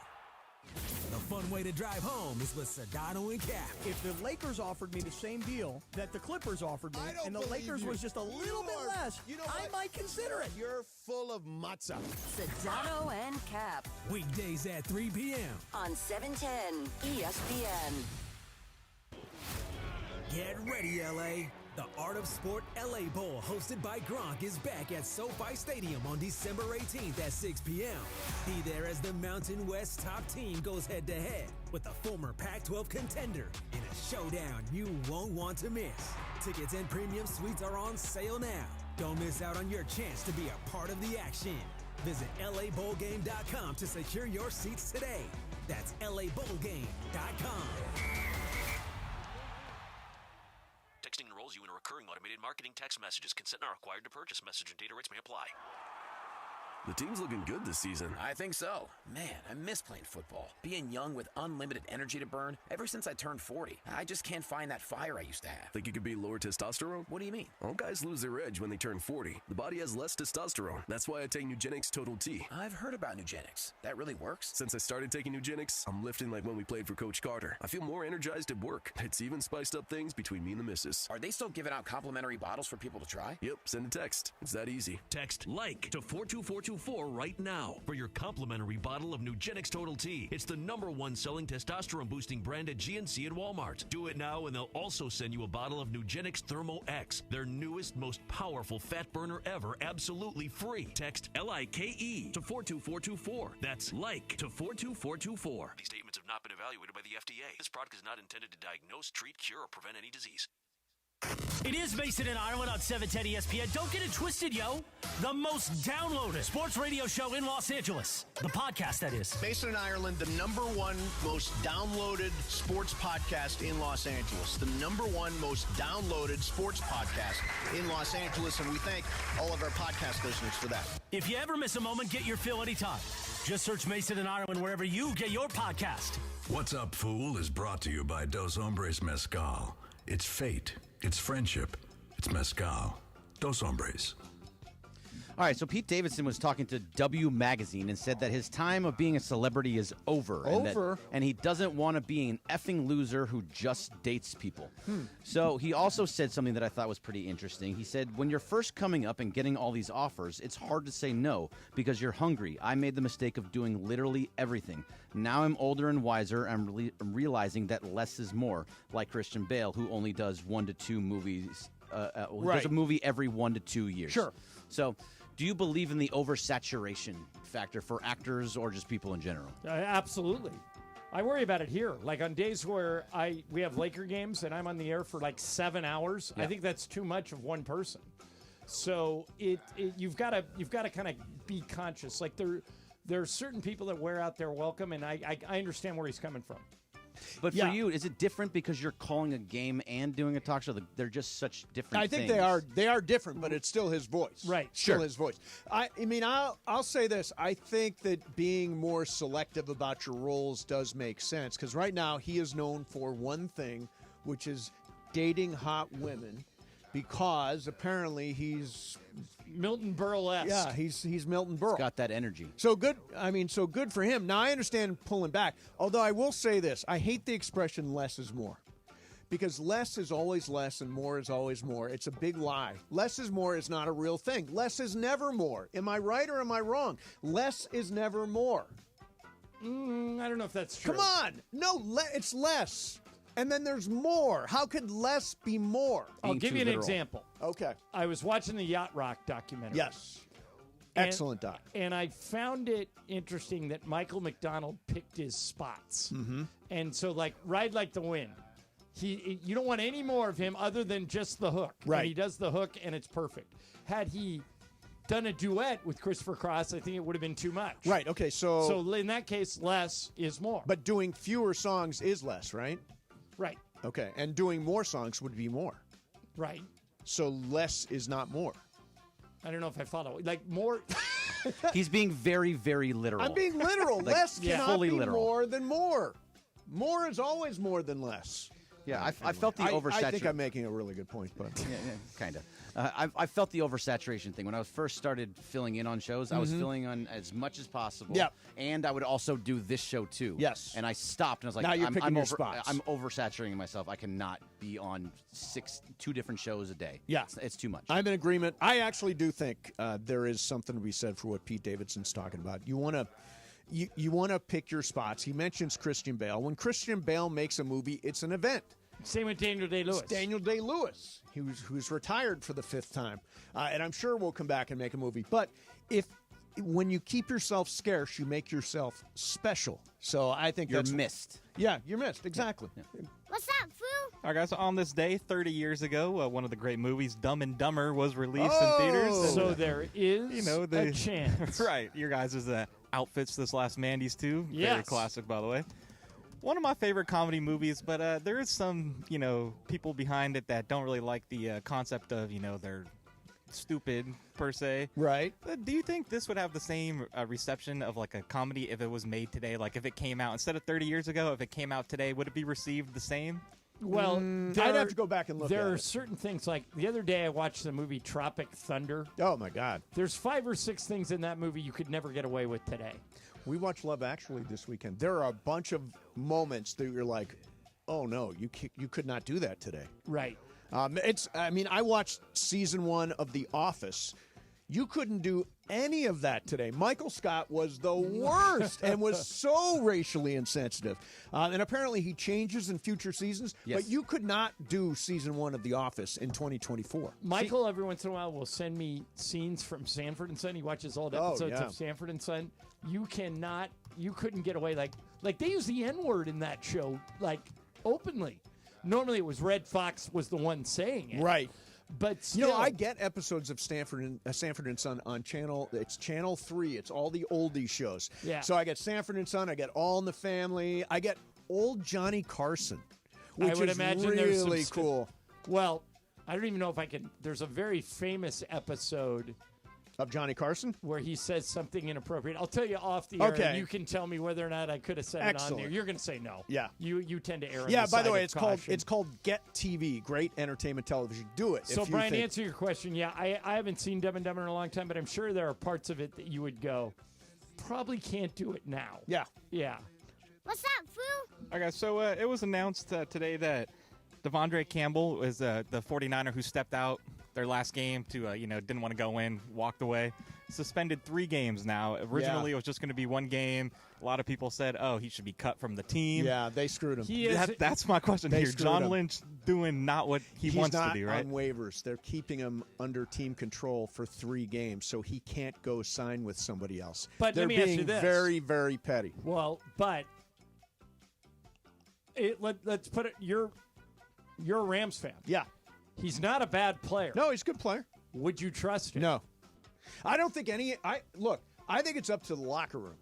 [SPEAKER 14] The fun way to drive home is with Sedano and Cap.
[SPEAKER 12] If the Lakers offered me the same deal that the Clippers offered me, and the Lakers was just a little bit less, I might consider it.
[SPEAKER 5] You're full of matzah.
[SPEAKER 3] Sedano and Cap.
[SPEAKER 14] Weekdays at 3 p.m.
[SPEAKER 3] on 710 ESPN.
[SPEAKER 14] Get ready, LA. The Art of Sport LA Bowl, hosted by Gronk, is back at SoFi Stadium on December 18th at 6 p.m. Be there as the Mountain West top team goes head-to-head with the former Pac-12 contender in a showdown you won't want to miss. Tickets and premium suites are on sale now. Don't miss out on your chance to be a part of the action. Visit LABowlGame.com to secure your seats today. That's LABowlGame.com.
[SPEAKER 18] Texting enrolls you in a recurring automated marketing text messages. Consent not required to purchase. Message and data rates may apply.
[SPEAKER 21] The team's looking good this season.
[SPEAKER 22] I think so. Man, I miss playing football. Being young with unlimited energy to burn. Ever since I turned 40, I just can't find that fire I used to have.
[SPEAKER 21] Think you could be lower testosterone?
[SPEAKER 22] What do you mean?
[SPEAKER 21] All guys lose their edge when they turn 40. The body has less testosterone. That's why I take Nugenics Total T.
[SPEAKER 22] I've heard about Nugenics. That really works?
[SPEAKER 21] Since I started taking Nugenics, I'm lifting like when we played for Coach Carter. I feel more energized at work. It's even spiced up things between me and the missus.
[SPEAKER 22] Are they still giving out complimentary bottles for people to try?
[SPEAKER 21] Yep, send a text. It's that easy.
[SPEAKER 18] Text LIKE to 42424 right now for your complimentary bottle of Nugenics Total T. It's the #1 selling testosterone boosting brand at GNC and Walmart. Do it now and they'll also send you a bottle of Nugenics Thermo X, their newest, most powerful fat burner ever, absolutely free. Text LIKE to 42424. That's LIKE to 42424. These statements have not been evaluated by the FDA. This product is not intended to diagnose, treat, cure, or prevent any disease.
[SPEAKER 29] It is Mason and Ireland on 710 ESPN. Don't get it twisted, yo. The most downloaded sports radio show in Los Angeles. The podcast, that is.
[SPEAKER 5] Mason and Ireland, the #1 most downloaded sports podcast in Los Angeles. The #1 most downloaded sports podcast in Los Angeles. And we thank all of our podcast listeners for that.
[SPEAKER 29] If you ever miss a moment, get your fill anytime. Just search Mason and Ireland wherever you get your podcast.
[SPEAKER 30] What's Up, Fool is brought to you by Dos Hombres Mezcal. It's fate. It's friendship. It's mezcal. Dos Hombres.
[SPEAKER 6] All right, so Pete Davidson was talking to W Magazine and said that his time of being a celebrity is over. And he doesn't want to be an effing loser who just dates people. So he also said something that I thought was pretty interesting. He said, when you're first coming up and getting all these offers, it's hard to say no because you're hungry. I made the mistake of doing literally everything. Now I'm older and wiser. I'm realizing that less is more, like Christian Bale, who only does 1 to 2 movies. Does a movie every 1 to 2 years.
[SPEAKER 4] Sure.
[SPEAKER 6] So Do you believe in the oversaturation factor for actors or just people in general?
[SPEAKER 4] Absolutely. I worry about it here. Like on days where we have Laker games and I'm on the air for like 7 hours, I think that's too much of one person. So you've got to kind of be conscious. Like there are certain people that wear out their welcome, and I understand where he's coming from.
[SPEAKER 6] But for you, is it different because you're calling a game and doing a talk show? They're just such different things.
[SPEAKER 5] I think they are different, but it's still his voice.
[SPEAKER 4] Right.
[SPEAKER 5] Still his voice. I mean, I'll say this. I think that being more selective about your roles does make sense, because right now he is known for one thing, which is dating hot women, because apparently he's
[SPEAKER 4] Milton Berle-esque.
[SPEAKER 5] Yeah, he's Milton Berle.
[SPEAKER 6] He's got that energy.
[SPEAKER 5] So good. I mean, so good for him. Now I understand pulling back. Although I will say this, I hate the expression "less is more," because less is always less and more is always more. It's a big lie. Less is more is not a real thing. Less is never more. Am I right or am I wrong? Less is never more.
[SPEAKER 4] I don't know if that's true.
[SPEAKER 5] Come on. No, it's less. And then there's more. How could less be more?
[SPEAKER 4] I'll give you an example.
[SPEAKER 5] Okay.
[SPEAKER 4] I was watching the Yacht Rock documentary.
[SPEAKER 5] Yes. Excellent doc.
[SPEAKER 4] And I found it interesting that Michael McDonald picked his spots.
[SPEAKER 5] Mm-hmm.
[SPEAKER 4] And so, like, Ride Like the Wind, you don't want any more of him other than just the hook.
[SPEAKER 5] Right.
[SPEAKER 4] And he does the hook, and it's perfect. Had he done a duet with Christopher Cross, I think it would have been too much.
[SPEAKER 5] Right. Okay.
[SPEAKER 4] So in that case, less is more.
[SPEAKER 5] But doing fewer songs is less, right?
[SPEAKER 4] Right.
[SPEAKER 5] Okay. And doing more songs would be more.
[SPEAKER 4] Right.
[SPEAKER 5] So less is not more.
[SPEAKER 4] I don't know if I follow. Like more.
[SPEAKER 6] He's being very, very literal.
[SPEAKER 5] I'm being literal.
[SPEAKER 6] Like,
[SPEAKER 5] less cannot
[SPEAKER 6] fully
[SPEAKER 5] be
[SPEAKER 6] literal.
[SPEAKER 5] more than more. More is always more than less.
[SPEAKER 6] Yeah, I felt the oversaturation.
[SPEAKER 5] I think I'm making a really good point, but
[SPEAKER 6] yeah, kind of. I felt the oversaturation thing when I was first started filling in on shows. I was filling on as much as possible.
[SPEAKER 5] Yep.
[SPEAKER 6] And I would also do this show too.
[SPEAKER 5] Yes.
[SPEAKER 6] And I stopped and I was like,
[SPEAKER 5] now you're picking your spots.
[SPEAKER 6] I'm oversaturating myself. I cannot be on two different shows a day.
[SPEAKER 5] Yeah,
[SPEAKER 6] it's too much.
[SPEAKER 5] I'm in agreement. I actually do think there is something to be said for what Pete Davidson's talking about. You want to. You want to pick your spots. He mentions Christian Bale. When Christian Bale makes a movie, it's an event.
[SPEAKER 4] Same with Daniel Day-Lewis.
[SPEAKER 5] It's Daniel Day-Lewis, who's retired for the 5th time. And I'm sure we'll come back and make a movie. But when you keep yourself scarce, you make yourself special. So I think
[SPEAKER 6] you're missed.
[SPEAKER 5] Yeah, you're missed. Exactly.
[SPEAKER 6] Yeah.
[SPEAKER 2] What's up, Foo?
[SPEAKER 7] All right, guys. So on this day, 30 years ago, one of the great movies, Dumb and Dumber, was released in theaters. And,
[SPEAKER 4] so there is a chance.
[SPEAKER 7] Right. Your guys' outfits this last Mandy's too.
[SPEAKER 4] Yes.
[SPEAKER 7] Very classic, by the way. One of my favorite comedy movies, but there is some, people behind it that don't really like the concept of, they're stupid, per se.
[SPEAKER 5] Right.
[SPEAKER 7] Do you think this would have the same reception of, like, a comedy if it was made today? Like, if it came out, instead of 30 years ago, if it came out today, would it be received the same?
[SPEAKER 4] Well,
[SPEAKER 5] I'd have to go back and look at it.
[SPEAKER 4] There are certain things, like the other day I watched the movie Tropic Thunder.
[SPEAKER 5] Oh, my God.
[SPEAKER 4] There's 5 or 6 things in that movie you could never get away with today.
[SPEAKER 5] We watched Love Actually this weekend. There are a bunch of moments that you're like, oh, no, you could not do that today.
[SPEAKER 4] Right.
[SPEAKER 5] I watched season 1 of The Office. You couldn't do any of that today. Michael Scott was the worst and was so racially insensitive. And apparently he changes in future seasons, but you could not do season 1 of The Office in 2024.
[SPEAKER 4] Michael, every once in a while, will send me scenes from Sanford and Son. He watches old episodes of Sanford and Son. You couldn't get away. Like they use the N-word in that show, like, openly. Normally it was Red Fox was the one saying it.
[SPEAKER 5] Right.
[SPEAKER 4] But still,
[SPEAKER 5] I get episodes of Sanford and Son on Channel 3. It's all the oldie shows.
[SPEAKER 4] Yeah.
[SPEAKER 5] So I get Sanford and Son. I get All in the Family. I get old Johnny Carson, which
[SPEAKER 4] I would
[SPEAKER 5] is
[SPEAKER 4] imagine
[SPEAKER 5] really
[SPEAKER 4] there's
[SPEAKER 5] cool.
[SPEAKER 4] Well, I don't even know if I can. There's a very famous episode
[SPEAKER 5] of Johnny Carson
[SPEAKER 4] where he says something inappropriate. I'll tell you off the air, and you can tell me whether or not I could have said it on there. You're going to say no.
[SPEAKER 5] Yeah.
[SPEAKER 4] You tend to err on
[SPEAKER 5] Yeah,
[SPEAKER 4] the
[SPEAKER 5] by
[SPEAKER 4] side
[SPEAKER 5] the way,
[SPEAKER 4] of
[SPEAKER 5] it's called Get TV, Great Entertainment Television. Do it.
[SPEAKER 4] So, Brian, to answer your question, I haven't seen Dumb and Dumber in a long time, but I'm sure there are parts of it that you would go, probably can't do it now.
[SPEAKER 5] Yeah.
[SPEAKER 4] Yeah.
[SPEAKER 2] What's up, Foo?
[SPEAKER 7] Okay, so it was announced today that Devondre Campbell is the 49er who stepped out their last game to didn't want to go in, walked away. Suspended 3 games now. Originally, it was just going to be 1 game. A lot of people said, he should be cut from the team.
[SPEAKER 5] Yeah, they screwed him.
[SPEAKER 7] That's my question here. John Lynch doing not what he wants to do, right?
[SPEAKER 5] He's not on waivers. They're keeping him under team control for 3 games, so he can't go sign with somebody else.
[SPEAKER 4] But
[SPEAKER 5] they're
[SPEAKER 4] let me ask
[SPEAKER 5] being
[SPEAKER 4] you this.
[SPEAKER 5] very, very petty.
[SPEAKER 4] Well, but let's put it. You're a Rams fan.
[SPEAKER 5] Yeah.
[SPEAKER 4] He's not a bad player.
[SPEAKER 5] No, he's a good player.
[SPEAKER 4] Would you trust him?
[SPEAKER 5] No. I don't think I think it's up to the locker room.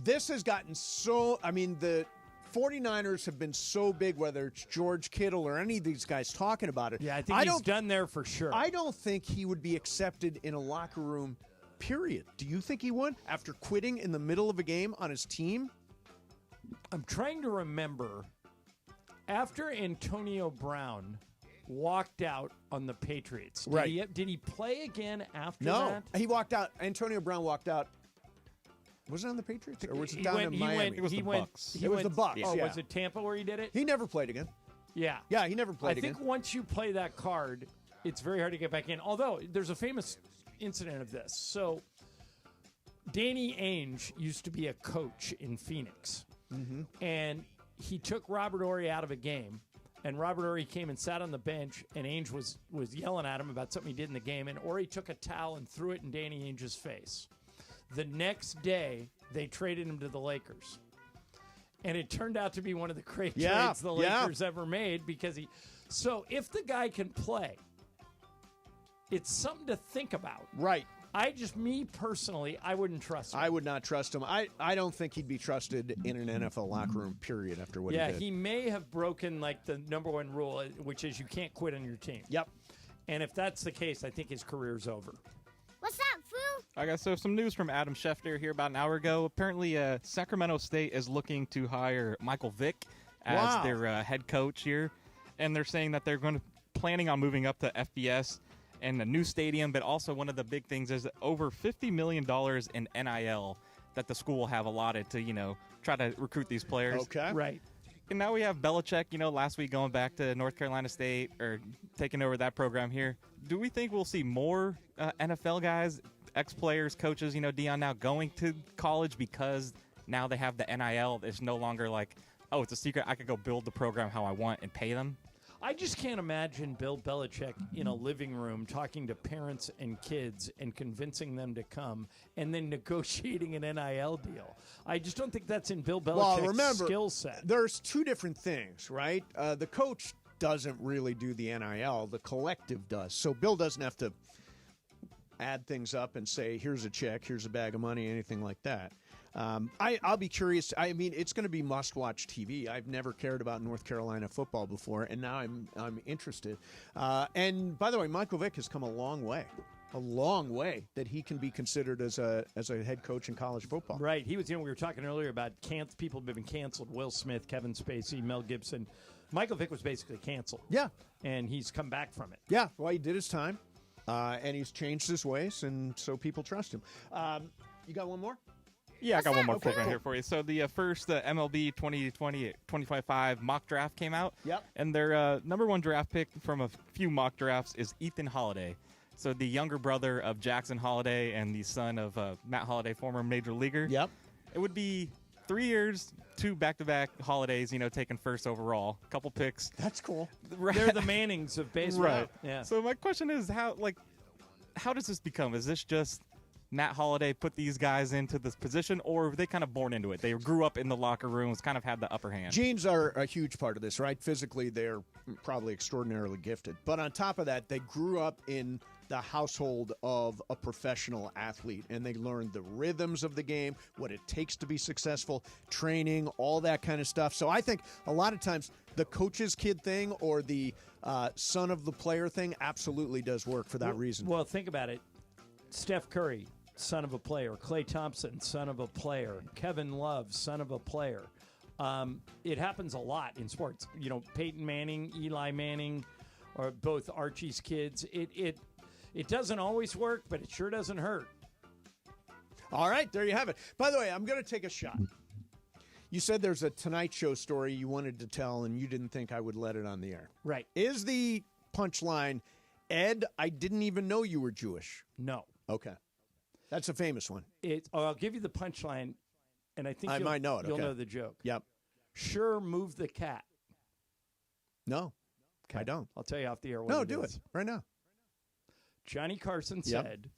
[SPEAKER 5] This has gotten the 49ers have been so big, whether it's George Kittle or any of these guys talking about it.
[SPEAKER 4] Yeah, I think he's done there for sure.
[SPEAKER 5] I don't think he would be accepted in a locker room, period. Do you think he would after quitting in the middle of a game on his team?
[SPEAKER 4] I'm trying to remember after Antonio Brown walked out on the Patriots. Did he play again after that?
[SPEAKER 5] No, he walked out. Antonio Brown walked out. Was it on the Patriots or was it down in Miami?
[SPEAKER 7] It was the Bucks.
[SPEAKER 5] It was the Bucks.
[SPEAKER 4] Oh,
[SPEAKER 5] yeah.
[SPEAKER 4] was it Tampa where he did it?
[SPEAKER 5] He never played again.
[SPEAKER 4] Yeah.
[SPEAKER 5] Yeah, he never played again.
[SPEAKER 4] I think once you play that card, it's very hard to get back in. Although there's a famous incident of this. So Danny Ainge used to be a coach in Phoenix, and he took Robert Horry out of a game. And Robert Horry came and sat on the bench, and Ainge was yelling at him about something he did in the game. And Horry took a towel and threw it in Danny Ainge's face. The next day, they traded him to the Lakers. And it turned out to be one of the great trades the Lakers ever made because he. So if the guy can play, it's something to think about.
[SPEAKER 5] Right.
[SPEAKER 4] Me personally, I wouldn't trust him.
[SPEAKER 5] I would not trust him. I don't think he'd be trusted in an NFL locker room, period, after what he did.
[SPEAKER 4] Yeah, he may have broken like the number 1 rule, which is you can't quit on your team.
[SPEAKER 5] Yep.
[SPEAKER 4] And if that's the case, I think his career's over.
[SPEAKER 2] What's up, Foo?
[SPEAKER 7] I got some news from Adam Schefter here about an hour ago. Apparently, Sacramento State is looking to hire Michael Vick as their head coach here, and they're saying that they're planning on moving up to FBS and a new stadium. But also, one of the big things is over $50 million in NIL that the school will have allotted to try to recruit these players.
[SPEAKER 5] Okay,
[SPEAKER 4] right.
[SPEAKER 7] And now we have Belichick, last week going back to North Carolina State or taking over that program here. Do we think we'll see more NFL guys, ex-players, coaches, Deion now going to college because now they have the NIL? It's no longer like, it's a secret. I could go build the program how I want and pay them.
[SPEAKER 4] I just can't imagine Bill Belichick in a living room talking to parents and kids and convincing them to come and then negotiating an NIL deal. I just don't think that's in Bill Belichick's skill set.
[SPEAKER 5] There's 2 different things, right? The coach doesn't really do the NIL. The collective does. So Bill doesn't have to add things up and say, here's a check, here's a bag of money, anything like that. I'll be curious. I mean, it's going to be must-watch TV. I've never cared about North Carolina football before, and now I'm interested. And by the way, Michael Vick has come a long way that he can be considered as a head coach in college football.
[SPEAKER 4] Right. He was. We were talking earlier about people have been canceled. Will Smith, Kevin Spacey, Mel Gibson. Michael Vick was basically canceled.
[SPEAKER 5] Yeah,
[SPEAKER 4] and he's come back from it.
[SPEAKER 5] Yeah. Well, he did his time, and he's changed his ways, and so people trust him. You got one more?
[SPEAKER 7] Yeah, I got one more program here for you. So the first MLB 2020-2025 mock draft came out.
[SPEAKER 5] Yep.
[SPEAKER 7] And their number 1 draft pick from a few mock drafts is Ethan Holiday. So the younger brother of Jackson Holiday and the son of Matt Holiday, former major leaguer.
[SPEAKER 5] Yep.
[SPEAKER 7] It would be 3 years, 2 back-to-back Holidays, taken first overall. A couple picks.
[SPEAKER 5] That's cool.
[SPEAKER 4] They're the Mannings of baseball.
[SPEAKER 7] Right.
[SPEAKER 4] Yeah.
[SPEAKER 7] So my question is, how does this become? Is this just Matt Holiday put these guys into this position, or were they kind of born into it? They grew up in the locker rooms, kind of had the upper hand.
[SPEAKER 5] Genes are a huge part of this, right? Physically, they're probably extraordinarily gifted. But on top of that, they grew up in the household of a professional athlete, and they learned the rhythms of the game, what it takes to be successful, training, all that kind of stuff. So I think a lot of times the coach's kid thing or the son of the player thing absolutely does work for that reason.
[SPEAKER 4] Well, think about it. Steph Curry, son of a player. Klay Thompson, son of a player. Kevin Love, son of a player. It happens a lot in sports. Peyton Manning, Eli Manning, or both Archie's kids. It doesn't always work, but it sure doesn't hurt.
[SPEAKER 5] All right, there you have it. By the way, I'm going to take a shot. You said there's a Tonight Show story you wanted to tell, and you didn't think I would let it on the air.
[SPEAKER 4] Right.
[SPEAKER 5] Is the punchline, Ed, I didn't even know you were Jewish.
[SPEAKER 4] No.
[SPEAKER 5] Okay. That's a famous one.
[SPEAKER 4] I'll give you the punchline, and I think
[SPEAKER 5] I might know it.
[SPEAKER 4] You'll
[SPEAKER 5] Okay.
[SPEAKER 4] know the joke.
[SPEAKER 5] Yep.
[SPEAKER 4] Sure, move the cat.
[SPEAKER 5] No, I don't.
[SPEAKER 4] I'll tell you off the air what
[SPEAKER 5] No,
[SPEAKER 4] it
[SPEAKER 5] do
[SPEAKER 4] is.
[SPEAKER 5] it right now.
[SPEAKER 4] Johnny Carson
[SPEAKER 5] Yep.
[SPEAKER 4] said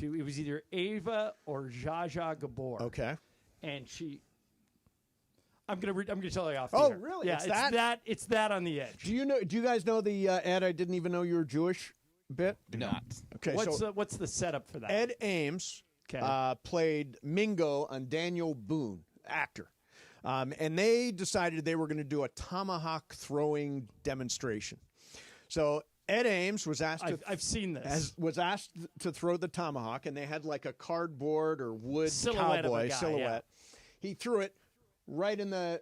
[SPEAKER 4] it was either Ava or Zsa Zsa Gabor.
[SPEAKER 5] Okay.
[SPEAKER 4] And I'm gonna tell you off the
[SPEAKER 5] Oh,
[SPEAKER 4] air.
[SPEAKER 5] really?
[SPEAKER 4] Yeah,
[SPEAKER 5] It's
[SPEAKER 4] it's that on the edge.
[SPEAKER 5] Do you guys know the Ed, I didn't even know you were Jewish bit?
[SPEAKER 7] Do not.
[SPEAKER 5] Okay.
[SPEAKER 4] What's the setup for that?
[SPEAKER 5] Ed Ames played Mingo on Daniel Boone, actor. And they decided they were going to do a tomahawk throwing demonstration. So Ed Ames was asked
[SPEAKER 4] I've seen this.
[SPEAKER 5] was asked to throw the tomahawk, and they had like a cardboard or wood
[SPEAKER 4] Silhouette of a
[SPEAKER 5] cowboy
[SPEAKER 4] guy,
[SPEAKER 5] silhouette.
[SPEAKER 4] yeah.
[SPEAKER 5] He threw it right in the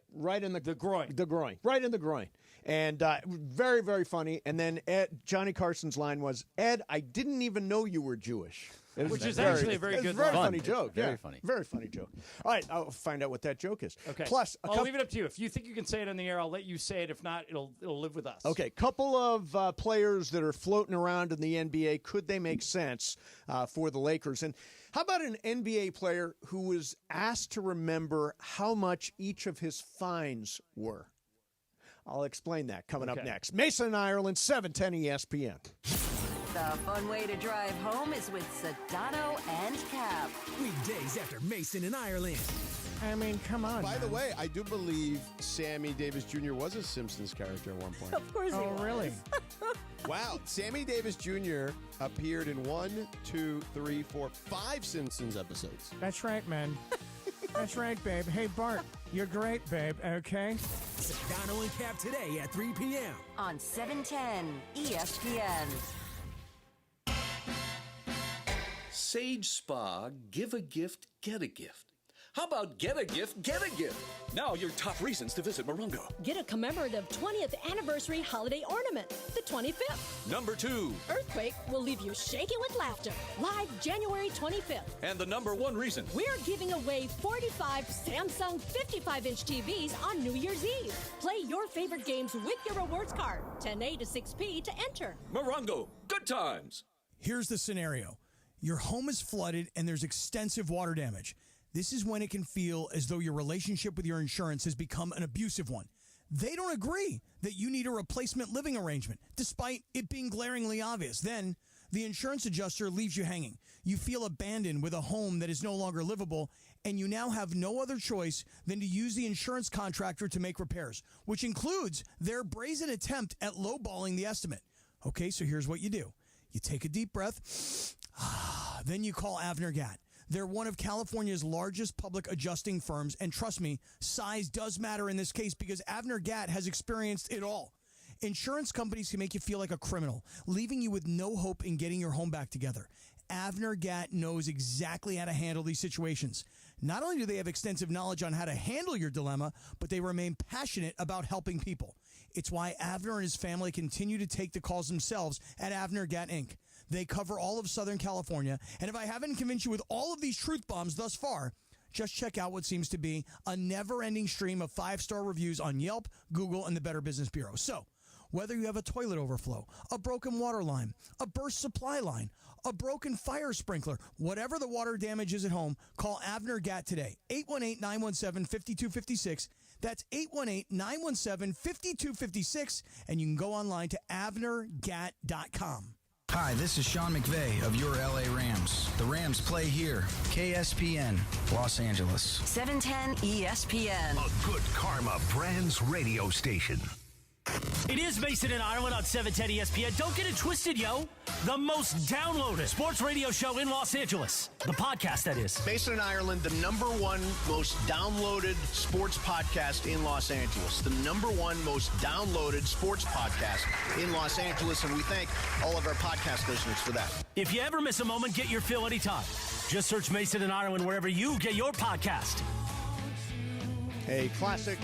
[SPEAKER 4] groin.
[SPEAKER 5] The groin. Right in the groin. And very, very funny. And then Johnny Carson's line was, Ed, I didn't even know you were Jewish.
[SPEAKER 4] Which is actually a very good
[SPEAKER 5] very
[SPEAKER 4] line.
[SPEAKER 5] funny joke.
[SPEAKER 6] Very
[SPEAKER 5] yeah.
[SPEAKER 6] funny.
[SPEAKER 5] Very funny joke. All right, I'll find out what that joke is.
[SPEAKER 4] Okay.
[SPEAKER 5] Plus,
[SPEAKER 4] I'll leave it up to you. If you think you can say it on the air, I'll let you say it. If not, it'll live with us.
[SPEAKER 5] Okay, couple of players that are floating around in the NBA. Could they make sense for the Lakers? And how about an NBA player who was asked to remember how much each of his fines were? I'll explain that coming up next. Mason, Ireland, 710 ESPN.
[SPEAKER 3] The fun way to drive home is with Sedano and Cap.
[SPEAKER 14] Weekdays after Mason in Ireland.
[SPEAKER 5] I mean, come on.
[SPEAKER 11] By the way, I do believe Sammy Davis Jr. was a Simpsons character at one point.
[SPEAKER 12] Of course he was.
[SPEAKER 5] really?
[SPEAKER 11] Wow. Sammy Davis Jr. appeared in 1, 2, 3, 4, 5 Simpsons episodes.
[SPEAKER 12] That's right, man. That's right, babe. Hey, Bart, you're great, babe, okay?
[SPEAKER 14] Sedano and Cap today at 3 p.m.
[SPEAKER 3] On 710 ESPN.
[SPEAKER 13] Sage Spa, give a gift, get a gift. How about get a gift, get a gift? Now your top reasons to visit Morongo.
[SPEAKER 15] Get a commemorative 20th anniversary holiday ornament, the 25th.
[SPEAKER 13] Number 2.
[SPEAKER 15] Earthquake will leave you shaking with laughter. Live January 25th.
[SPEAKER 13] And the number 1 reason.
[SPEAKER 15] We're giving away 45 Samsung 55-inch TVs on New Year's Eve. Play your favorite games with your rewards card. 10A to 6P to enter.
[SPEAKER 13] Morongo, good times.
[SPEAKER 12] Here's the scenario. Your home is flooded and there's extensive water damage. This is when it can feel as though your relationship with your insurance has become an abusive one. They don't agree that you need a replacement living arrangement, despite it being glaringly obvious. Then, the insurance adjuster leaves you hanging. You feel abandoned with a home that is no longer livable, and you now have no other choice than to use the insurance contractor to make repairs, which includes their brazen attempt at lowballing the estimate. Okay, so here's what you do. You take a deep breath, then you call Avner Gatt. They're one of California's largest public adjusting firms, and trust me, size does matter in this case because Avner Gatt has experienced it all. Insurance companies can make you feel like a criminal, leaving you with no hope in getting your home back together. Avner Gatt knows exactly how to handle these situations. Not only do they have extensive knowledge on how to handle your dilemma, but they remain passionate about helping people. It's why Avner and his family continue to take the calls themselves at Avner Gatt Inc. They cover all of Southern California, and if I haven't convinced you with all of these truth bombs thus far, just check out what seems to be a never-ending stream of 5-star reviews on Yelp, Google, and the Better Business Bureau. So, whether you have a toilet overflow, a broken water line, a burst supply line, a broken fire sprinkler, whatever the water damage is at home, call Avner Gatt today. 818-917-5256. That's 818-917-5256, and you can go online to avnergatt.com.
[SPEAKER 16] Hi, this is Sean McVay of your LA Rams. The Rams play here. KSPN, Los Angeles.
[SPEAKER 3] 710 ESPN.
[SPEAKER 1] A good karma brands radio station.
[SPEAKER 29] It is Mason in Ireland on 710 ESPN. Don't get it twisted, yo. The most downloaded sports radio show in Los Angeles. The podcast, that is.
[SPEAKER 5] Mason in Ireland, the #1 most downloaded sports podcast in Los Angeles. The #1 most downloaded sports podcast in Los Angeles, and we thank all of our podcast listeners for that.
[SPEAKER 29] If you ever miss a moment, get your fill anytime. Just search Mason in Ireland wherever you get your podcast.
[SPEAKER 5] A classic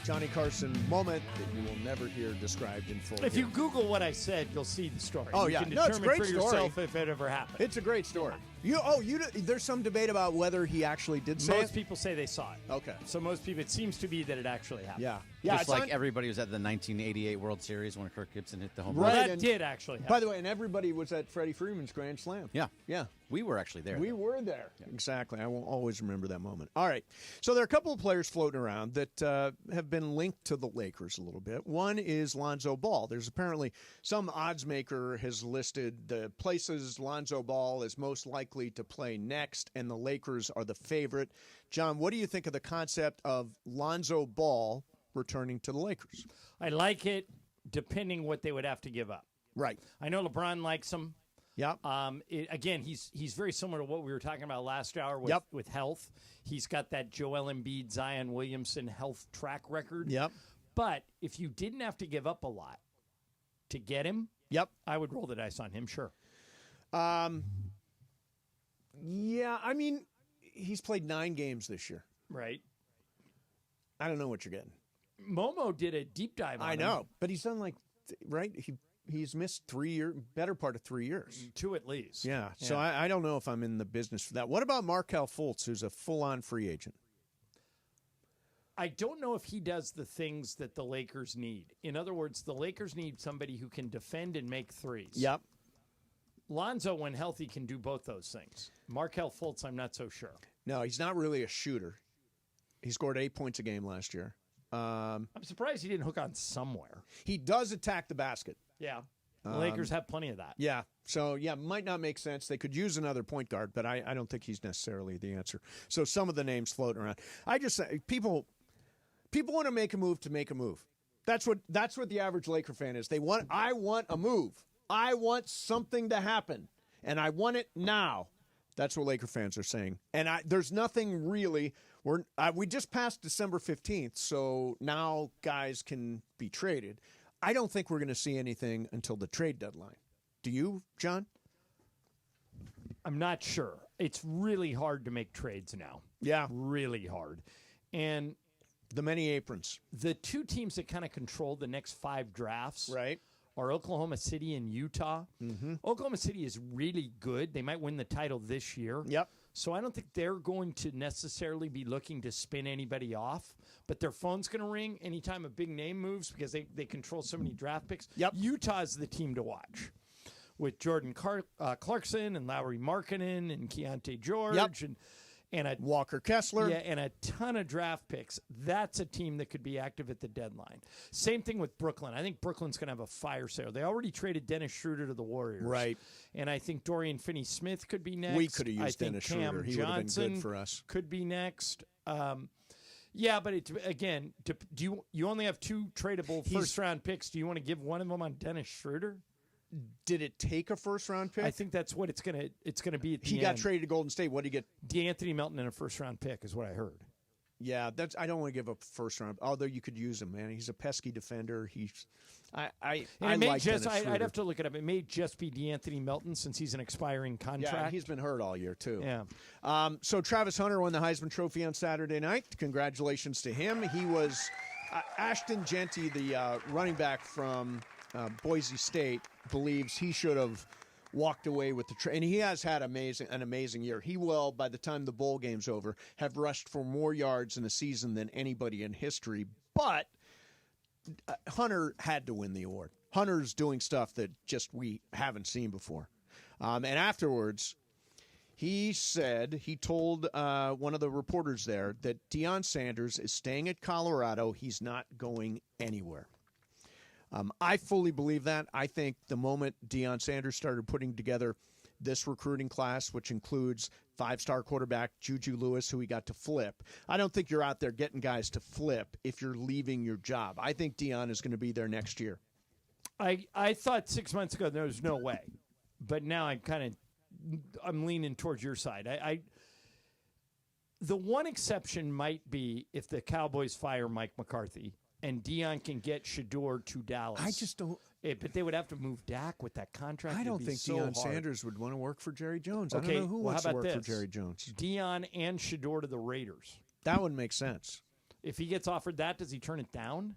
[SPEAKER 5] Johnny Carson moment that you will never hear described in full.
[SPEAKER 4] If you Google what I said, you'll see the story.
[SPEAKER 5] Oh,
[SPEAKER 4] you
[SPEAKER 5] yeah.
[SPEAKER 4] can
[SPEAKER 5] No, it's a
[SPEAKER 4] determine
[SPEAKER 5] great
[SPEAKER 4] for
[SPEAKER 5] story.
[SPEAKER 4] yourself if it ever happened.
[SPEAKER 5] It's a great story. There's some debate about whether he actually did say
[SPEAKER 4] Most
[SPEAKER 5] it.
[SPEAKER 4] people say they saw it.
[SPEAKER 5] Okay.
[SPEAKER 4] So most people, it seems to be that it actually happened.
[SPEAKER 5] Yeah.
[SPEAKER 6] Just like everybody was at the 1988 World Series when Kirk Gibson hit the home
[SPEAKER 4] Well,
[SPEAKER 6] run.
[SPEAKER 4] that did actually happen.
[SPEAKER 5] By the way, and everybody was at Freddie Freeman's Grand Slam.
[SPEAKER 6] Yeah.
[SPEAKER 5] Yeah.
[SPEAKER 6] We were actually there.
[SPEAKER 5] We were there. Yeah. Exactly. I will always remember that moment. All right. So there are a couple of players floating around that have been linked to the Lakers a little bit. One is Lonzo Ball. There's apparently some odds maker has listed the places Lonzo Ball is most likely to play next, and the Lakers are the favorite. John, what do you think of the concept of Lonzo Ball returning to the Lakers?
[SPEAKER 4] I like it, depending what they would have to give up.
[SPEAKER 5] Right.
[SPEAKER 4] I know LeBron likes him.
[SPEAKER 5] Yeah.
[SPEAKER 4] Again, he's very similar to what we were talking about last hour with health. He's got that Joel Embiid, Zion Williamson health track record.
[SPEAKER 5] Yep.
[SPEAKER 4] But if you didn't have to give up a lot to get him, I would roll the dice on him, sure.
[SPEAKER 5] Yeah, I mean, he's played 9 games this year.
[SPEAKER 4] Right.
[SPEAKER 5] I don't know what you're getting.
[SPEAKER 4] Momo did a deep dive on
[SPEAKER 5] I
[SPEAKER 4] him.
[SPEAKER 5] know, but he's done right? He's missed 3 years, better part of 3 years.
[SPEAKER 4] 2 at least.
[SPEAKER 5] Yeah, so I don't know if I'm in the business for that. What about Markelle Fultz, who's a full-on free agent?
[SPEAKER 4] I don't know if he does the things that the Lakers need. In other words, the Lakers need somebody who can defend and make threes.
[SPEAKER 5] Yep.
[SPEAKER 4] Lonzo, when healthy, can do both those things. Markelle Fultz, I'm not so sure.
[SPEAKER 5] No, he's not really a shooter. He scored 8 points a game last year.
[SPEAKER 4] I'm surprised he didn't hook on somewhere.
[SPEAKER 5] He does attack the basket.
[SPEAKER 4] Yeah. The Lakers have plenty of that.
[SPEAKER 5] Yeah. So, might not make sense. They could use another point guard, but I don't think he's necessarily the answer. So some of the names floating around. I just say people want to make a move to make a move. That's what the average Laker fan is. I want a move. I want something to happen, and I want it now. That's what Laker fans are saying. And there's nothing really. We just passed December 15th, so now guys can be traded. I don't think we're going to see anything until the trade deadline. Do you, John?
[SPEAKER 4] I'm not sure. It's really hard to make trades now.
[SPEAKER 5] Yeah.
[SPEAKER 4] Really hard. And
[SPEAKER 5] the many aprons.
[SPEAKER 4] The 2 teams that kind of control the next 5 drafts
[SPEAKER 5] right.
[SPEAKER 4] are Oklahoma City and Utah.
[SPEAKER 5] Mm-hmm.
[SPEAKER 4] Oklahoma City is really good. They might win the title this year.
[SPEAKER 5] Yep.
[SPEAKER 4] So I don't think they're going to necessarily be looking to spin anybody off, but their phone's going to ring anytime a big name moves because they control so many draft picks.
[SPEAKER 5] Yep.
[SPEAKER 4] Utah's the team to watch with Jordan Clarkson and Lowry Markkanen and Keontae George and a
[SPEAKER 5] Walker Kessler.
[SPEAKER 4] Yeah, and a ton of draft picks. That's a team that could be active at the deadline. Same thing with Brooklyn. I think Brooklyn's going to have a fire sale. They already traded Dennis Schroeder to the Warriors.
[SPEAKER 5] Right.
[SPEAKER 4] And I think Dorian Finney-Smith could be next.
[SPEAKER 5] We could have used Dennis
[SPEAKER 4] Cam
[SPEAKER 5] Schroeder. He would have been
[SPEAKER 4] Johnson
[SPEAKER 5] good for us.
[SPEAKER 4] Could be next. Yeah, but it's again, do you only have 2 tradable first-round picks? Do you want to give one of them on Dennis Schroeder?
[SPEAKER 5] Did it take a first-round pick?
[SPEAKER 4] I think that's what it's gonna be at the
[SPEAKER 5] He
[SPEAKER 4] end.
[SPEAKER 5] got traded to Golden State. What did he get?
[SPEAKER 4] DeAnthony Melton and a first-round pick is what I heard.
[SPEAKER 5] Yeah, I don't want to give up first-round. Although you could use him, man. He's a pesky defender. I'd
[SPEAKER 4] have to look it up. It may just be DeAnthony Melton since he's an expiring contract.
[SPEAKER 5] Yeah, he's been hurt all year too.
[SPEAKER 4] Yeah.
[SPEAKER 5] So Travis Hunter won the Heisman Trophy on Saturday night. Congratulations to him. He was Ashton Genty, the running back from Boise State, believes he should have walked away with the and he has had an amazing year. He will, by the time the bowl game's over, have rushed for more yards in a season than anybody in history. But Hunter had to win the award. Hunter's doing stuff that just we haven't seen before. And afterwards, he told one of the reporters there that Deion Sanders is staying at Colorado. He's not going anywhere. I fully believe that. I think the moment Deion Sanders started putting together this recruiting class, which includes 5-star quarterback Juju Lewis, who he got to flip, I don't think you're out there getting guys to flip if you're leaving your job. I think Deion is going to be there next year.
[SPEAKER 4] I thought 6 months ago there was no way, but now I'm leaning towards your side. The one exception might be if the Cowboys fire Mike McCarthy and Deion can get Shedeur to Dallas.
[SPEAKER 5] I just don't.
[SPEAKER 4] But they would have to move Dak with that contract.
[SPEAKER 5] I don't think Deion Sanders would want to work for Jerry Jones. I don't know who wants to work for Jerry Jones.
[SPEAKER 4] Deion and Shedeur to the Raiders.
[SPEAKER 5] That would make sense.
[SPEAKER 4] If he gets offered that, does he turn it down?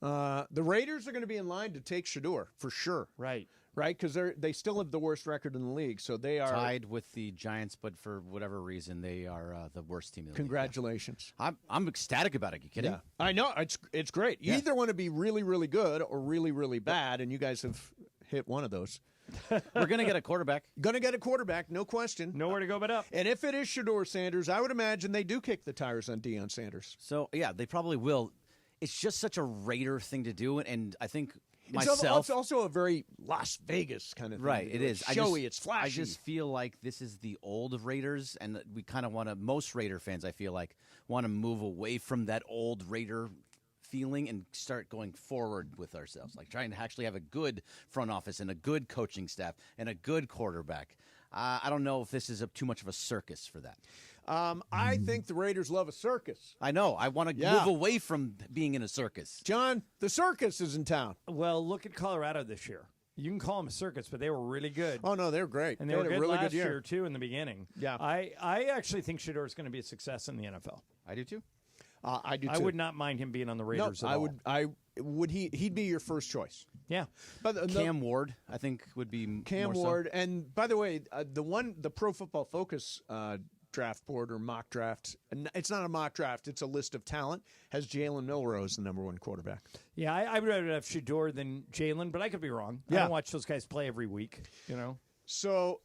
[SPEAKER 5] The Raiders are going to be in line to take Shedeur for sure.
[SPEAKER 4] Right.
[SPEAKER 5] right? Because they still have the worst record in the league, so they are
[SPEAKER 6] tied with the Giants, but for whatever reason, they are the worst team in the
[SPEAKER 5] Congratulations.
[SPEAKER 6] league. I'm ecstatic about it. You kidding?
[SPEAKER 5] Yeah. I know. It's great. You either want to be really, really good or really, really bad, and you guys have hit one of those.
[SPEAKER 6] We're going to get a quarterback.
[SPEAKER 5] Going to get a quarterback, no question.
[SPEAKER 4] Nowhere to go but up.
[SPEAKER 5] And if it is Shedeur Sanders, I would imagine they do kick the tires on Deion Sanders.
[SPEAKER 6] So, yeah, they probably will. It's just such a Raider thing to do, and I think
[SPEAKER 5] it's also a very Las Vegas kind of thing.
[SPEAKER 6] Right, it is.
[SPEAKER 5] Showy, it's flashy.
[SPEAKER 6] I just feel like this is the old Raiders, and we kind of want to, most Raider fans, I feel like, want to move away from that old Raider feeling and start going forward with ourselves, like trying to actually have a good front office and a good coaching staff and a good quarterback. I don't know if this is too much of a circus for that.
[SPEAKER 5] I think the Raiders love a circus.
[SPEAKER 6] I know. I want to move away from being in a circus.
[SPEAKER 5] John, the circus is in town.
[SPEAKER 4] Well, look at Colorado this year. You can call them a circus, but they were really good.
[SPEAKER 5] Oh, no, they're great.
[SPEAKER 4] And they were
[SPEAKER 5] had
[SPEAKER 4] good
[SPEAKER 5] a really
[SPEAKER 4] last
[SPEAKER 5] good year,
[SPEAKER 4] too, in the beginning.
[SPEAKER 5] Yeah.
[SPEAKER 4] I actually think Shedeur is going to be a success in the NFL.
[SPEAKER 6] I do, too.
[SPEAKER 5] I do, too.
[SPEAKER 4] I would not mind him being on the Raiders at all.
[SPEAKER 5] He'd be your first choice.
[SPEAKER 4] Yeah.
[SPEAKER 5] But
[SPEAKER 6] Cam Ward, I think, would be
[SPEAKER 5] Cam
[SPEAKER 6] more
[SPEAKER 5] Ward.
[SPEAKER 6] so.
[SPEAKER 5] And by the way, the Pro Football Focus draft board or mock draft, it's not a mock draft, it's a list of talent, has Jalen Milroe the number one quarterback.
[SPEAKER 4] Yeah, I would rather have Shedeur than Jalen, but I could be wrong. I don't watch those guys play every week, you know.
[SPEAKER 5] So,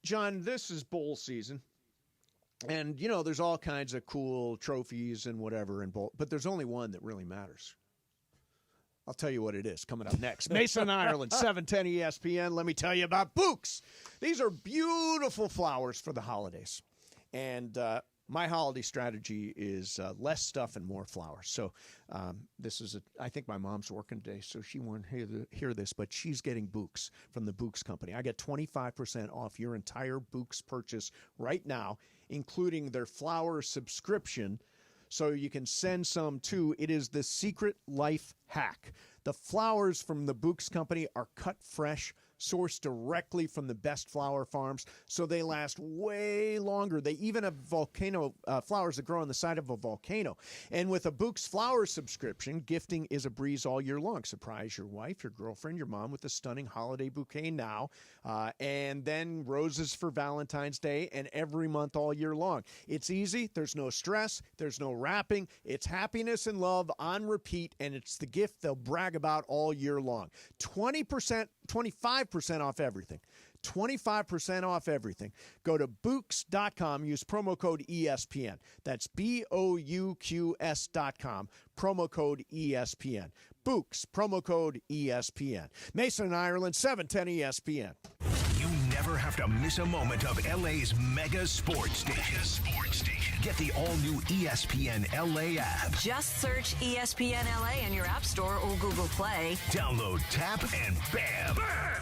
[SPEAKER 5] John, this is bowl season. And, you know, there's all kinds of cool trophies and whatever in bowl, but there's only one that really matters. I'll tell you what it is coming up next. Mason, Ireland, 710 ESPN. Let me tell you about Books. These are beautiful flowers for the holidays. And my holiday strategy is less stuff and more flowers. So I think my mom's working today, so she won't hear this, but she's getting Books from the Books Company. I get 25% off your entire Books purchase right now, including their flower subscription, so you can send some too. It is the secret life hack. The flowers from the Books Company are cut fresh, sourced directly from the best flower farms, so they last way longer. They even have volcano flowers that grow on the side of a volcano. And with a Books flower subscription, gifting is a breeze all year long. Surprise your wife, your girlfriend, your mom with a stunning holiday bouquet now, and then roses for Valentine's Day and every month all year long. It's easy. There's no stress. There's no wrapping. It's happiness and love on repeat, and it's the gift they'll brag about all year long. 25% off everything. 25% off everything. Go to Books.com. Use promo code ESPN. That's BOUQS.com. Promo code ESPN. Books. Promo code ESPN. Mason, Ireland, 710 ESPN.
[SPEAKER 1] You never have to miss a moment of LA's mega sports station. Get the all-new ESPN LA app.
[SPEAKER 3] Just search ESPN LA in your App Store or Google Play.
[SPEAKER 1] Download, tap, and bam!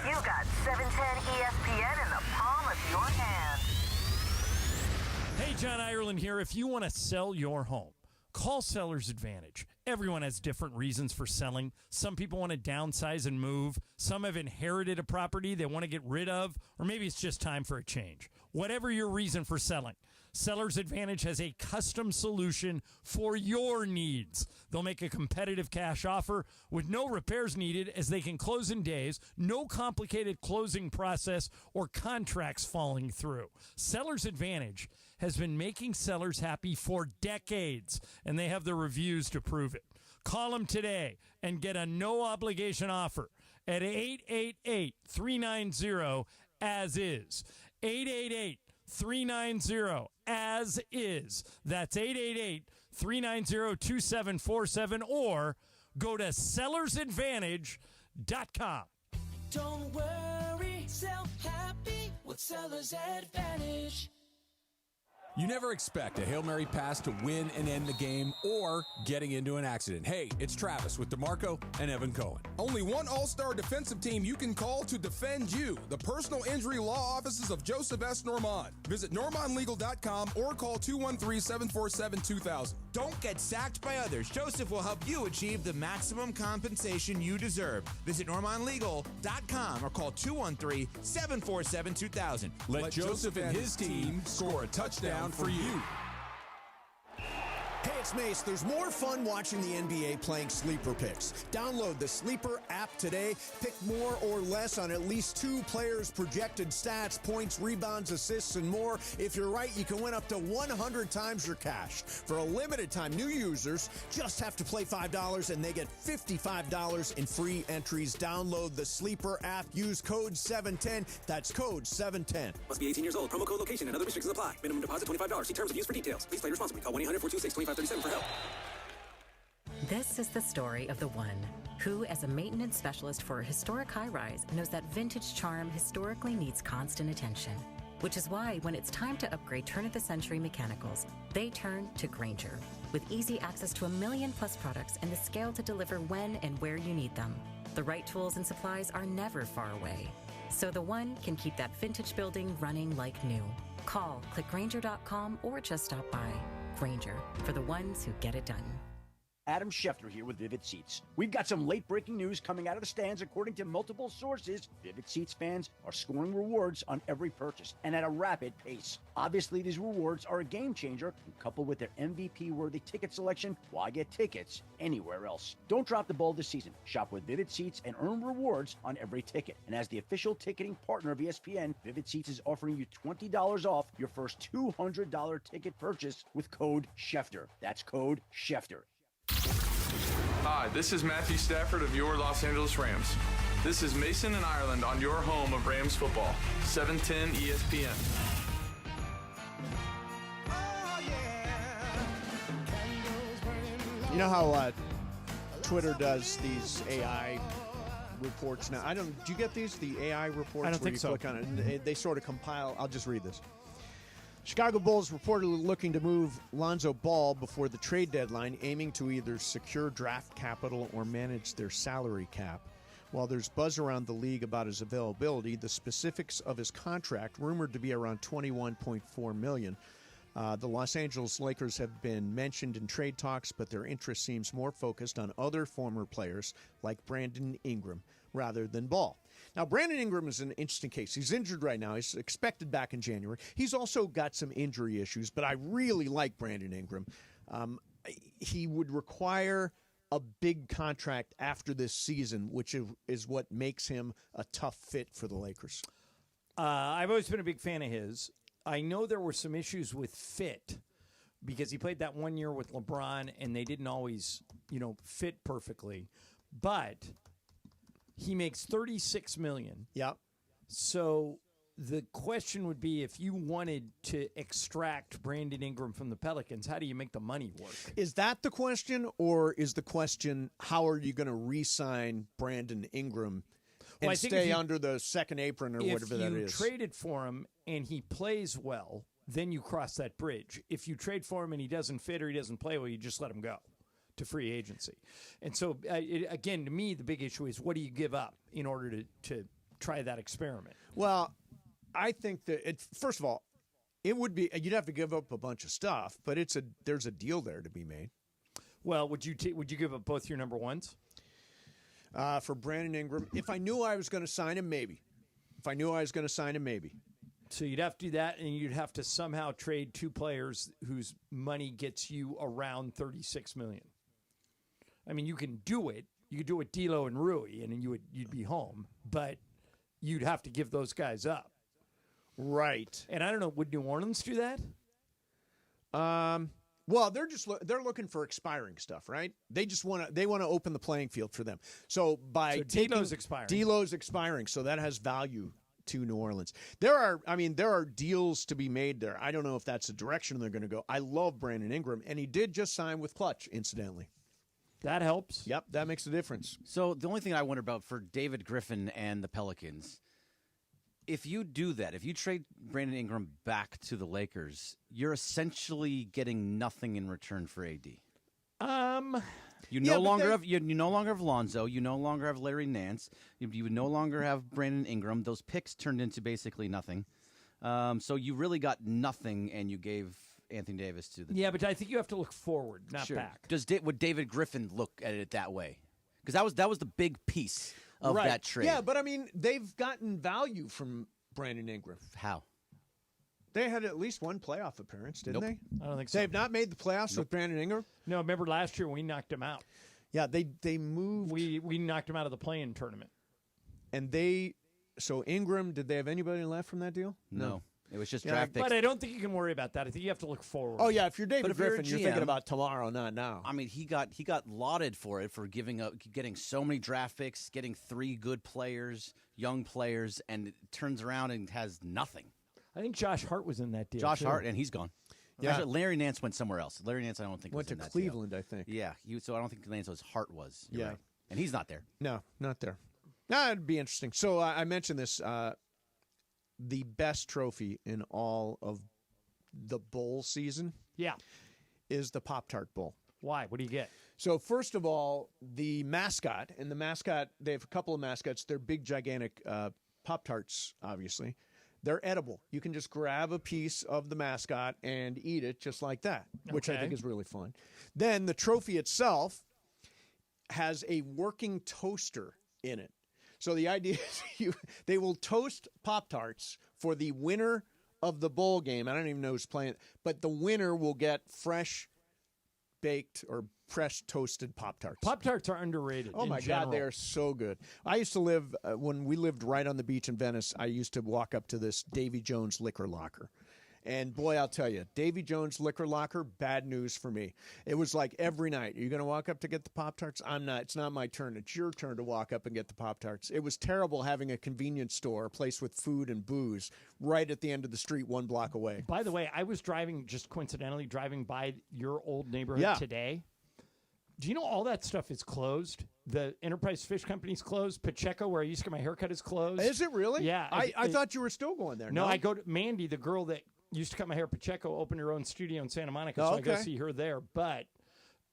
[SPEAKER 3] You got 710 ESPN in the palm of your hand.
[SPEAKER 4] Hey, John Ireland here. If you want to sell your home, call Seller's Advantage. Everyone has different reasons for selling. Some people want to downsize and move. Some have inherited a property they want to get rid of, or maybe it's just time for a change. Whatever your reason for selling, Seller's Advantage has a custom solution for your needs. They'll make a competitive cash offer with no repairs needed, as they can close in days, no complicated closing process or contracts falling through. Seller's Advantage has been making sellers happy for decades, and they have the reviews to prove it. Call them today and get a no-obligation offer at 888-390-AS-IS. 888-390-AS-IS. That's 888-390-2747, or go to sellersadvantage.com.
[SPEAKER 10] Don't worry, sell happy with Seller's Advantage.
[SPEAKER 17] You never expect a Hail Mary pass to win and end the game or getting into an accident. Hey, it's Travis with DeMarco and Evan Cohen.
[SPEAKER 19] Only one all-star defensive team you can call to defend you. The personal injury law offices of Joseph S. Normand. Visit normandlegal.com or call 213-747-2000.
[SPEAKER 20] Don't get sacked by others. Joseph will help you achieve the maximum compensation you deserve. Visit normandlegal.com or call 213-747-2000.
[SPEAKER 17] Let Joseph and his team score a touchdown for you.
[SPEAKER 23] Hey,
[SPEAKER 5] it's Mace. There's more fun watching the NBA playing Sleeper Picks. Download the Sleeper app today. Pick more or less on at least 2 players' projected stats, points, rebounds, assists, and more. If you're right, you can win up to 100 times your cash. For a limited time, new users just have to play $5 and they get $55 in free entries. Download the Sleeper app. Use code 710. That's code 710.
[SPEAKER 14] Must be 18 years old. Promo code location and other restrictions apply. Minimum deposit $25. See terms and use for details. Please play responsibly. Call 1-800-426-2537 for help.
[SPEAKER 8] This is the story of the one who, as a maintenance specialist for a historic high-rise, knows that vintage charm historically needs constant attention. Which is why, when it's time to upgrade turn-of-the-century mechanicals, they turn to Grainger. With easy access to 1 million-plus products and the scale to deliver when and where you need them. The right tools and supplies are never far away. So the one can keep that vintage building running like new. Call, click Grainger.com, or just stop by. Grainger, for the ones who get it done.
[SPEAKER 9] Adam Schefter here with Vivid Seats. We've got some late-breaking news coming out of the stands. According to multiple sources, Vivid Seats fans are scoring rewards on every purchase and at a rapid pace. Obviously, these rewards are a game-changer, and coupled with their MVP-worthy ticket selection, why get tickets anywhere else? Don't drop the ball this season. Shop with Vivid Seats and earn rewards on every ticket. And as the official ticketing partner of ESPN, Vivid Seats is offering you $20 off your first $200 ticket purchase with code Schefter. That's code Schefter.
[SPEAKER 21] Hi, this is Matthew Stafford of your Los Angeles Rams. This is Mason in Ireland on your home of Rams football, 710 ESPN.
[SPEAKER 5] You know how Twitter does these AI reports now? Do you get these? The AI reports?
[SPEAKER 4] I don't think so.
[SPEAKER 5] Click on it and they sort of compile. I'll just read this. Chicago Bulls reportedly looking to move Lonzo Ball before the trade deadline, aiming to either secure draft capital or manage their salary cap. While there's buzz around the league about his availability, the specifics of his contract, rumored to be around $21.4 million. The Los Angeles Lakers have been mentioned in trade talks, but their interest seems more focused on other former players like Brandon Ingram rather than Ball. Now, Brandon Ingram is an interesting case. He's injured right now. He's expected back in January. He's also got some injury issues, but I really like Brandon Ingram. He would require a big contract after this season, which is what makes him a tough fit for the Lakers.
[SPEAKER 4] I've always been a big fan of his. I know there were some issues with fit because he played that 1 year with LeBron, and they didn't always, fit perfectly. But he makes $36 million.
[SPEAKER 5] Yep.
[SPEAKER 4] So the question would be, if you wanted to extract Brandon Ingram from the Pelicans, how do you make the money work?
[SPEAKER 5] Is that the question, or is the question, how are you going to re-sign Brandon Ingram and stay under the second apron or whatever that is?
[SPEAKER 4] If you traded for him and he plays well, then you cross that bridge. If you trade for him and he doesn't fit or he doesn't play well, you just let him go to free agency. And so, again, to me, the big issue is, what do you give up in order to try that experiment?
[SPEAKER 5] Well, I think that, first of all, it would be, you'd have to give up a bunch of stuff, but there's a deal there to be made.
[SPEAKER 4] Well, would you give up both your number ones?
[SPEAKER 5] For Brandon Ingram, if I knew I was going to sign him, maybe. If I knew I was going to sign him, maybe.
[SPEAKER 4] So you'd have to do that, and you'd have to somehow trade 2 players whose money gets you around $36 million. I mean, you can do it. You could do it, D'Lo and Rui, and then you'd be home. But you'd have to give those guys up.
[SPEAKER 5] Right.
[SPEAKER 4] And I don't know, would New Orleans do that?
[SPEAKER 5] Well, they're looking for expiring stuff, right? They want to open the playing field for them. So
[SPEAKER 4] D'Lo's expiring.
[SPEAKER 5] D'Lo's expiring, so that has value to New Orleans. There are deals to be made there. I don't know if that's the direction they're going to go. I love Brandon Ingram, and he did just sign with Clutch, incidentally.
[SPEAKER 4] That helps.
[SPEAKER 5] Yep, that makes a difference.
[SPEAKER 6] So the only thing I wonder about for David Griffin and the Pelicans, if you do that, if you trade Brandon Ingram back to the Lakers, you're essentially getting nothing in return for AD. You no longer have Lonzo. You no longer have Larry Nance. You would no longer have Brandon Ingram. Those picks turned into basically nothing. So you really got nothing, and you gave Anthony Davis to the.
[SPEAKER 4] Yeah, but I think you have to look forward, not back.
[SPEAKER 6] Would David Griffin look at it that way? Because that was the big piece of that trade.
[SPEAKER 5] Yeah, but I mean, they've gotten value from Brandon Ingram.
[SPEAKER 6] How?
[SPEAKER 5] They had at least one playoff appearance, didn't
[SPEAKER 6] Nope.
[SPEAKER 5] they?
[SPEAKER 4] I don't think so.
[SPEAKER 5] They have not made the playoffs with Brandon Ingram?
[SPEAKER 4] No, remember last year we knocked him out.
[SPEAKER 5] Yeah, they moved.
[SPEAKER 4] We knocked him out of the play-in tournament.
[SPEAKER 5] And so Ingram, did they have anybody left from that deal?
[SPEAKER 6] No. It was just draft picks.
[SPEAKER 4] But I don't think you can worry about that. I think you have to look forward.
[SPEAKER 5] Oh, yeah, if you're David
[SPEAKER 6] But if you're a
[SPEAKER 5] Griffin, you're thinking
[SPEAKER 6] GM,
[SPEAKER 5] about tomorrow, not now.
[SPEAKER 6] I mean, he got lauded for it, for getting so many draft picks, getting 3 good players, young players, and it turns around and has nothing.
[SPEAKER 4] I think Josh Hart was in that deal.
[SPEAKER 6] Josh
[SPEAKER 4] too.
[SPEAKER 6] Hart, and he's gone.
[SPEAKER 5] Yeah.
[SPEAKER 6] Actually, Larry Nance went somewhere else. Larry Nance, I don't think
[SPEAKER 5] Went
[SPEAKER 6] was
[SPEAKER 5] to
[SPEAKER 6] in that
[SPEAKER 5] Cleveland,
[SPEAKER 6] deal.
[SPEAKER 5] I think.
[SPEAKER 6] Yeah, so I don't think Lance's Hart was. You're
[SPEAKER 5] Yeah.
[SPEAKER 6] right. And he's not there.
[SPEAKER 5] No, not there. It'd be interesting. So I mentioned this. The best trophy in all of the bowl season is the Pop-Tart Bowl.
[SPEAKER 4] Why? What do you get?
[SPEAKER 5] So first of all, the mascot, they have a couple of mascots. They're big, gigantic Pop-Tarts, obviously. They're edible. You can just grab a piece of the mascot and eat it just like that, which I
[SPEAKER 4] Okay.
[SPEAKER 5] think is really fun. Then the trophy itself has a working toaster in it. So the idea is they will toast Pop-Tarts for the winner of the bowl game. I don't even know who's playing, but the winner will get fresh baked or fresh toasted Pop-Tarts.
[SPEAKER 4] Pop-Tarts are underrated.
[SPEAKER 5] Oh, my God, they are so good. I used to live, when we lived right on the beach in Venice, I used to walk up to this Davy Jones liquor locker. And boy, I'll tell you, Davy Jones liquor locker, bad news for me. It was like every night, are you going to walk up to get the Pop-Tarts? I'm not. It's not my turn. It's your turn to walk up and get the Pop-Tarts. It was terrible having a convenience store, a place with food and booze, right at the end of the street, 1 block away.
[SPEAKER 4] By the way, I was just coincidentally driving by your old neighborhood today. Do you know all that stuff is closed? The Enterprise Fish Company's closed. Pacheco, where I used to get my haircut, is closed.
[SPEAKER 5] Is it really?
[SPEAKER 4] Yeah.
[SPEAKER 5] I thought you were still going there.
[SPEAKER 4] No, I go to Mandy, the girl that used to cut my hair. Pacheco opened her own studio in Santa Monica, so I go see her there. But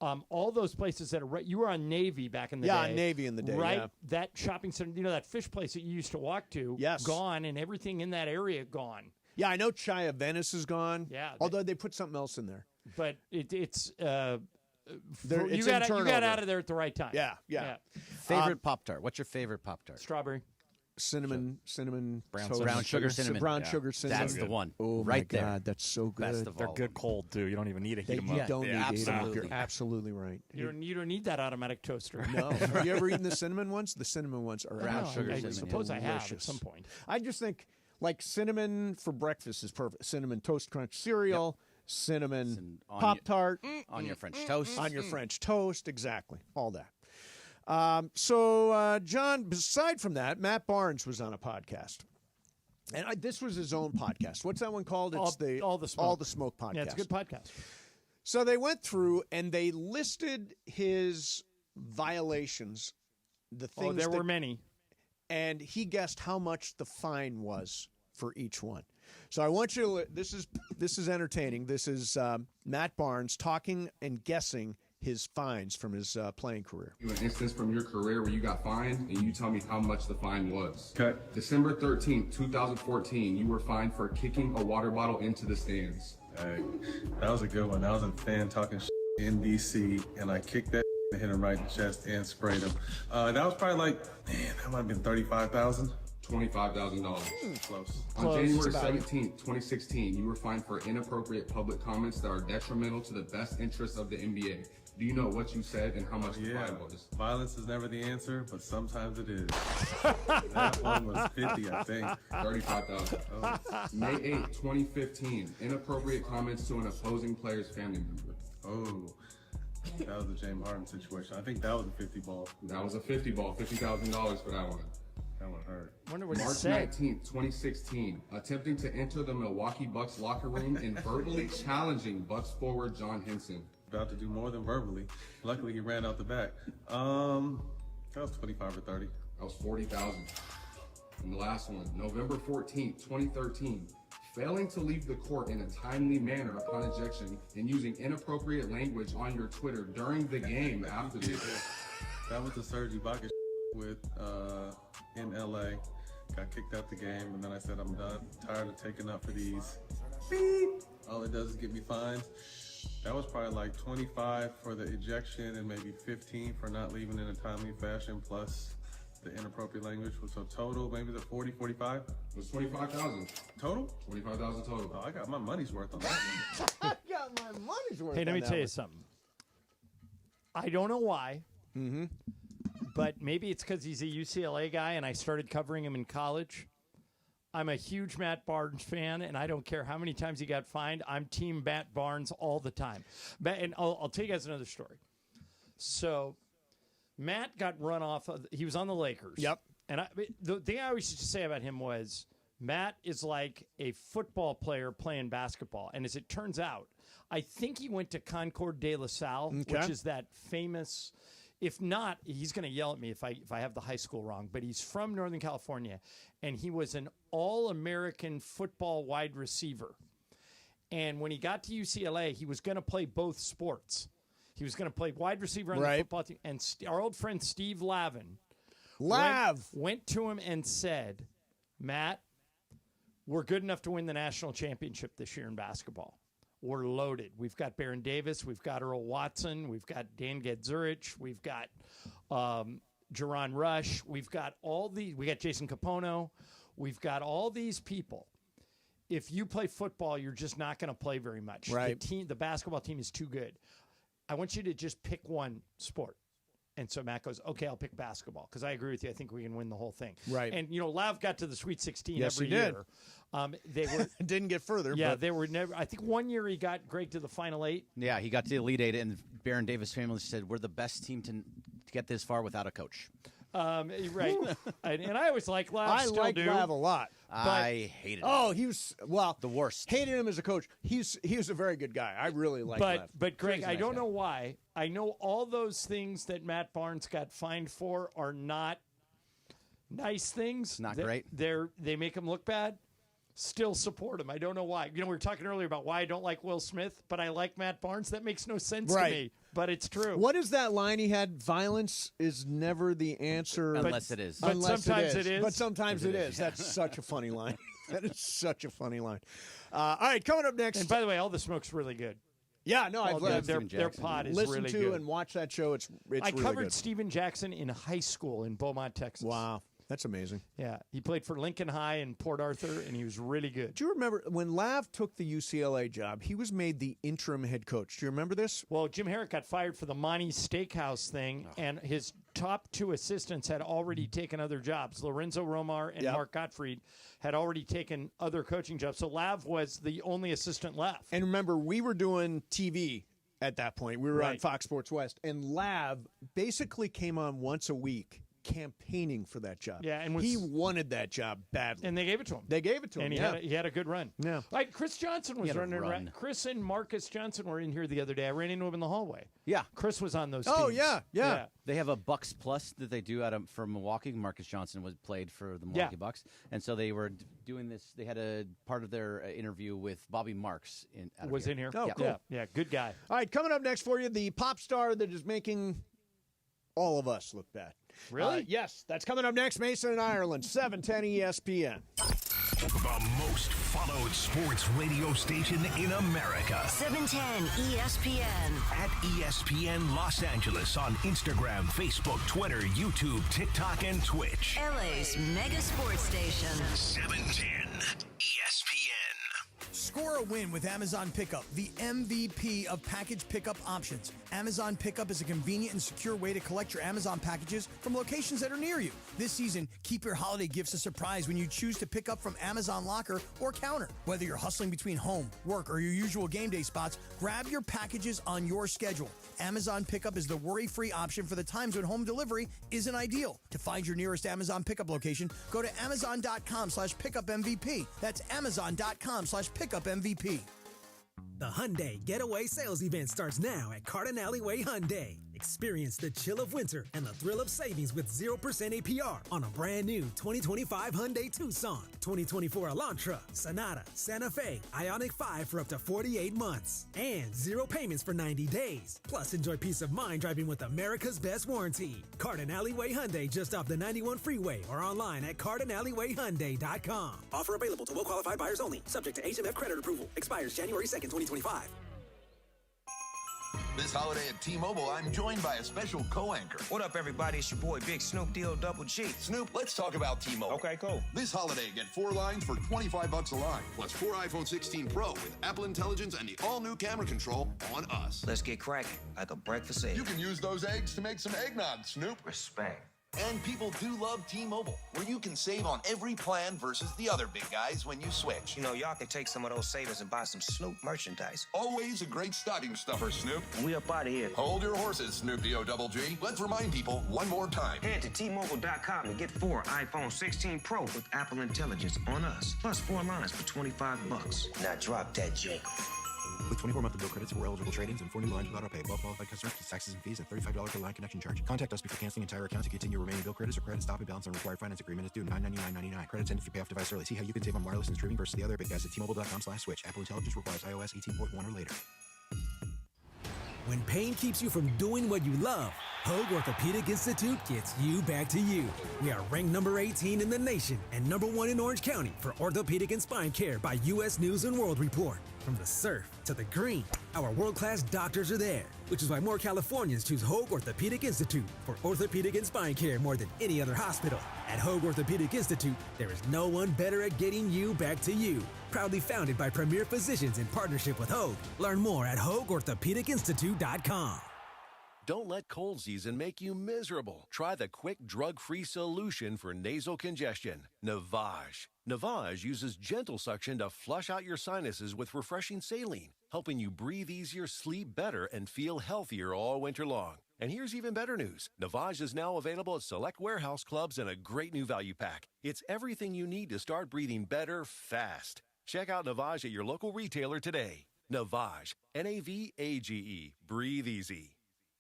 [SPEAKER 4] all those places that are you were on Navy back in the day.
[SPEAKER 5] Yeah, on Navy in the day,
[SPEAKER 4] right?
[SPEAKER 5] yeah.
[SPEAKER 4] That shopping center, that fish place that you used to walk to, gone, and everything in that area gone.
[SPEAKER 5] Yeah, I know Chai Venice is gone.
[SPEAKER 4] Yeah,
[SPEAKER 5] although they put something else in there.
[SPEAKER 4] But it's.
[SPEAKER 5] It's
[SPEAKER 4] you got out of there at the right time.
[SPEAKER 5] Yeah.
[SPEAKER 6] Favorite Pop-Tart? What's your favorite Pop-Tart?
[SPEAKER 4] Strawberry.
[SPEAKER 5] Cinnamon,
[SPEAKER 6] brown
[SPEAKER 5] toast.
[SPEAKER 6] sugar cinnamon.
[SPEAKER 5] Brown sugar cinnamon.
[SPEAKER 6] That's the one.
[SPEAKER 5] Oh,
[SPEAKER 6] right
[SPEAKER 5] my
[SPEAKER 6] there.
[SPEAKER 5] God, that's so good.
[SPEAKER 6] Best of
[SPEAKER 7] They're
[SPEAKER 6] all.
[SPEAKER 7] good cold, too. You don't even need to heat them
[SPEAKER 5] You
[SPEAKER 7] up.
[SPEAKER 5] don't need to heat them up.
[SPEAKER 6] absolutely.
[SPEAKER 5] You're absolutely right.
[SPEAKER 4] You don't need that automatic toaster.
[SPEAKER 5] No. Have you ever eaten the cinnamon ones? The cinnamon ones are
[SPEAKER 6] Brown sugar
[SPEAKER 4] I
[SPEAKER 6] cinnamon.
[SPEAKER 4] suppose I have at
[SPEAKER 5] delicious.
[SPEAKER 4] some point.
[SPEAKER 5] I just think, like, cinnamon for breakfast is perfect. Cinnamon Toast Crunch cereal, cinnamon Pop-Tart.
[SPEAKER 6] On your French toast.
[SPEAKER 5] On your French toast, exactly. All that. So, John, aside from that, Matt Barnes was on a podcast. And this was his own podcast. What's that one called? It's
[SPEAKER 4] All the Smoke.
[SPEAKER 5] All the Smoke podcast.
[SPEAKER 4] Yeah, it's a good podcast.
[SPEAKER 5] So they went through and they listed his violations, the things
[SPEAKER 4] there were many.
[SPEAKER 5] And he guessed how much the fine was for each one. So I want you to this is entertaining. This is Matt Barnes talking and guessing his fines from his playing career.
[SPEAKER 2] An instance from your career where you got fined and you tell me how much the fine was. Okay. December 13th, 2014, you were fined for kicking a water bottle into the stands.
[SPEAKER 18] Hey, that was a good one. That was a fan talking in DC, and I kicked that and hit him right in the chest and sprayed him. That was probably like, that might have been $35,000.
[SPEAKER 2] $25,000.
[SPEAKER 18] Close.
[SPEAKER 2] On January 17th, 2016, you were fined for inappropriate public comments that are detrimental to the best interests of the NBA. Do you know what you said and how much the fine was?
[SPEAKER 18] Violence is never the answer, but sometimes it is. That one was 50, I think.
[SPEAKER 2] 35,000.
[SPEAKER 18] Oh.
[SPEAKER 2] May 8th, 2015, inappropriate comments to an opposing player's family member.
[SPEAKER 18] Oh. That was the James Harden situation. I think that was a 50 ball.
[SPEAKER 2] That was a 50 ball, $50,000 for that one.
[SPEAKER 18] That one hurt.
[SPEAKER 4] Wonder what
[SPEAKER 2] March 19th, 2016, attempting to enter the Milwaukee Bucks locker room and verbally challenging Bucks forward John Henson.
[SPEAKER 18] About to do more than verbally. Luckily, he ran out the back. That was 25 or 30.
[SPEAKER 2] That was 40,000. And the last one, November 14th, 2013, failing to leave the court in a timely manner upon ejection and using inappropriate language on your Twitter during the game after the game.
[SPEAKER 18] That was the Serge Ibaka with in LA. Got kicked out the game, and then I said, I'm done. Tired of taking up for these. Beep. All it does is get me fines. That was probably like 25 for the ejection and maybe 15 for not leaving in a timely fashion, plus the inappropriate language. So total, maybe the 40, 45?
[SPEAKER 2] It was 25,000.
[SPEAKER 18] Total?
[SPEAKER 2] 25,000 total.
[SPEAKER 18] Oh, I got my money's worth on that one.
[SPEAKER 5] I got my money's worth.
[SPEAKER 4] Hey, let
[SPEAKER 5] on
[SPEAKER 4] me
[SPEAKER 5] that
[SPEAKER 4] tell you
[SPEAKER 5] one.
[SPEAKER 4] something. I don't know why, but maybe it's because he's a UCLA guy and I started covering him in college. I'm a huge Matt Barnes fan, and I don't care how many times he got fined. I'm team Matt Barnes all the time. And I'll tell you guys another story. So Matt got run off. He was on the Lakers.
[SPEAKER 5] Yep.
[SPEAKER 4] And the thing I always used to say about him was Matt is like a football player playing basketball. And as it turns out, I think he went to Concord de La Salle, which is that famous. If not, he's going to yell at me if I have the high school wrong. But he's from Northern California, and he was an All-American football wide receiver. And when he got to UCLA, he was going to play both sports. He was going to play wide receiver on the football team. And our old friend Steve Lavin went to him and said, Matt, we're good enough to win the national championship this year in basketball. We're loaded. We've got Baron Davis. We've got Earl Watson. We've got Dan Gedzurich. We've got Jerron Rush. We've got we got Jason Capono. We've got all these people. If you play football, you're just not going to play very much.
[SPEAKER 5] Right.
[SPEAKER 4] The basketball team is too good. I want you to just pick one sport. And so Matt goes, okay, I'll pick basketball because I agree with you. I think we can win the whole thing.
[SPEAKER 5] Right.
[SPEAKER 4] And, Lav got to the Sweet 16
[SPEAKER 5] Yes,
[SPEAKER 4] every
[SPEAKER 5] he did.
[SPEAKER 4] year. They were
[SPEAKER 5] Didn't get further.
[SPEAKER 4] Yeah,
[SPEAKER 5] but
[SPEAKER 4] they were never. I think one year he got Greg to the Final 8.
[SPEAKER 6] Yeah, he got to the Elite Eight, and Baron Davis family said, we're the best team to get this far without a coach.
[SPEAKER 4] Right. and I always like Lav.
[SPEAKER 5] I
[SPEAKER 4] still
[SPEAKER 5] like
[SPEAKER 4] do.
[SPEAKER 5] Lav a lot.
[SPEAKER 6] I hated him.
[SPEAKER 5] Oh, he was
[SPEAKER 6] the worst.
[SPEAKER 5] Hated him as a coach. He was a very good guy. I really like Lav.
[SPEAKER 4] But Greg,
[SPEAKER 5] He's a
[SPEAKER 4] I
[SPEAKER 5] nice
[SPEAKER 4] don't
[SPEAKER 5] guy.
[SPEAKER 4] know why. I know all those things that Matt Barnes got fined for are not nice things.
[SPEAKER 6] Not great.
[SPEAKER 4] They make him look bad. Still support him. I don't know why. We were talking earlier about why I don't like Will Smith, but I like Matt Barnes. That makes no sense to me, but it's true.
[SPEAKER 5] What is that line he had? Violence is never the answer.
[SPEAKER 6] Unless it is.
[SPEAKER 4] But sometimes it is.
[SPEAKER 5] But sometimes it is. That's such a funny line. That is such a funny line. All right, coming up next.
[SPEAKER 4] And by the way, All the Smoke's really good.
[SPEAKER 5] Yeah, no, I've
[SPEAKER 4] their pod is
[SPEAKER 5] listened
[SPEAKER 4] really
[SPEAKER 5] to
[SPEAKER 4] good.
[SPEAKER 5] and watched that show. It's
[SPEAKER 4] I
[SPEAKER 5] really
[SPEAKER 4] covered
[SPEAKER 5] good.
[SPEAKER 4] Steven Jackson in high school in Beaumont, Texas.
[SPEAKER 5] Wow, that's amazing.
[SPEAKER 4] Yeah, he played for Lincoln High in Port Arthur, and he was really good.
[SPEAKER 5] Do you remember when Lav took the UCLA job? He was made the interim head coach. Do you remember this?
[SPEAKER 4] Well, Jim Herrick got fired for the Monty's Steakhouse thing, and his top two assistants had already taken other jobs. Lorenzo Romar and Mark Gottfried had already taken other coaching jobs. So Lav was the only assistant left.
[SPEAKER 5] And remember, we were doing TV at that point. We were on
[SPEAKER 4] Right.
[SPEAKER 5] Fox Sports West, and Lav basically came on once a week campaigning for that job.
[SPEAKER 4] Yeah, and
[SPEAKER 5] he wanted that job badly.
[SPEAKER 4] And they gave it to him.
[SPEAKER 5] They gave it to him,
[SPEAKER 4] And he had a good run.
[SPEAKER 5] Yeah.
[SPEAKER 4] Like Chris Johnson was
[SPEAKER 6] He had a
[SPEAKER 4] running around.
[SPEAKER 6] run.
[SPEAKER 4] Chris and Marcus Johnson were in here the other day. I ran into him in the hallway.
[SPEAKER 6] Yeah.
[SPEAKER 4] Chris was on those
[SPEAKER 5] Oh,
[SPEAKER 4] teams.
[SPEAKER 5] yeah.
[SPEAKER 6] They have a Bucks Plus that they do for Milwaukee. Marcus Johnson played for the Milwaukee Bucks, and so they were doing this. They had a part of their interview with Bobby Marks in here.
[SPEAKER 5] Oh,
[SPEAKER 6] Yeah.
[SPEAKER 5] cool.
[SPEAKER 4] Yeah, good guy.
[SPEAKER 5] All right, coming up next for you, the pop star that is making all of us look bad.
[SPEAKER 4] Really?
[SPEAKER 5] Yes, that's coming up next. Mason and Ireland, 710 ESPN.
[SPEAKER 1] The most followed sports radio station in America.
[SPEAKER 3] 710 ESPN.
[SPEAKER 1] At ESPN Los Angeles on Instagram, Facebook, Twitter, YouTube, TikTok, and Twitch.
[SPEAKER 3] LA's mega sports station.
[SPEAKER 1] 710 ESPN.
[SPEAKER 12] Score a win with Amazon Pickup, the MVP of package pickup options. Amazon Pickup is a convenient and secure way to collect your Amazon packages from locations that are near you. This season, keep your holiday gifts a surprise when you choose to pick up from Amazon Locker or Counter. Whether you're hustling between home, work, or your usual game day spots, grab your packages on your schedule. Amazon Pickup is the worry-free option for the times when home delivery isn't ideal. To find your nearest Amazon Pickup location, go to amazon.com/pickupmvp. That's amazon.com/pickupmvp.
[SPEAKER 14] The Hyundai Getaway Sales Event starts now at Carden Alleyway Hyundai. Experience the chill of winter and the thrill of savings with 0% APR on a brand new 2025 Hyundai Tucson, 2024 Elantra, Sonata, Santa Fe, Ioniq 5 for up to 48 months, and 0 payments for 90 days. Plus, enjoy peace of mind driving with America's best warranty. Carden Alleyway Hyundai just off the 91 freeway or online at CardenAlleywayHyundai.com. Offer available to well-qualified buyers only, subject to HMF credit approval. Expires January 2nd, 2025.
[SPEAKER 11] This holiday at T-Mobile, I'm joined by a special co-anchor.
[SPEAKER 15] What up, everybody? It's your boy, Big Snoop D-O-double G.
[SPEAKER 11] Snoop, let's talk about T-Mobile.
[SPEAKER 15] Okay, cool.
[SPEAKER 11] This holiday, get 4 lines for $25 a line, plus 4 iPhone 16 Pro with Apple Intelligence and the all-new camera control on us.
[SPEAKER 15] Let's get cracking, like a breakfast egg.
[SPEAKER 11] You can use those eggs to make some eggnog, Snoop.
[SPEAKER 15] Respect.
[SPEAKER 11] And people do love T-Mobile, where you can save on every plan versus the other big guys when you switch.
[SPEAKER 15] You know, y'all can take some of those savings and buy some Snoop merchandise.
[SPEAKER 11] Always a great stocking stuffer, Snoop.
[SPEAKER 15] We up out of here.
[SPEAKER 11] Hold your horses, Snoop D-O-double G. Let's remind people one more time.
[SPEAKER 15] Head to T-Mobile.com and get 4 iPhone 16 Pro with Apple Intelligence on us, plus 4 lines for $25. Now drop that Jacob.
[SPEAKER 22] With 24-month bill credits for eligible trade-ins and 4 new lines with auto-pay. Well qualified customers plus taxes and fees and $35 per line connection charge. Contact us before canceling entire account to continue remaining bill credits or credit stop and balance on required finance agreement is due $999.99. Credits end if you pay off device early. See how you can save on wireless and streaming versus the other big guys at T-Mobile.com/switch. Apple Intelligence requires iOS 18.1 or later.
[SPEAKER 14] When pain keeps you from doing what you love, Hoag Orthopedic Institute gets you back to you. We are ranked number 18 in the nation and number 1 in Orange County for orthopedic and spine care by U.S. News & World Report. From the surf to the green, our world-class doctors are there, which is why more Californians choose Hoag Orthopedic Institute for orthopedic and spine care more than any other hospital. At Hoag Orthopedic Institute, there is no one better at getting you back to you. Proudly founded by premier physicians in partnership with Hoag. Learn more at HoagOrthopedicInstitute.com.
[SPEAKER 23] Don't let cold season make you miserable. Try the quick drug-free solution for nasal congestion, Navage. Navage uses gentle suction to flush out your sinuses with refreshing saline, helping you breathe easier, sleep better, and feel healthier all winter long. And here's even better news. Navage is now available at select warehouse clubs in a great new value pack. It's everything you need to start breathing better fast. Check out Navage at your local retailer today. Navage, N-A-V-A-G-E. Breathe easy.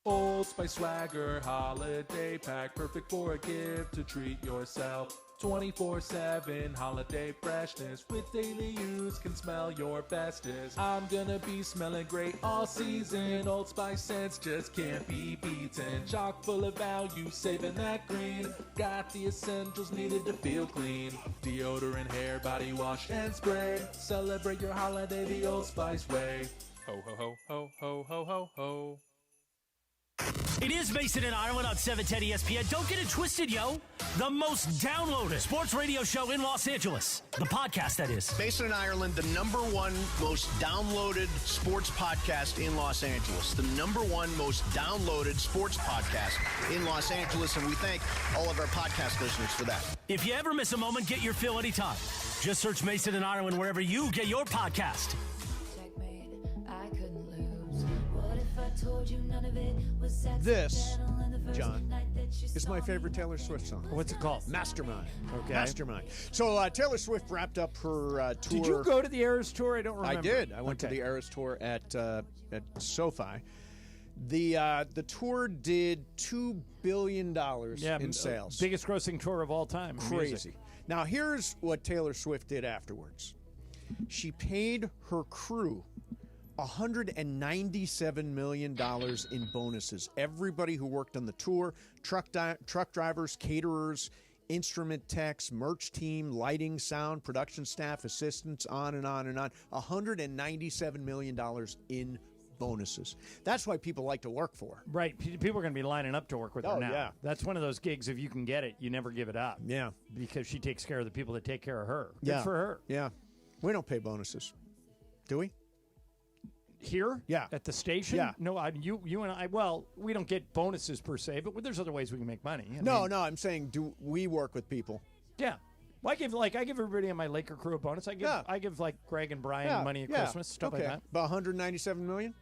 [SPEAKER 24] Old Spice Swagger Holiday Pack, perfect for a gift to treat yourself. 24/7 holiday freshness with daily use can smell your bestest. I'm gonna be smelling great all season. Old Spice scents just can't be beaten. Chock full of value, saving that green. Got the essentials needed to feel clean. Deodorant, hair, body wash, and spray. Celebrate your holiday the Old Spice way. Ho ho ho ho ho ho ho ho.
[SPEAKER 29] It is Mason and Ireland on 710 ESPN. Don't get it twisted, yo. The most downloaded sports radio show in Los Angeles. The podcast, that is.
[SPEAKER 5] Mason and Ireland, the #1 most downloaded sports podcast in Los Angeles. The #1 most downloaded sports podcast in Los Angeles. And we thank all of our podcast listeners for that.
[SPEAKER 29] If you ever miss a moment, get your fill anytime. Just search Mason and Ireland wherever you get your podcast.
[SPEAKER 5] This, John, is my favorite Taylor Swift song.
[SPEAKER 4] What's it called?
[SPEAKER 5] Mastermind.
[SPEAKER 4] Okay.
[SPEAKER 5] Mastermind. So Taylor Swift wrapped up her tour.
[SPEAKER 4] Did you go to the Eras Tour? I don't remember.
[SPEAKER 5] I did. I went to the Eras Tour at SoFi. The tour did $2 billion in sales.
[SPEAKER 4] Biggest grossing tour of all time.
[SPEAKER 5] Crazy.
[SPEAKER 4] Music.
[SPEAKER 5] Now, here's what Taylor Swift did afterwards. She paid her crew $197 million in bonuses. Everybody who worked on the tour, truck drivers, caterers, instrument techs, merch team, lighting, sound, production staff, assistants, on and on and on. $197 million in bonuses. That's why people like to work for her.
[SPEAKER 4] Right. People are going to be lining up to work with her now.
[SPEAKER 5] Yeah.
[SPEAKER 4] That's one of those gigs, if you can get it, you never give it up.
[SPEAKER 5] Yeah.
[SPEAKER 4] Because she takes care of the people that take care of her. Good for her.
[SPEAKER 5] Yeah. We don't pay bonuses. Do we?
[SPEAKER 4] Here?
[SPEAKER 5] Yeah.
[SPEAKER 4] At the station?
[SPEAKER 5] Yeah.
[SPEAKER 4] No, you and I, well, we don't get bonuses per se, but there's other ways we can make money.
[SPEAKER 5] No, I'm saying, do we work with people?
[SPEAKER 4] Yeah. Well, I give everybody on my Laker crew a bonus. I give like Greg and Brian money at Christmas, stuff like that.
[SPEAKER 5] About $197 million?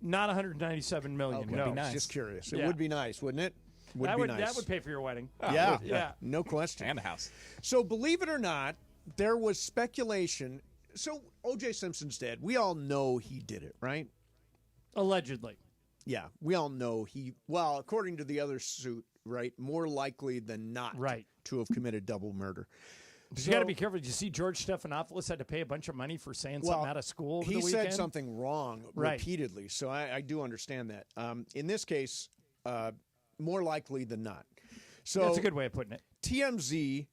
[SPEAKER 4] Not $197 million.
[SPEAKER 5] Okay.
[SPEAKER 4] No.
[SPEAKER 5] Nice. Just curious. It would be nice, wouldn't it?
[SPEAKER 4] That
[SPEAKER 5] nice.
[SPEAKER 4] would pay for your wedding.
[SPEAKER 5] Yeah. No question.
[SPEAKER 7] And a house.
[SPEAKER 5] So believe it or not, there was speculation. So O.J. Simpson's dead. We all know he did it, right?
[SPEAKER 4] Allegedly.
[SPEAKER 5] Yeah, we all know according to the other suit, right, more likely than not to have committed double murder.
[SPEAKER 4] You got to be careful. Did you see George Stephanopoulos had to pay a bunch of money for saying something out of school over the weekend?
[SPEAKER 5] He said something wrong repeatedly, so I do understand that. In this case, more likely than not. So
[SPEAKER 4] that's a good way of putting it.
[SPEAKER 5] TMZ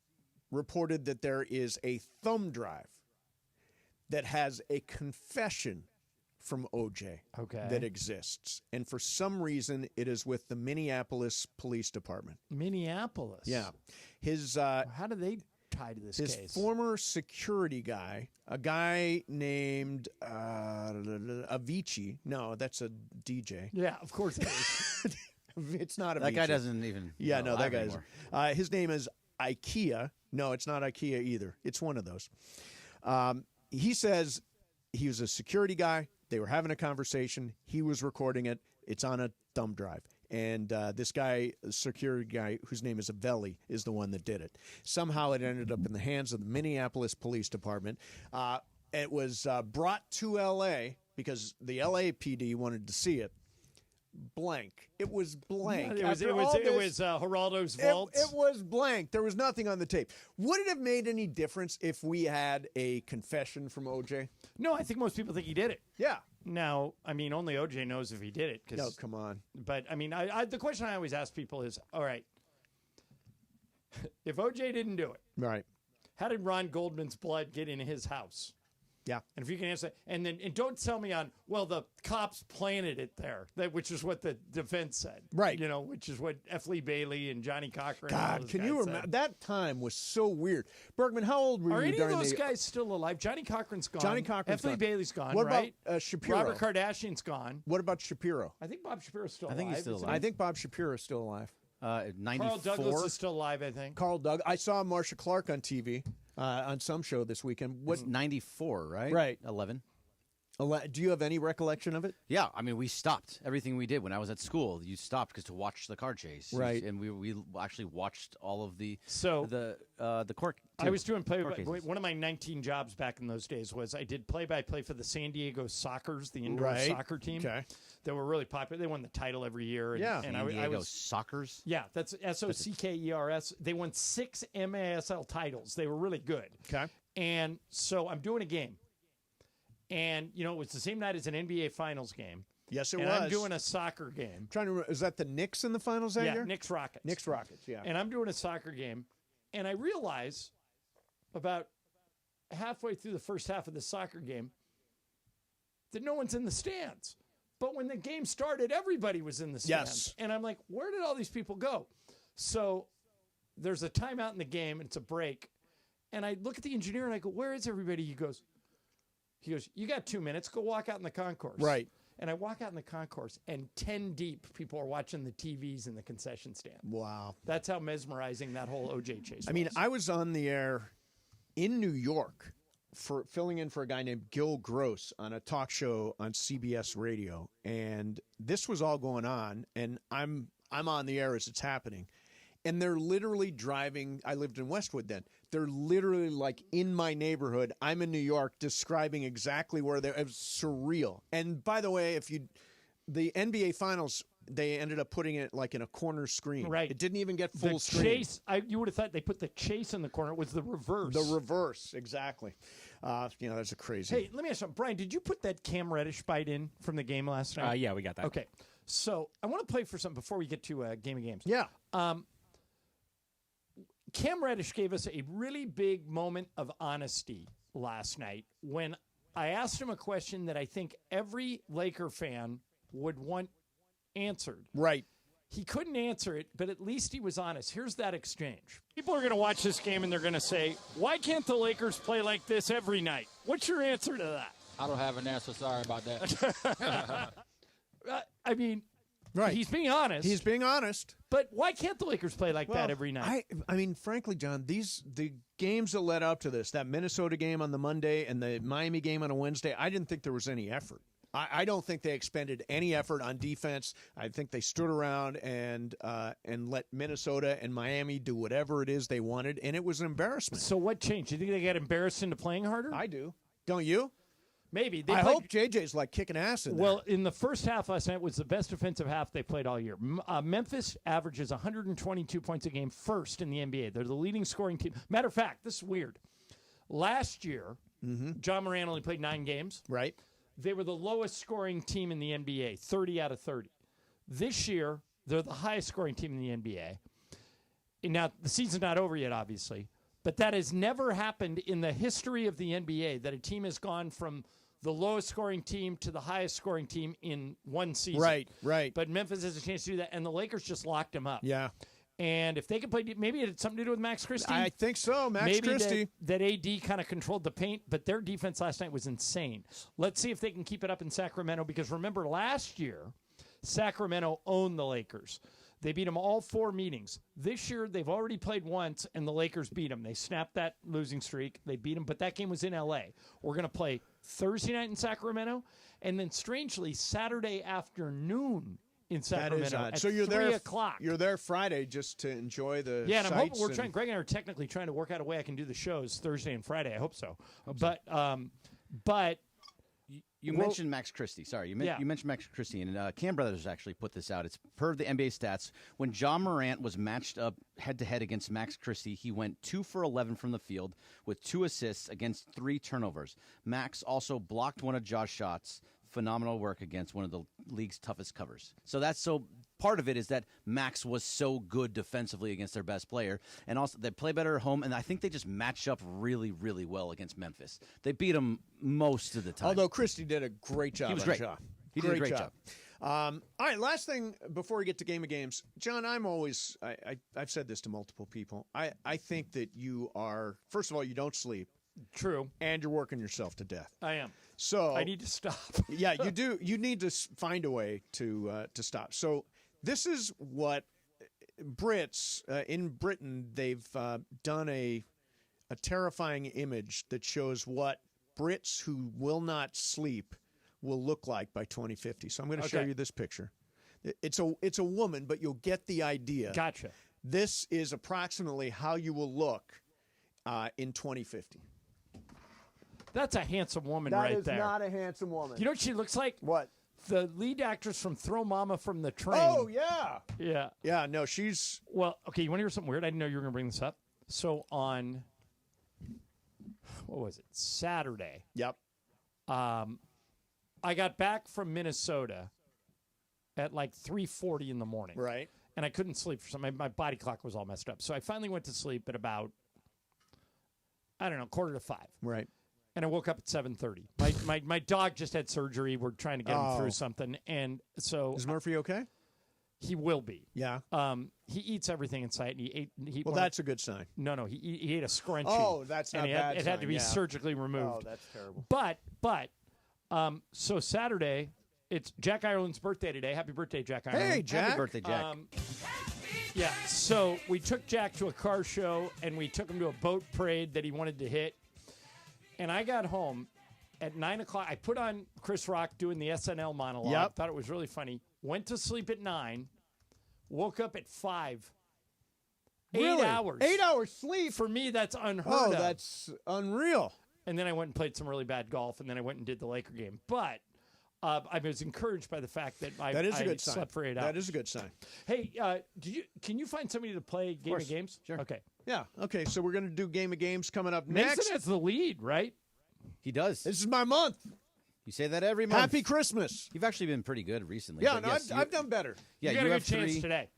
[SPEAKER 5] reported that there is a thumb drive that has a confession from OJ
[SPEAKER 4] Okay.
[SPEAKER 5] that exists. And for some reason, it is with the Minneapolis Police Department.
[SPEAKER 4] Minneapolis.
[SPEAKER 5] Yeah. His
[SPEAKER 4] how do they tie to this
[SPEAKER 5] his
[SPEAKER 4] case?
[SPEAKER 5] former security guy, a guy named Avicii. No, that's a DJ.
[SPEAKER 4] Yeah, of course it is.
[SPEAKER 5] It's not Avicii.
[SPEAKER 6] That guy doesn't even.
[SPEAKER 5] Yeah, no, that
[SPEAKER 6] guy's.
[SPEAKER 5] guy's. His name is IKEA. No, it's not IKEA either. It's one of those. He says he was a security guy. They were having a conversation. He was recording it. It's on a thumb drive. And this guy, security guy, whose name is Avelli, is the one that did it. Somehow it ended up in the hands of the Minneapolis Police Department. It was brought to L.A. because the LAPD wanted to see it. Blank. It was blank.
[SPEAKER 4] It was Geraldo's vault.
[SPEAKER 5] It was blank. There was nothing on the tape. Would it have made any difference if we had a confession from OJ?
[SPEAKER 4] No, I think most people think he did it.
[SPEAKER 5] Yeah.
[SPEAKER 4] Now, I mean, only OJ knows if he did it.
[SPEAKER 5] No, come on.
[SPEAKER 4] But, I mean, the question I always ask people is, all right, if OJ didn't do it,
[SPEAKER 5] right?
[SPEAKER 4] How did Ron Goldman's blood get in his house?
[SPEAKER 5] Yeah.
[SPEAKER 4] And if you can answer, and don't tell me on, well, the cops planted it there, which is what the defense said.
[SPEAKER 5] Right.
[SPEAKER 4] You know, which is what F. Lee Bailey and Johnny Cochran.
[SPEAKER 5] God, can you remember? That time was so weird. Bergman, how old were
[SPEAKER 4] Are
[SPEAKER 5] you
[SPEAKER 4] any
[SPEAKER 5] during
[SPEAKER 4] of those guys still alive? Johnny Cochran's gone.
[SPEAKER 5] Johnny Cochran's
[SPEAKER 4] F. Lee
[SPEAKER 5] gone.
[SPEAKER 4] Bailey's gone,
[SPEAKER 5] What
[SPEAKER 4] right?
[SPEAKER 5] about Shapiro?
[SPEAKER 4] Robert Kardashian's gone.
[SPEAKER 5] What about Shapiro?
[SPEAKER 4] I think Bob Shapiro's still
[SPEAKER 6] I
[SPEAKER 4] alive.
[SPEAKER 6] think he's still
[SPEAKER 4] isn't
[SPEAKER 6] alive.
[SPEAKER 4] he?
[SPEAKER 5] I think Bob Shapiro is still alive.
[SPEAKER 6] 94.
[SPEAKER 4] Carl Douglas is still alive, I think.
[SPEAKER 5] Carl Doug. I saw Marsha Clark on TV on some show this weekend.
[SPEAKER 6] What's 94, right?
[SPEAKER 5] Right.
[SPEAKER 6] 11.
[SPEAKER 5] Do you have any recollection of it?
[SPEAKER 6] Yeah, I mean, we stopped everything we did when I was at school. You stopped because to watch the car chase,
[SPEAKER 5] right?
[SPEAKER 6] And we actually watched all of the court.
[SPEAKER 4] I was doing
[SPEAKER 6] court cases.
[SPEAKER 4] one of my 19 jobs back in those days was I did play-by-play for the San Diego Sockers, the indoor soccer team.
[SPEAKER 5] Okay.
[SPEAKER 4] They were really popular. They won the title every year. And,
[SPEAKER 5] Yeah.
[SPEAKER 4] and
[SPEAKER 6] San Diego
[SPEAKER 4] I was
[SPEAKER 6] Sockers.
[SPEAKER 4] Yeah, that's Sockers. They won 6 MASL titles. They were really good.
[SPEAKER 5] Okay.
[SPEAKER 4] And so I'm doing a game. And, you know, it was the same night as an NBA Finals game.
[SPEAKER 5] Yes, it
[SPEAKER 4] and
[SPEAKER 5] was.
[SPEAKER 4] I'm doing a soccer game.
[SPEAKER 5] Trying to remember, is that the Knicks in the finals that year?
[SPEAKER 4] Yeah, Knicks Rockets.
[SPEAKER 5] Knicks Rockets, yeah.
[SPEAKER 4] And I'm doing a soccer game. And I realize about halfway through the first half of the soccer game that no one's in the stands. But when the game started, everybody was in the stands.
[SPEAKER 5] Yes.
[SPEAKER 4] And I'm like, where did all these people go? So there's a timeout in the game, and it's a break. And I look at the engineer, and I go, where is everybody? He goes, you got 2 minutes. Go walk out in the concourse.
[SPEAKER 5] Right.
[SPEAKER 4] And I walk out in the concourse, and 10 deep people are watching the TVs in the concession stand.
[SPEAKER 5] Wow.
[SPEAKER 4] That's how mesmerizing that whole OJ chase was.
[SPEAKER 5] I mean, I was on the air in New York for filling in for a guy named Gil Gross on a talk show on CBS Radio, and this was all going on, and I'm on the air as it's happening. And they're literally driving. I lived in Westwood then. They're literally like in my neighborhood. I'm in New York, describing exactly where they're. It was surreal. And by the way, the NBA Finals, they ended up putting it like in a corner screen.
[SPEAKER 4] Right.
[SPEAKER 5] It didn't even get full
[SPEAKER 4] the
[SPEAKER 5] screen.
[SPEAKER 4] Chase, you would have thought they put the chase in the corner. It was the reverse.
[SPEAKER 5] The reverse, exactly. That's a crazy.
[SPEAKER 4] Hey, let me ask you something. Brian, did you put that Cam Reddish bite in from the game last night?
[SPEAKER 7] Yeah, we got that.
[SPEAKER 4] Okay. So I want to play for something before we get to Game of Games.
[SPEAKER 5] Yeah.
[SPEAKER 4] Cam Reddish gave us a really big moment of honesty last night when I asked him a question that I think every Laker fan would want answered.
[SPEAKER 5] Right.
[SPEAKER 4] He couldn't answer it, but at least he was honest. Here's that exchange. People are going to watch this game and they're going to say, why can't the Lakers play like this every night? What's your answer to that?
[SPEAKER 10] I don't have an answer. Sorry about that.
[SPEAKER 4] I mean,
[SPEAKER 5] right.
[SPEAKER 4] He's being honest.
[SPEAKER 5] He's being honest.
[SPEAKER 4] But why can't the Lakers play like that every night?
[SPEAKER 5] I mean, frankly, John, the games that led up to this, that Minnesota game on the Monday and the Miami game on a Wednesday, I didn't think there was any effort. I don't think they expended any effort on defense. I think they stood around and let Minnesota and Miami do whatever it is they wanted, and it was an embarrassment.
[SPEAKER 4] So what changed? Do you think they got embarrassed into playing harder?
[SPEAKER 5] I do. Don't you?
[SPEAKER 4] Maybe.
[SPEAKER 5] I hope JJ's like kicking ass in there.
[SPEAKER 4] Well, in the first half last night was the best defensive half they played all year. Memphis averages 122 points a game, first in the NBA. They're the leading scoring team. Matter of fact, this is weird. Last year, John Moran only played 9 games.
[SPEAKER 5] Right.
[SPEAKER 4] They were the lowest scoring team in the NBA, 30 out of 30. This year, they're the highest scoring team in the NBA. And now, the season's not over yet, obviously. But that has never happened in the history of the NBA, that a team has gone from the lowest scoring team to the highest scoring team in one season.
[SPEAKER 5] Right.
[SPEAKER 4] But Memphis has a chance to do that, and the Lakers just locked him up.
[SPEAKER 5] Yeah.
[SPEAKER 4] And if they can play, maybe it had something to do with Max Christie.
[SPEAKER 5] I think so, Max Christie.
[SPEAKER 4] That AD kind of controlled the paint, but their defense last night was insane. Let's see if they can keep it up in Sacramento, because remember last year, Sacramento owned the Lakers. They beat them all 4 meetings. This year, they've already played once, and the Lakers beat them. They snapped that losing streak. They beat them, but that game was in L.A. We're going to play Thursday night in Sacramento, and then, strangely, Saturday afternoon in Sacramento
[SPEAKER 5] That is odd.
[SPEAKER 4] at
[SPEAKER 5] So you're
[SPEAKER 4] 3
[SPEAKER 5] there.
[SPEAKER 4] o'clock.
[SPEAKER 5] You're there Friday just to enjoy the
[SPEAKER 4] Yeah, and I'm hoping
[SPEAKER 5] sights
[SPEAKER 4] Greg and I are technically trying to work out a way I can do the shows Thursday and Friday. I hope so. But
[SPEAKER 6] You mentioned Max Christie. Sorry, you mentioned Max Christie, and Cam Brothers actually put this out. It's per the NBA stats. When John Morant was matched up head-to-head against Max Christie, he went 2 for 11 from the field with 2 assists against 3 turnovers. Max also blocked one of Josh's shots. Phenomenal work against one of the league's toughest covers. So part of it is that Max was so good defensively against their best player, and also they play better at home, and I think they just matched up really, really well against Memphis. They beat them most of the time.
[SPEAKER 5] Although Christie did a great job.
[SPEAKER 6] He was great. He did a great job.
[SPEAKER 5] All right, last thing before we get to Game of Games. John, I've said this to multiple people. I think that you are, first of all, you don't sleep.
[SPEAKER 4] True.
[SPEAKER 5] And you're working yourself to death.
[SPEAKER 4] I am.
[SPEAKER 5] So
[SPEAKER 4] I need to stop.
[SPEAKER 5] Yeah, you do. You need to find a way to stop. So this is what Brits in Britain, they've done a terrifying image that shows what Brits who will not sleep will look like by 2050. So I'm going to show you this picture. It's a woman, but you'll get the idea.
[SPEAKER 4] Gotcha.
[SPEAKER 5] This is approximately how you will look in 2050.
[SPEAKER 4] That's a handsome woman right there.
[SPEAKER 5] That is not a handsome woman.
[SPEAKER 4] You know what she looks like?
[SPEAKER 5] What?
[SPEAKER 4] The lead actress from Throw Mama from the Train.
[SPEAKER 5] Oh, yeah.
[SPEAKER 4] Yeah.
[SPEAKER 5] Yeah, no, she's...
[SPEAKER 4] Well, okay, you want to hear something weird? I didn't know you were going to bring this up. So on, what was it, Saturday.
[SPEAKER 5] Yep.
[SPEAKER 4] I got back from Minnesota at like 3:40 in the morning.
[SPEAKER 5] Right.
[SPEAKER 4] And I couldn't sleep for something. My body clock was all messed up. So I finally went to sleep at about, 4:45.
[SPEAKER 5] Right.
[SPEAKER 4] And I woke up at 7:30. My dog just had surgery. We're trying to get him through something. And so
[SPEAKER 5] is Murphy okay?
[SPEAKER 4] He will be.
[SPEAKER 5] Yeah.
[SPEAKER 4] He eats everything in sight, and he ate.
[SPEAKER 5] Well, that's a good sign.
[SPEAKER 4] No, he ate a scrunchie.
[SPEAKER 5] Oh, that's not bad.
[SPEAKER 4] It had to be surgically removed.
[SPEAKER 5] Oh, that's terrible.
[SPEAKER 4] But so Saturday, it's Jack Ireland's birthday today. Happy birthday, Jack Ireland!
[SPEAKER 5] Hey, Jack!
[SPEAKER 6] Happy birthday, Jack!
[SPEAKER 4] Yeah. So we took Jack to a car show, and we took him to a boat parade that he wanted to hit. And I got home at 9 o'clock. I put on Chris Rock doing the SNL monologue.
[SPEAKER 5] Yep.
[SPEAKER 4] Thought it was really funny. Went to sleep at 9. Woke up at 5.
[SPEAKER 5] Really?
[SPEAKER 4] 8 hours.
[SPEAKER 5] 8 hours sleep?
[SPEAKER 4] For me, that's unheard of.
[SPEAKER 5] Oh, that's unreal.
[SPEAKER 4] And then I went and played some really bad golf, and then I went and did the Laker game. But I was encouraged by the fact that I slept for 8 hours.
[SPEAKER 5] That is a good sign.
[SPEAKER 4] Hey, can you find somebody to play Game of Games?
[SPEAKER 6] Sure.
[SPEAKER 4] Okay.
[SPEAKER 5] Yeah. Okay, so we're going to do Game of Games coming up
[SPEAKER 4] Mason
[SPEAKER 5] next.
[SPEAKER 4] has the lead, right?
[SPEAKER 6] He does.
[SPEAKER 5] This is my month.
[SPEAKER 6] You say that every month.
[SPEAKER 5] Happy Christmas.
[SPEAKER 6] You've actually been pretty good recently.
[SPEAKER 5] Yeah,
[SPEAKER 6] but
[SPEAKER 5] no,
[SPEAKER 6] yes,
[SPEAKER 5] I've done better.
[SPEAKER 6] Yeah,
[SPEAKER 4] you got a
[SPEAKER 6] have
[SPEAKER 4] good chance
[SPEAKER 6] 3.
[SPEAKER 4] today.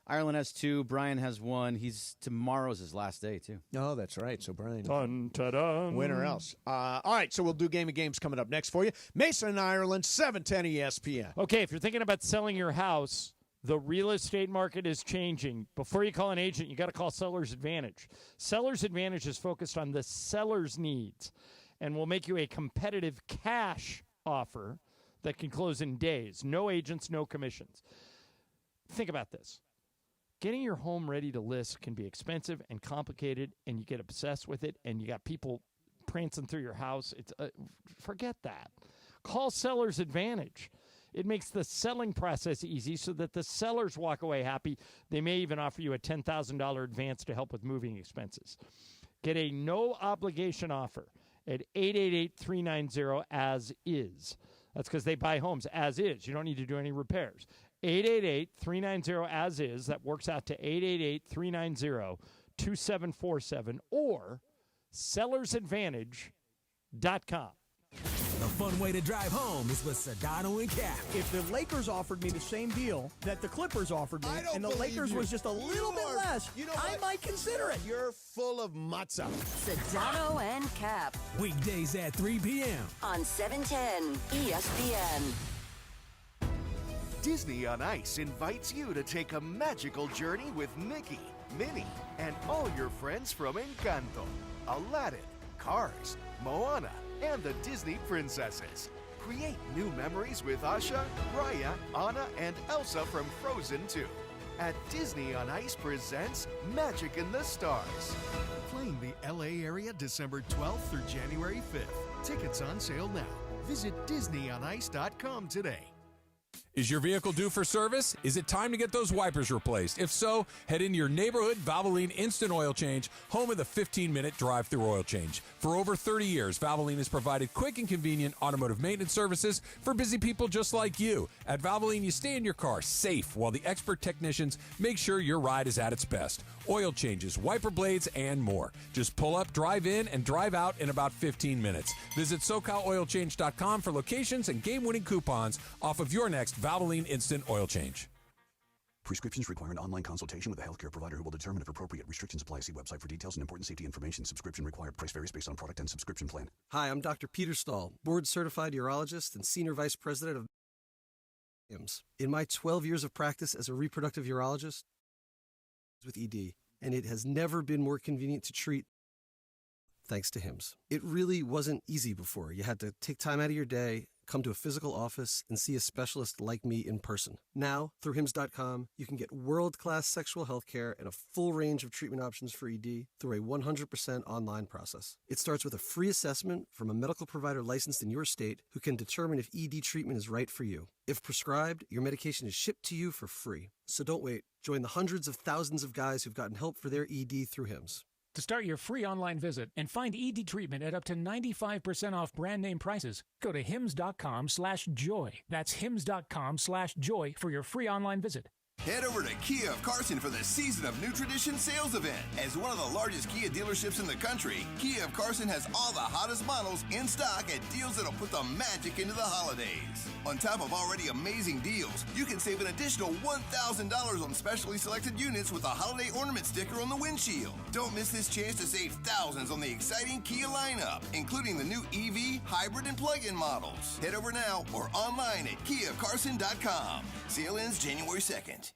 [SPEAKER 6] Ireland has 2. Brian has 1. Tomorrow's his last day, too.
[SPEAKER 5] Oh, that's right. So Brian.
[SPEAKER 4] Dun, ta-dun.
[SPEAKER 5] Winner else. All right, so we'll do Game of Games coming up next for you. Mason and Ireland, 710 ESPN.
[SPEAKER 4] Okay, if you're thinking about selling your house, the real estate market is changing. Before you call an agent, you got to call Seller's Advantage. Seller's Advantage is focused on the seller's needs and will make you a competitive cash offer that can close in days. No agents, no commissions. Think about this. Getting your home ready to list can be expensive and complicated, and you get obsessed with it, and you got people prancing through your house. Forget that. Call Seller's Advantage. It makes the selling process easy so that the sellers walk away happy. They may even offer you a $10,000 advance to help with moving expenses. Get a no-obligation offer at 888-390-AS-IS. That's because they buy homes as is. You don't need to do any repairs. 888-390-AS-IS. That works out to 888-390-2747 or sellersadvantage.com.
[SPEAKER 14] The fun way to drive home is with Sedano and Cap.
[SPEAKER 12] If the Lakers offered me the same deal that the Clippers offered me, and the Lakers was just a little bit less, I might consider it.
[SPEAKER 5] You're full of matzah.
[SPEAKER 3] Sedano and Cap.
[SPEAKER 14] Weekdays at 3 p.m.
[SPEAKER 3] on 710 ESPN.
[SPEAKER 13] Disney on Ice invites you to take a magical journey with Mickey, Minnie, and all your friends from Encanto, Aladdin, Cars, Moana, and the Disney princesses. Create new memories with Asha, Raya, Anna, and Elsa from Frozen 2. At Disney on Ice presents Magic in the Stars. Playing the LA area December 12th through January 5th. Tickets on sale now. Visit DisneyOnIce.com today.
[SPEAKER 16] Is your vehicle due for service? Is it time to get those wipers replaced? If so, head into your neighborhood Valvoline Instant Oil Change, home of the 15-minute drive-through oil change. For over 30 years, Valvoline has provided quick and convenient automotive maintenance services for busy people just like you. At Valvoline, you stay in your car safe while the expert technicians make sure your ride is at its best. Oil changes, wiper blades, and more. Just pull up, drive in, and drive out in about 15 minutes. Visit SoCalOilChange.com for locations and game-winning coupons off of your next Valvoline Instant Oil Change.
[SPEAKER 22] Prescriptions require an online consultation with a healthcare provider who will determine if appropriate. Restrictions apply. See website for details and important safety information. Subscription required. Price varies based on product and subscription plan.
[SPEAKER 17] Hi, I'm Dr. Peter Stahl, board-certified urologist and senior vice president of HIMSS. In my 12 years of practice as a reproductive urologist with ED, and it has never been more convenient to treat thanks to HIMSS. It really wasn't easy before. You had to take time out of your day, come to a physical office, and see a specialist like me in person. Now, through HIMSS.com, you can get world-class sexual health care and a full range of treatment options for ED through a 100% online process. It starts with a free assessment from a medical provider licensed in your state who can determine if ED treatment is right for you. If prescribed, your medication is shipped to you for free. So don't wait. Join the hundreds of thousands of guys who've gotten help for their ED through HIMSS.
[SPEAKER 19] To start your free online visit and find ED treatment at up to 95% off brand name prices, go to hims.com/joy. That's hims.com/joy for your free online visit.
[SPEAKER 11] Head over to Kia of Carson for the Season of New Tradition sales event. As one of the largest Kia dealerships in the country, Kia of Carson has all the hottest models in stock at deals that'll put the magic into the holidays. On top of already amazing deals, you can save an additional $1,000 on specially selected units with a holiday ornament sticker on the windshield. Don't miss this chance to save thousands on the exciting Kia lineup, including the new EV, hybrid, and plug-in models. Head over now or online at KiaofCarson.com. Sale ends January 2nd.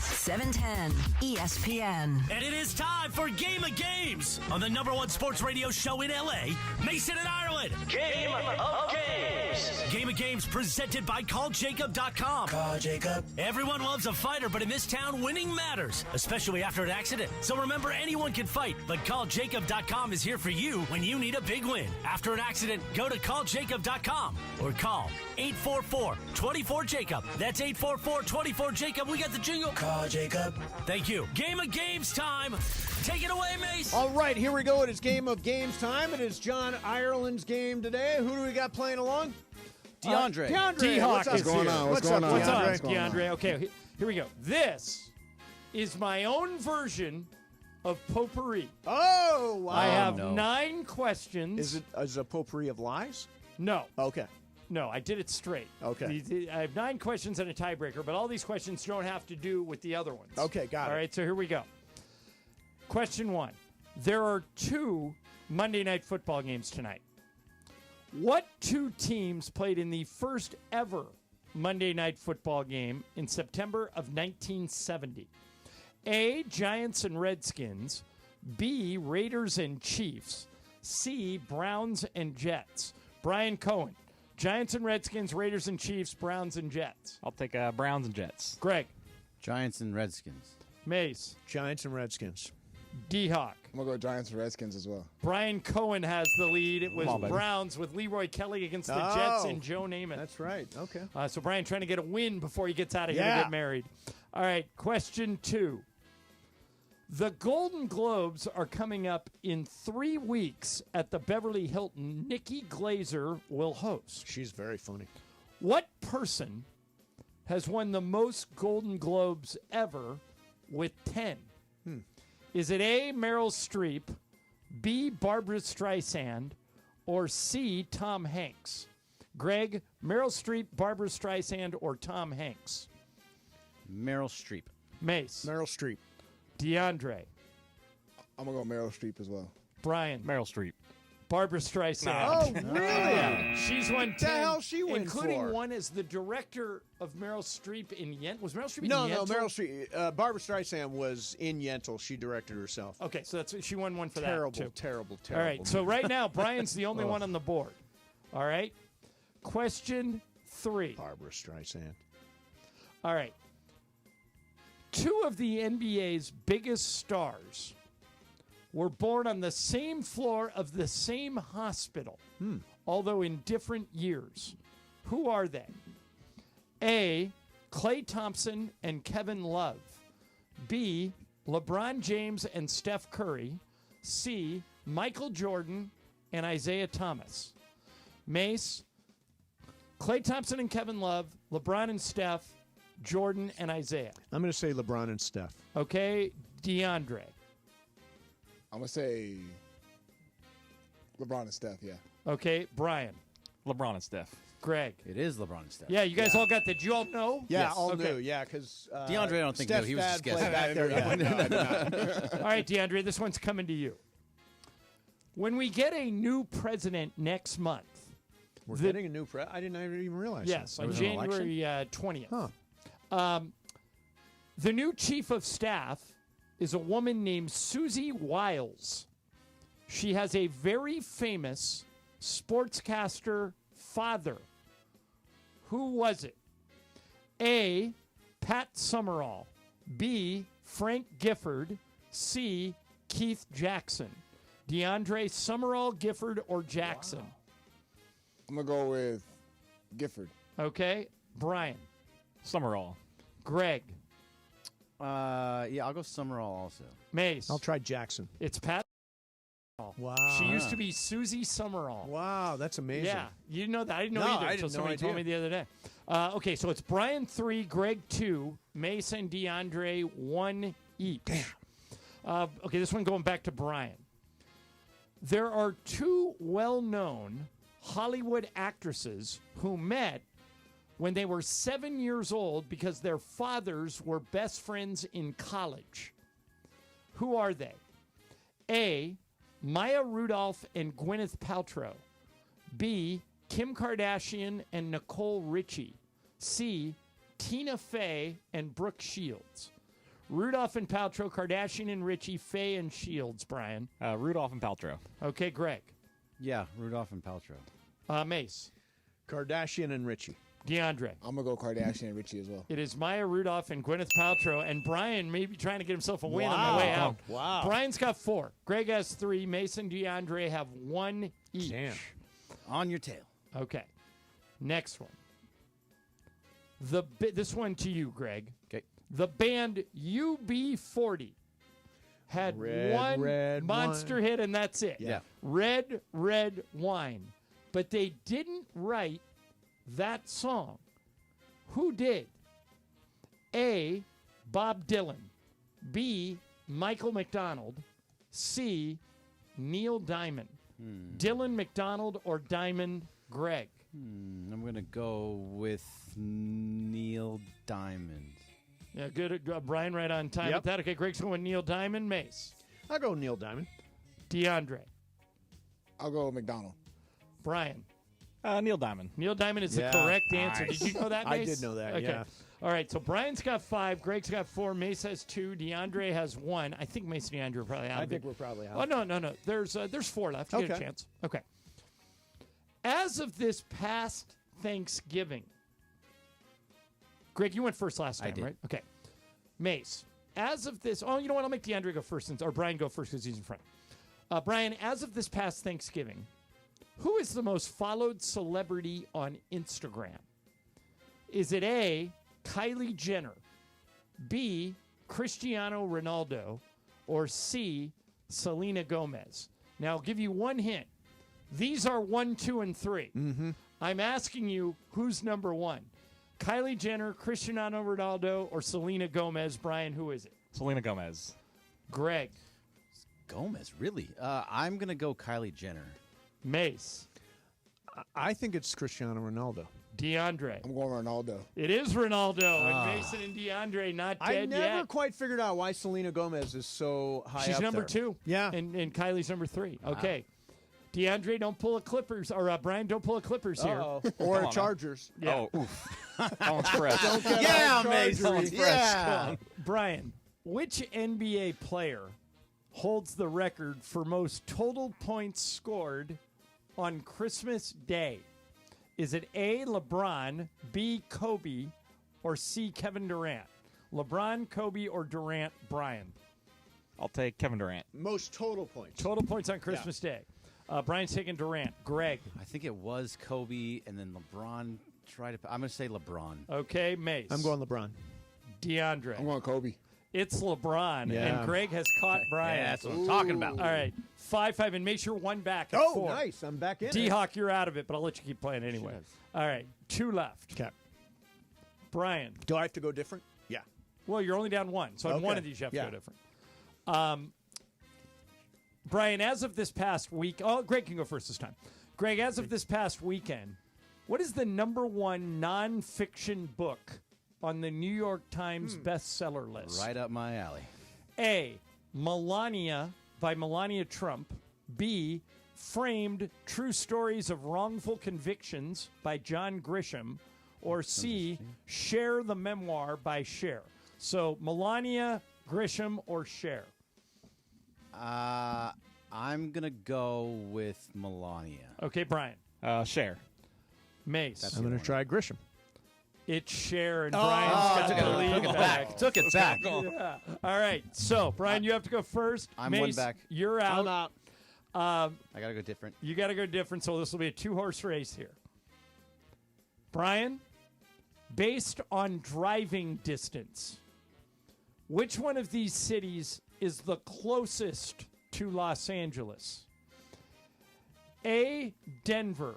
[SPEAKER 3] 710 ESPN.
[SPEAKER 29] And it is time for Game of Games on the #1 sports radio show in LA, Mason and Ireland. Game of Games. Game of Games presented by CallJacob.com.
[SPEAKER 20] Call Jacob.
[SPEAKER 29] Everyone loves a fighter, but in this town, winning matters, especially after an accident. So remember, anyone can fight, but CallJacob.com is here for you when you need a big win. After an accident, go to CallJacob.com or call 844-24-JACOB. That's 844-24-JACOB. We got the jingle.
[SPEAKER 20] Call Jacob.
[SPEAKER 29] Thank you. Game of Games time. Take it away, Mace.
[SPEAKER 5] All right, here we go. It is Game of Games time. It is John Ireland's game today. Who do we got playing along?
[SPEAKER 6] DeAndre.
[SPEAKER 5] DeAndre.
[SPEAKER 4] D-Hawk
[SPEAKER 5] What's
[SPEAKER 4] going
[SPEAKER 5] on?
[SPEAKER 4] What's
[SPEAKER 5] up,
[SPEAKER 4] DeAndre? Okay, here we go. This is my own version of potpourri.
[SPEAKER 5] Oh, wow.
[SPEAKER 4] I have 9 questions.
[SPEAKER 5] Is it a potpourri of lies?
[SPEAKER 4] No.
[SPEAKER 5] Okay.
[SPEAKER 4] No, I did it straight.
[SPEAKER 5] Okay.
[SPEAKER 4] I have 9 questions and a tiebreaker, but all these questions don't have to do with the other ones.
[SPEAKER 5] Okay, got it.
[SPEAKER 4] All right, so here we go. Question 1. There are 2 Monday Night Football games tonight. What 2 teams played in the first ever Monday Night Football game in September of 1970? A, Giants and Redskins. B, Raiders and Chiefs. C, Browns and Jets. Brian Cohen. Giants and Redskins, Raiders and Chiefs, Browns and Jets.
[SPEAKER 7] I'll take Browns and Jets.
[SPEAKER 4] Greg.
[SPEAKER 6] Giants and Redskins.
[SPEAKER 4] Mace.
[SPEAKER 5] Giants and Redskins.
[SPEAKER 4] D-Hawk.
[SPEAKER 25] I'm going to go Giants and Redskins as well.
[SPEAKER 4] Brian Cohen has the lead. It was Browns with Leroy Kelly against the Jets and Joe Namath.
[SPEAKER 5] That's right. Okay.
[SPEAKER 4] So Brian trying to get a win before he gets out of here to get married. All right, question 2. The Golden Globes are coming up in 3 weeks at the Beverly Hilton. Nikki Glaser will host.
[SPEAKER 5] She's very funny.
[SPEAKER 4] What person has won the most Golden Globes ever with 10? Is it A, Meryl Streep, B, Barbara Streisand, or C, Tom Hanks? Greg, Meryl Streep, Barbara Streisand, or Tom Hanks?
[SPEAKER 6] Meryl Streep.
[SPEAKER 4] Mace.
[SPEAKER 5] Meryl Streep.
[SPEAKER 4] DeAndre.
[SPEAKER 2] I'm going to go Meryl Streep as well.
[SPEAKER 4] Brian.
[SPEAKER 7] Meryl Streep.
[SPEAKER 4] Barbara Streisand.
[SPEAKER 5] Oh, really?
[SPEAKER 4] Yeah. She's won 10.
[SPEAKER 5] The hell she win
[SPEAKER 4] including
[SPEAKER 5] for?
[SPEAKER 4] one as the director of Meryl Streep in Yentl. Was Meryl Streep in
[SPEAKER 5] No,
[SPEAKER 4] Yentl?
[SPEAKER 5] Meryl Streep. Barbara Streisand was in Yentl. She directed herself.
[SPEAKER 4] Okay, so she won one for
[SPEAKER 5] Terrible,
[SPEAKER 4] that, too.
[SPEAKER 5] terrible.
[SPEAKER 4] All right, so right now, Brian's the only one on the board. All right? Question 3.
[SPEAKER 5] Barbara Streisand.
[SPEAKER 4] All right. 2 of the NBA's biggest stars were born on the same floor of the same hospital, although in different years. Who are they? A, Klay Thompson and Kevin Love. B, LeBron James and Steph Curry. C, Michael Jordan and Isaiah Thomas. Mace, Klay Thompson and Kevin Love, LeBron and Steph, Jordan and Isaiah.
[SPEAKER 5] I'm going to say LeBron and Steph.
[SPEAKER 4] Okay, DeAndre.
[SPEAKER 2] I'm going to say LeBron and Steph, yeah.
[SPEAKER 4] Okay, Brian.
[SPEAKER 7] LeBron and Steph.
[SPEAKER 4] Greg.
[SPEAKER 6] It is LeBron and Steph.
[SPEAKER 4] Yeah, you guys all got that. Did you all know?
[SPEAKER 5] Yeah,
[SPEAKER 6] Yes.
[SPEAKER 5] all
[SPEAKER 4] Okay.
[SPEAKER 5] knew. Yeah, because
[SPEAKER 6] DeAndre, I don't think
[SPEAKER 5] Steph's
[SPEAKER 6] knew. He was
[SPEAKER 5] dad
[SPEAKER 6] just
[SPEAKER 5] played
[SPEAKER 6] guessing.
[SPEAKER 5] back there. Yeah, no, I did not.
[SPEAKER 4] All right, DeAndre, this one's coming to you. When we get a new president next month,
[SPEAKER 5] We're getting a new I didn't even realize
[SPEAKER 4] yes,
[SPEAKER 5] that.
[SPEAKER 4] on
[SPEAKER 5] There was an election?
[SPEAKER 4] January 20th. The new chief of staff is a woman named Susie Wiles. She has a very famous sportscaster father. Who was it? A, Pat Summerall. B, Frank Gifford. C, Keith Jackson. DeAndre, Summerall, Gifford, or Jackson?
[SPEAKER 2] I'm going to go with Gifford.
[SPEAKER 4] Okay. Brian.
[SPEAKER 7] Summerall.
[SPEAKER 4] Greg.
[SPEAKER 6] Yeah, I'll go Summerall also.
[SPEAKER 4] Mace.
[SPEAKER 5] I'll try Jackson.
[SPEAKER 4] It's Pat.
[SPEAKER 5] Wow.
[SPEAKER 4] She used to be Susie Summerall.
[SPEAKER 5] Wow, that's amazing.
[SPEAKER 4] Yeah, you didn't know that. I didn't know
[SPEAKER 5] No,
[SPEAKER 4] either
[SPEAKER 5] I
[SPEAKER 4] until
[SPEAKER 5] didn't know
[SPEAKER 4] somebody told me
[SPEAKER 5] idea.
[SPEAKER 4] the other day. Okay, so it's Brian 3, Greg 2, Mace and DeAndre 1 each. Damn. Okay, this one going back to Brian. There are 2 well-known Hollywood actresses who met when they were 7 years old because their fathers were best friends in college. Who are they? A, Maya Rudolph and Gwyneth Paltrow. B, Kim Kardashian and Nicole Richie. C, Tina Fey and Brooke Shields. Rudolph and Paltrow, Kardashian and Richie, Fey and Shields, Brian.
[SPEAKER 7] Rudolph and Paltrow.
[SPEAKER 4] Okay, Greg.
[SPEAKER 6] Yeah, Rudolph and Paltrow.
[SPEAKER 4] Mace.
[SPEAKER 5] Kardashian and Richie.
[SPEAKER 4] DeAndre.
[SPEAKER 2] I'm going to go Kardashian and Richie as well.
[SPEAKER 4] It is Maya Rudolph and Gwyneth Paltrow, and Brian may be trying to get himself a win on
[SPEAKER 5] Wow.
[SPEAKER 4] the way out.
[SPEAKER 5] Wow.
[SPEAKER 4] Brian's got 4. Greg has 3. Mason and DeAndre have 1 each.
[SPEAKER 5] Damn.
[SPEAKER 6] On your tail.
[SPEAKER 4] Okay. Next one. This one to you, Greg.
[SPEAKER 6] Okay.
[SPEAKER 4] The band UB40 had one
[SPEAKER 5] Red
[SPEAKER 4] monster
[SPEAKER 5] Wine.
[SPEAKER 4] hit, and that's it.
[SPEAKER 6] Yeah.
[SPEAKER 4] Red Wine. But they didn't write that song. Who did? A, Bob Dylan. B, Michael McDonald. C, Neil Diamond. Dylan, McDonald, or Diamond, Greg?
[SPEAKER 6] I'm going to go with Neil Diamond.
[SPEAKER 4] Yeah, good. Brian right on time
[SPEAKER 5] Yep.
[SPEAKER 4] with that. Okay, Greg's going with Neil Diamond. Mace.
[SPEAKER 5] I'll go Neil Diamond.
[SPEAKER 4] DeAndre.
[SPEAKER 2] I'll go with McDonald.
[SPEAKER 4] Brian.
[SPEAKER 7] Neil Diamond.
[SPEAKER 4] Neil Diamond is
[SPEAKER 5] Yeah.
[SPEAKER 4] the correct answer.
[SPEAKER 5] Nice.
[SPEAKER 4] Did you know that,
[SPEAKER 5] I
[SPEAKER 4] Mace?
[SPEAKER 5] did know that,
[SPEAKER 4] Okay.
[SPEAKER 5] yeah.
[SPEAKER 4] All right, so Brian's got 5, Greg's got 4, Mace has 2, DeAndre has 1. I think Mace and DeAndre are probably out
[SPEAKER 5] I
[SPEAKER 4] of
[SPEAKER 5] think
[SPEAKER 4] it.
[SPEAKER 5] we're probably out.
[SPEAKER 4] Oh, no. There's 4 left. You get a
[SPEAKER 5] Okay.
[SPEAKER 4] chance. Okay. As of this past Thanksgiving, Greg, you went first last time,
[SPEAKER 6] I did.
[SPEAKER 4] right? Okay. Mace, as of this, you know what? I'll make DeAndre go first, or Brian go first because he's in front. Brian, as of this past Thanksgiving, who is the most followed celebrity on Instagram? Is it A, Kylie Jenner, B, Cristiano Ronaldo, or C, Selena Gomez? Now, I'll give you one hint. These are 1, 2, and 3.
[SPEAKER 5] Mm-hmm.
[SPEAKER 4] I'm asking you, who's number 1? Kylie Jenner, Cristiano Ronaldo, or Selena Gomez? Brian, who is it?
[SPEAKER 7] Selena Gomez.
[SPEAKER 4] Greg.
[SPEAKER 6] Gomez, really? I'm going to go Kylie Jenner.
[SPEAKER 4] Mace.
[SPEAKER 5] I think it's Cristiano Ronaldo.
[SPEAKER 4] DeAndre.
[SPEAKER 2] I'm going Ronaldo.
[SPEAKER 4] It is Ronaldo. And Mason and DeAndre not
[SPEAKER 5] I
[SPEAKER 4] dead
[SPEAKER 5] never
[SPEAKER 4] yet.
[SPEAKER 5] quite figured out why Selena Gomez is so high
[SPEAKER 4] She's
[SPEAKER 5] up
[SPEAKER 4] number
[SPEAKER 5] there.
[SPEAKER 4] 2.
[SPEAKER 5] Yeah.
[SPEAKER 4] And Kylie's number 3. Okay. DeAndre, don't pull a Clippers. Or Brian, don't pull a Clippers here.
[SPEAKER 5] Or a Chargers.
[SPEAKER 4] Yeah.
[SPEAKER 7] Oh, oof. That one's fresh.
[SPEAKER 5] Don't get
[SPEAKER 6] Yeah,
[SPEAKER 5] all
[SPEAKER 6] Mace.
[SPEAKER 5] Chargery.
[SPEAKER 6] Fresh.
[SPEAKER 5] Yeah.
[SPEAKER 4] Brian, which NBA player holds the record for most total points scored on Christmas Day? Is it A, LeBron, B, Kobe, or C, Kevin Durant? LeBron, Kobe, or Durant, Brian?
[SPEAKER 7] I'll take Kevin Durant.
[SPEAKER 5] Most total points.
[SPEAKER 4] Total points on Christmas Day. Brian's taking Durant. Greg.
[SPEAKER 6] I think it was Kobe, and then LeBron tried to. I'm going to say LeBron.
[SPEAKER 4] Okay, Mace.
[SPEAKER 5] I'm going LeBron.
[SPEAKER 4] DeAndre.
[SPEAKER 2] I'm going Kobe.
[SPEAKER 4] It's LeBron,
[SPEAKER 5] Yeah.
[SPEAKER 4] and Greg has caught Brian.
[SPEAKER 6] Yeah, that's what I'm talking about.
[SPEAKER 4] All right, 5-5, and make sure one back at
[SPEAKER 5] Oh,
[SPEAKER 4] 4.
[SPEAKER 5] nice. I'm back in it.
[SPEAKER 4] D-Hawk, you're out of it, but I'll let you keep playing anyway. All right, 2 left.
[SPEAKER 5] Okay.
[SPEAKER 4] Brian.
[SPEAKER 5] Do I have to go different? Yeah.
[SPEAKER 4] Well, you're only down 1, so on
[SPEAKER 5] Okay.
[SPEAKER 4] one of these you have to
[SPEAKER 5] Yeah.
[SPEAKER 4] go different. Brian, as of this past week, Greg can go first this time. Greg, as of this past weekend, what is the number 1 nonfiction book on the New York Times bestseller list?
[SPEAKER 6] Right up my alley.
[SPEAKER 4] A, Melania by Melania Trump. B, Framed, True Stories of Wrongful Convictions by John Grisham. Or C, Share the Memoir by Cher. So Melania, Grisham, or Cher?
[SPEAKER 6] I'm going to go with Melania.
[SPEAKER 4] Okay, Brian.
[SPEAKER 7] Cher.
[SPEAKER 4] Mace.
[SPEAKER 5] I'm going to try Grisham.
[SPEAKER 4] It's Cher, and Brian's got the lead
[SPEAKER 6] took it back. Took it back.
[SPEAKER 4] Yeah. All right. So, Brian, you have to go first.
[SPEAKER 6] I'm
[SPEAKER 4] Mace,
[SPEAKER 6] one back.
[SPEAKER 4] You're out.
[SPEAKER 5] I'm out.
[SPEAKER 6] I got to go different.
[SPEAKER 4] You got to go different, so this will be a 2-horse race here. Brian, based on driving distance, which one of these cities is the closest to Los Angeles? A, Denver.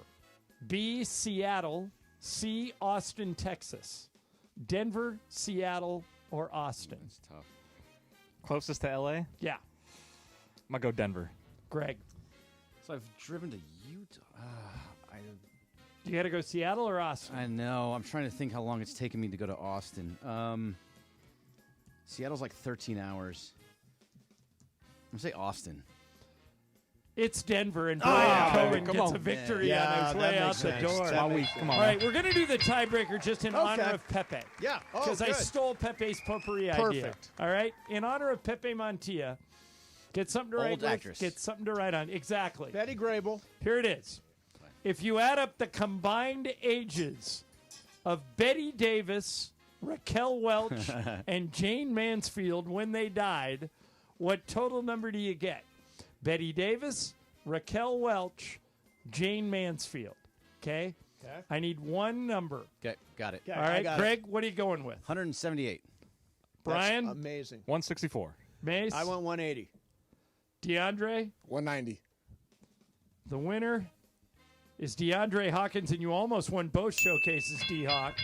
[SPEAKER 4] B, Seattle. C, Austin, Texas. Denver, Seattle, or Austin?
[SPEAKER 6] That's tough.
[SPEAKER 7] Closest to LA?
[SPEAKER 4] Yeah.
[SPEAKER 7] I'm going to go Denver.
[SPEAKER 4] Greg.
[SPEAKER 6] So I've driven to Utah.
[SPEAKER 4] You got to go Seattle or Austin?
[SPEAKER 6] I know. I'm trying to think how long it's taken me to go to Austin. Seattle's like 13 hours. I'm going to say Austin.
[SPEAKER 4] It's Denver, and Brian Cohen
[SPEAKER 7] come
[SPEAKER 4] gets
[SPEAKER 7] on.
[SPEAKER 4] a victory
[SPEAKER 5] Yeah,
[SPEAKER 4] on his
[SPEAKER 5] that
[SPEAKER 4] way out
[SPEAKER 5] makes
[SPEAKER 4] the
[SPEAKER 5] sense.
[SPEAKER 4] door.
[SPEAKER 5] That makes
[SPEAKER 7] Come
[SPEAKER 4] All
[SPEAKER 7] on.
[SPEAKER 4] right, we're going to do the tiebreaker just in honor
[SPEAKER 5] Okay.
[SPEAKER 4] of Pepe.
[SPEAKER 5] Yeah. Oh,
[SPEAKER 4] Because I
[SPEAKER 5] good.
[SPEAKER 4] stole Pepe's potpourri idea.
[SPEAKER 5] Perfect.
[SPEAKER 4] All right? In honor of Pepe Montilla, get something to write
[SPEAKER 6] Old
[SPEAKER 4] with,
[SPEAKER 6] actress.
[SPEAKER 4] get something to write on. Exactly.
[SPEAKER 5] Betty Grable.
[SPEAKER 4] Here it is. If you add up the combined ages of Betty Davis, Raquel Welch, and Jane Mansfield when they died, what total number do you get? Betty Davis, Raquel Welch, Jane Mansfield. Okay? I need one number.
[SPEAKER 6] Okay, got it.
[SPEAKER 5] Okay,
[SPEAKER 4] All
[SPEAKER 5] I
[SPEAKER 4] right,
[SPEAKER 5] got
[SPEAKER 4] Greg, what are you going with?
[SPEAKER 6] 178.
[SPEAKER 4] Brian?
[SPEAKER 5] That's amazing.
[SPEAKER 7] 164.
[SPEAKER 4] Mace?
[SPEAKER 5] I went 180.
[SPEAKER 4] DeAndre?
[SPEAKER 2] 190.
[SPEAKER 4] The winner is DeAndre Hawkins, and you almost won both showcases, D-Hawk.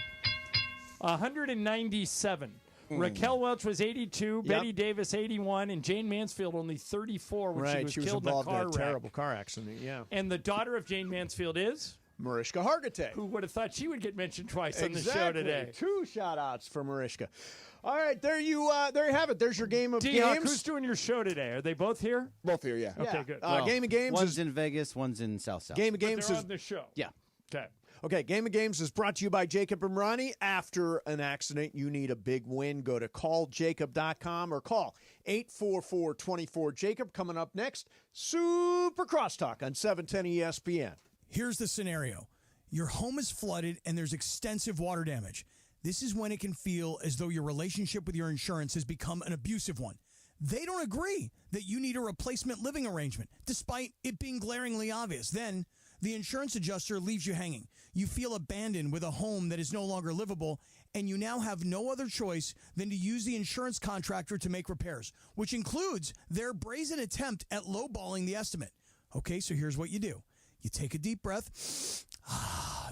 [SPEAKER 4] 197. Raquel Welch was 82, Betty Davis 81, and Jane Mansfield only 34 when she was killed in a
[SPEAKER 5] involved
[SPEAKER 4] car
[SPEAKER 5] in a
[SPEAKER 4] wreck.
[SPEAKER 5] terrible car accident. Yeah.
[SPEAKER 4] And the daughter of Jane Mansfield is?
[SPEAKER 5] Mariska Hargitay.
[SPEAKER 4] Who would have thought she would get mentioned twice on the show today?
[SPEAKER 5] 2 shout-outs for Mariska. All right, there you have it. There's your game of
[SPEAKER 4] D-Hawk,
[SPEAKER 5] games.
[SPEAKER 4] who's doing your show today? Are they both here?
[SPEAKER 2] Both here, yeah.
[SPEAKER 4] Okay, good.
[SPEAKER 5] Game of games
[SPEAKER 6] One's
[SPEAKER 5] is
[SPEAKER 6] in Vegas, one's in South.
[SPEAKER 5] Game of
[SPEAKER 4] But
[SPEAKER 5] games
[SPEAKER 4] they're
[SPEAKER 5] is
[SPEAKER 4] on the show.
[SPEAKER 6] Yeah.
[SPEAKER 4] Okay.
[SPEAKER 5] Okay, Game of Games is brought to you by Jacob and Ronnie. After an accident, you need a big win. Go to calljacob.com or call 844-24-JACOB. Coming up next, Super Crosstalk on 710 ESPN.
[SPEAKER 12] Here's the scenario. Your home is flooded and there's extensive water damage. This is when it can feel as though your relationship with your insurance has become an abusive one. They don't agree that you need a replacement living arrangement, despite it being glaringly obvious. Then the insurance adjuster leaves you hanging. You feel abandoned with a home that is no longer livable, and you now have no other choice than to use the insurance contractor to make repairs, which includes their brazen attempt at lowballing the estimate. Okay, so here's what you do. You take a deep breath,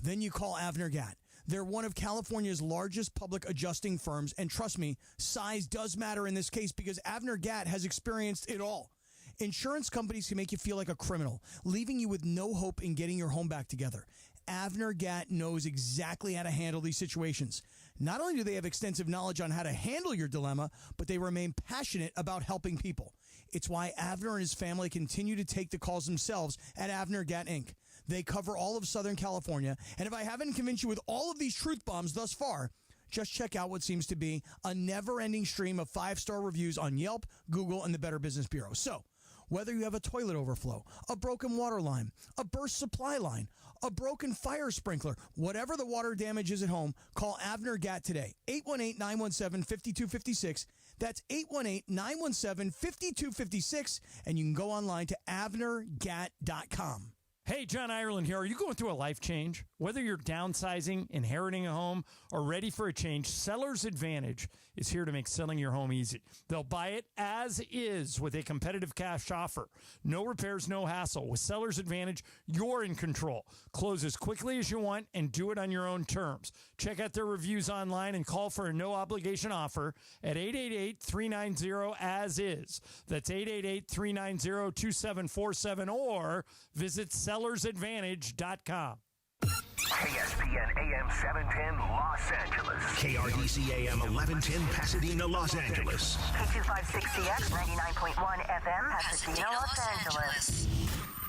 [SPEAKER 12] then you call Avner Gatt. They're one of California's largest public adjusting firms, and trust me, size does matter in this case because Avner Gatt has experienced it all. Insurance companies can make you feel like a criminal, leaving you with no hope in getting your home back together. Avner Gatt knows exactly how to handle these situations. Not only do they have extensive knowledge on how to handle your dilemma, but they remain passionate about helping people. It's why Avner and his family continue to take the calls themselves at Avner Gatt Inc. They cover all of Southern California, and if I haven't convinced you with all of these truth bombs thus far, just check out what seems to be a never-ending stream of 5-star reviews on Yelp, Google, and the Better Business Bureau. So, whether you have a toilet overflow, a broken water line, a burst supply line, a broken fire sprinkler, whatever the water damage is at home, call Avner Gatt today. 818-917-5256. That's 818-917-5256. And you can go online to avnergatt.com.
[SPEAKER 4] Hey, John Ireland here. Are you going through a life change? Whether you're downsizing, inheriting a home, or ready for a change, Seller's Advantage is here to make selling your home easy. They'll buy it as is with a competitive cash offer. No repairs, no hassle. With Seller's Advantage, you're in control. Close as quickly as you want and do it on your own terms. Check out their reviews online and call for a no-obligation offer at 888-390-AS-IS. That's 888-390-2747 or visit sellersadvantage.com.
[SPEAKER 1] ESPN AM 710 Los Angeles. KRDC AM 1110 Pasadena, Los Angeles.
[SPEAKER 3] K2560X 99.1 FM Pasadena, Los Angeles.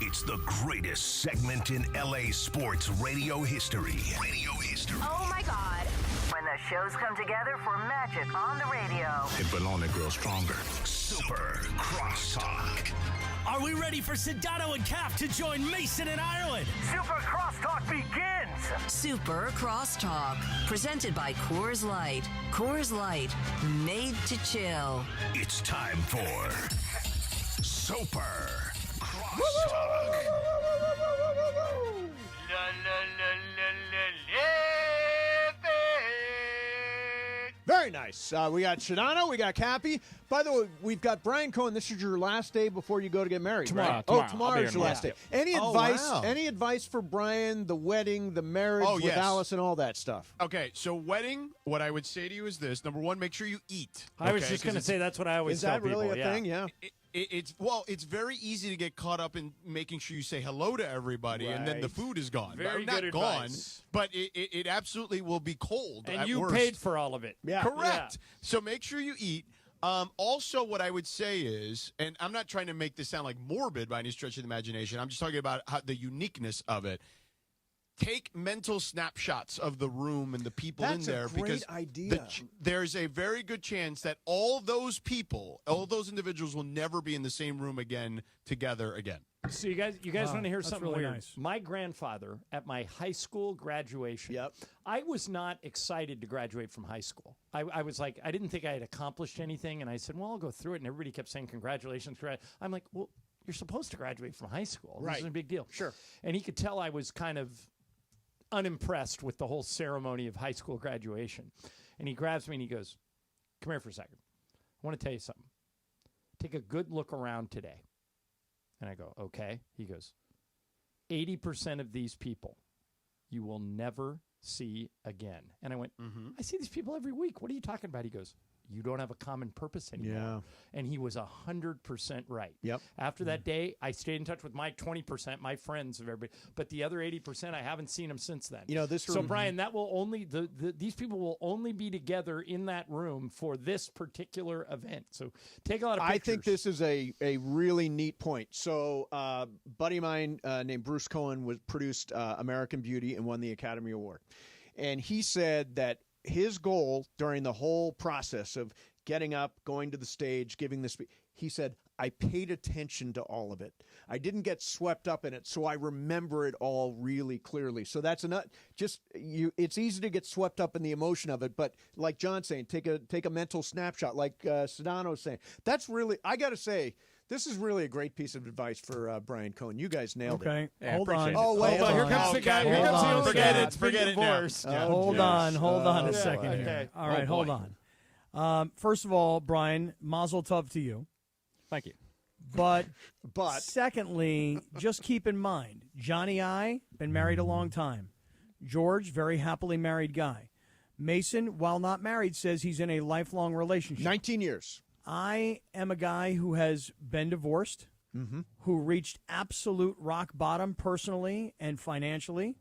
[SPEAKER 1] It's the greatest segment in LA sports radio history.
[SPEAKER 3] Oh my God. When the shows come together for magic on the radio.
[SPEAKER 1] It will only grow stronger. Super Crosstalk.
[SPEAKER 29] Are we ready for Sedano and Cap to join Mason and Ireland?
[SPEAKER 1] Super Crosstalk begins.
[SPEAKER 3] Super Crosstalk. Presented by Coors Light. Coors Light. Made to chill.
[SPEAKER 1] It's time for Super Crosstalk.
[SPEAKER 5] Very nice. We got Sedano, we got Cappy. By the way, we've got Brian Cohen. This is your last day before you go to get married, right? Tomorrow's your last day. Any advice?
[SPEAKER 8] Wow.
[SPEAKER 5] Any advice for Brian? The wedding, the marriage with Alice, and all that stuff.
[SPEAKER 8] Okay, so wedding. What I would say to you is this: number one, make sure you eat.
[SPEAKER 4] I was just going to say that's what I always tell people.
[SPEAKER 5] Is that really a thing? Yeah.
[SPEAKER 8] It's very easy to get caught up in making sure you say hello to everybody, and then the food is gone.
[SPEAKER 4] Very
[SPEAKER 8] not
[SPEAKER 4] good
[SPEAKER 8] gone,
[SPEAKER 4] advice.
[SPEAKER 8] but it absolutely will be cold.
[SPEAKER 4] And
[SPEAKER 8] at
[SPEAKER 4] you
[SPEAKER 8] worst.
[SPEAKER 4] paid for all of it.
[SPEAKER 5] Yeah.
[SPEAKER 8] Correct. So make sure you eat. Also, what I would say is, and I'm not trying to make this sound like morbid by any stretch of the imagination. I'm just talking about the uniqueness of it. Take mental snapshots of the room and the people in there.
[SPEAKER 5] That's a great idea.
[SPEAKER 8] There's a very good chance that all those people, all those individuals will never be in the same room again together again.
[SPEAKER 4] So you guys want to hear something
[SPEAKER 12] really
[SPEAKER 4] weird?
[SPEAKER 12] nice.
[SPEAKER 4] My grandfather at my high school graduation. I was not excited to graduate from high school. I was like, I didn't think I had accomplished anything, and I said, well, I'll go through it. And everybody kept saying, congratulations. I'm like, well, you're supposed to graduate from high school. This isn't a big deal.
[SPEAKER 5] Sure.
[SPEAKER 4] And he could tell I was kind of unimpressed with the whole ceremony of high school graduation. And he grabs me and he goes, come here for a second. I want to tell you something. Take a good look around today. And I go, okay. He goes, 80% of these people you will never see again. And I went, I see these people every week. What are you talking about? He goes, you don't have a common purpose anymore.
[SPEAKER 5] Yeah.
[SPEAKER 4] And he was 100% right.
[SPEAKER 5] Yep.
[SPEAKER 4] After that day, I stayed in touch with my 20%, my friends of everybody, but the other 80%, I haven't seen them since then.
[SPEAKER 5] You know, this
[SPEAKER 4] So
[SPEAKER 5] room-
[SPEAKER 4] Brian, that will only these people will only be together in that room for this particular event. So take a lot of pictures.
[SPEAKER 5] I think this is a really neat point. So, buddy of mine named Bruce Cohen produced American Beauty and won the Academy Award. And he said that his goal during the whole process of getting up, going to the stage, giving the speech, he said, I paid attention to all of it. I didn't get swept up in it, so I remember it all really clearly. So that's it's easy to get swept up in the emotion of it, but like John's saying, take a mental snapshot, like Sedano's saying. That's really, I got to say, this is really a great piece of advice for Brian Cohen. You guys nailed it.
[SPEAKER 12] Okay,
[SPEAKER 8] Yeah,
[SPEAKER 12] hold on.
[SPEAKER 5] Oh, wait.
[SPEAKER 4] Hold on. Here comes the guy. Here comes the only guy that's been divorced.
[SPEAKER 12] Hold on a second
[SPEAKER 4] okay.
[SPEAKER 12] here. All right, hold on. First of all, Brian, mazel tov to you.
[SPEAKER 7] Thank you.
[SPEAKER 12] But secondly, just keep in mind, Johnny I, been married a long time. George, very happily married guy. Mason, while not married, says he's in a lifelong relationship.
[SPEAKER 5] 19 years.
[SPEAKER 12] I am a guy who has been divorced. who reached absolute rock bottom personally and financially,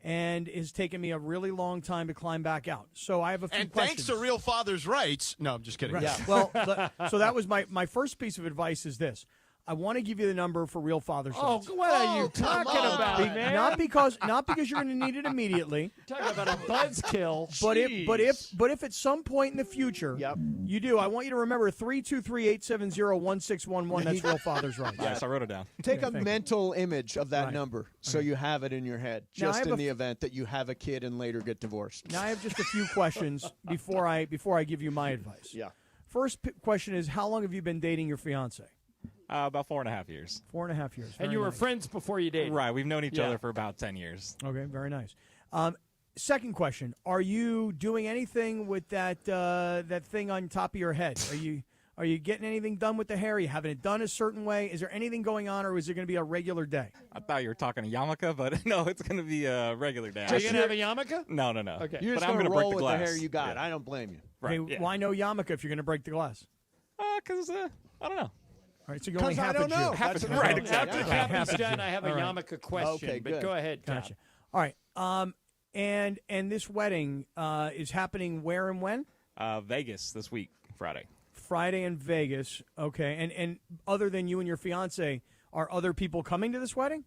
[SPEAKER 12] and it's taken me a really long time to climb back out. So I have a few
[SPEAKER 8] And
[SPEAKER 12] questions.
[SPEAKER 8] thanks to Real Father's Rights. No, I'm just kidding.
[SPEAKER 12] Right. Yeah. Well, so that was my first piece of advice is this. I want to give you the number for Real Father's Rights.
[SPEAKER 4] What are you talking about, man?
[SPEAKER 12] Not because you're going to need it immediately.
[SPEAKER 4] Talking about a buzzkill.
[SPEAKER 12] But if at some point in the future you do, I want you to remember 323-870-1611. That's Real Father's Rights.
[SPEAKER 7] Yes, I wrote it down.
[SPEAKER 5] Take a
[SPEAKER 12] thank you.
[SPEAKER 5] mental image of that
[SPEAKER 12] Right.
[SPEAKER 5] number so you have it in your head,
[SPEAKER 12] Now, I
[SPEAKER 5] just
[SPEAKER 12] have
[SPEAKER 5] in
[SPEAKER 12] a
[SPEAKER 5] the event that you have a kid and later get divorced.
[SPEAKER 12] Now I have just a few questions before I give you my advice.
[SPEAKER 5] Yeah.
[SPEAKER 12] First question is, how long have you been dating your fiance?
[SPEAKER 7] About 4.5 years.
[SPEAKER 12] 4.5 years.
[SPEAKER 4] And
[SPEAKER 12] Very
[SPEAKER 4] you were
[SPEAKER 12] nice.
[SPEAKER 4] friends before you dated.
[SPEAKER 7] Right. We've known each
[SPEAKER 4] Yeah.
[SPEAKER 7] other for about 10 years.
[SPEAKER 12] Okay, very nice. Second question: are you doing anything with that thing on top of your head? Are you getting anything done with the hair? Are you having it done a certain way? Is there anything going on, or is it going to be a regular day?
[SPEAKER 7] I thought you were talking to yarmulke, but no, it's going to be a regular day.
[SPEAKER 4] Are you going to have a yarmulke?
[SPEAKER 7] No.
[SPEAKER 4] Okay.
[SPEAKER 5] You're
[SPEAKER 7] But
[SPEAKER 5] just
[SPEAKER 7] I'm
[SPEAKER 5] going to
[SPEAKER 7] gonna break
[SPEAKER 5] roll
[SPEAKER 7] the
[SPEAKER 5] with
[SPEAKER 7] glass.
[SPEAKER 5] the hair you got.
[SPEAKER 7] Yeah.
[SPEAKER 5] I don't blame you.
[SPEAKER 7] Right.
[SPEAKER 12] Hey, why no yarmulke if you're going to break the glass?
[SPEAKER 7] Because I don't know.
[SPEAKER 12] All right, so you're only
[SPEAKER 5] 'Cause I
[SPEAKER 12] half
[SPEAKER 5] don't
[SPEAKER 12] a Jew.
[SPEAKER 5] know.
[SPEAKER 7] Half
[SPEAKER 5] That's
[SPEAKER 7] a-
[SPEAKER 5] what
[SPEAKER 7] right,
[SPEAKER 5] I'm
[SPEAKER 7] exactly.
[SPEAKER 5] saying.
[SPEAKER 4] After
[SPEAKER 5] Yeah.
[SPEAKER 4] Cappy's
[SPEAKER 12] half a
[SPEAKER 4] done,
[SPEAKER 12] Jew.
[SPEAKER 4] I have a
[SPEAKER 12] All right.
[SPEAKER 4] yarmulke question.
[SPEAKER 5] Okay,
[SPEAKER 4] but
[SPEAKER 5] good.
[SPEAKER 4] go ahead, Cap.
[SPEAKER 12] Gotcha. All right. And this wedding is happening where and when?
[SPEAKER 7] Vegas this week, Friday.
[SPEAKER 12] Friday in Vegas. Okay. And other than you and your fiance, are other people coming to this wedding?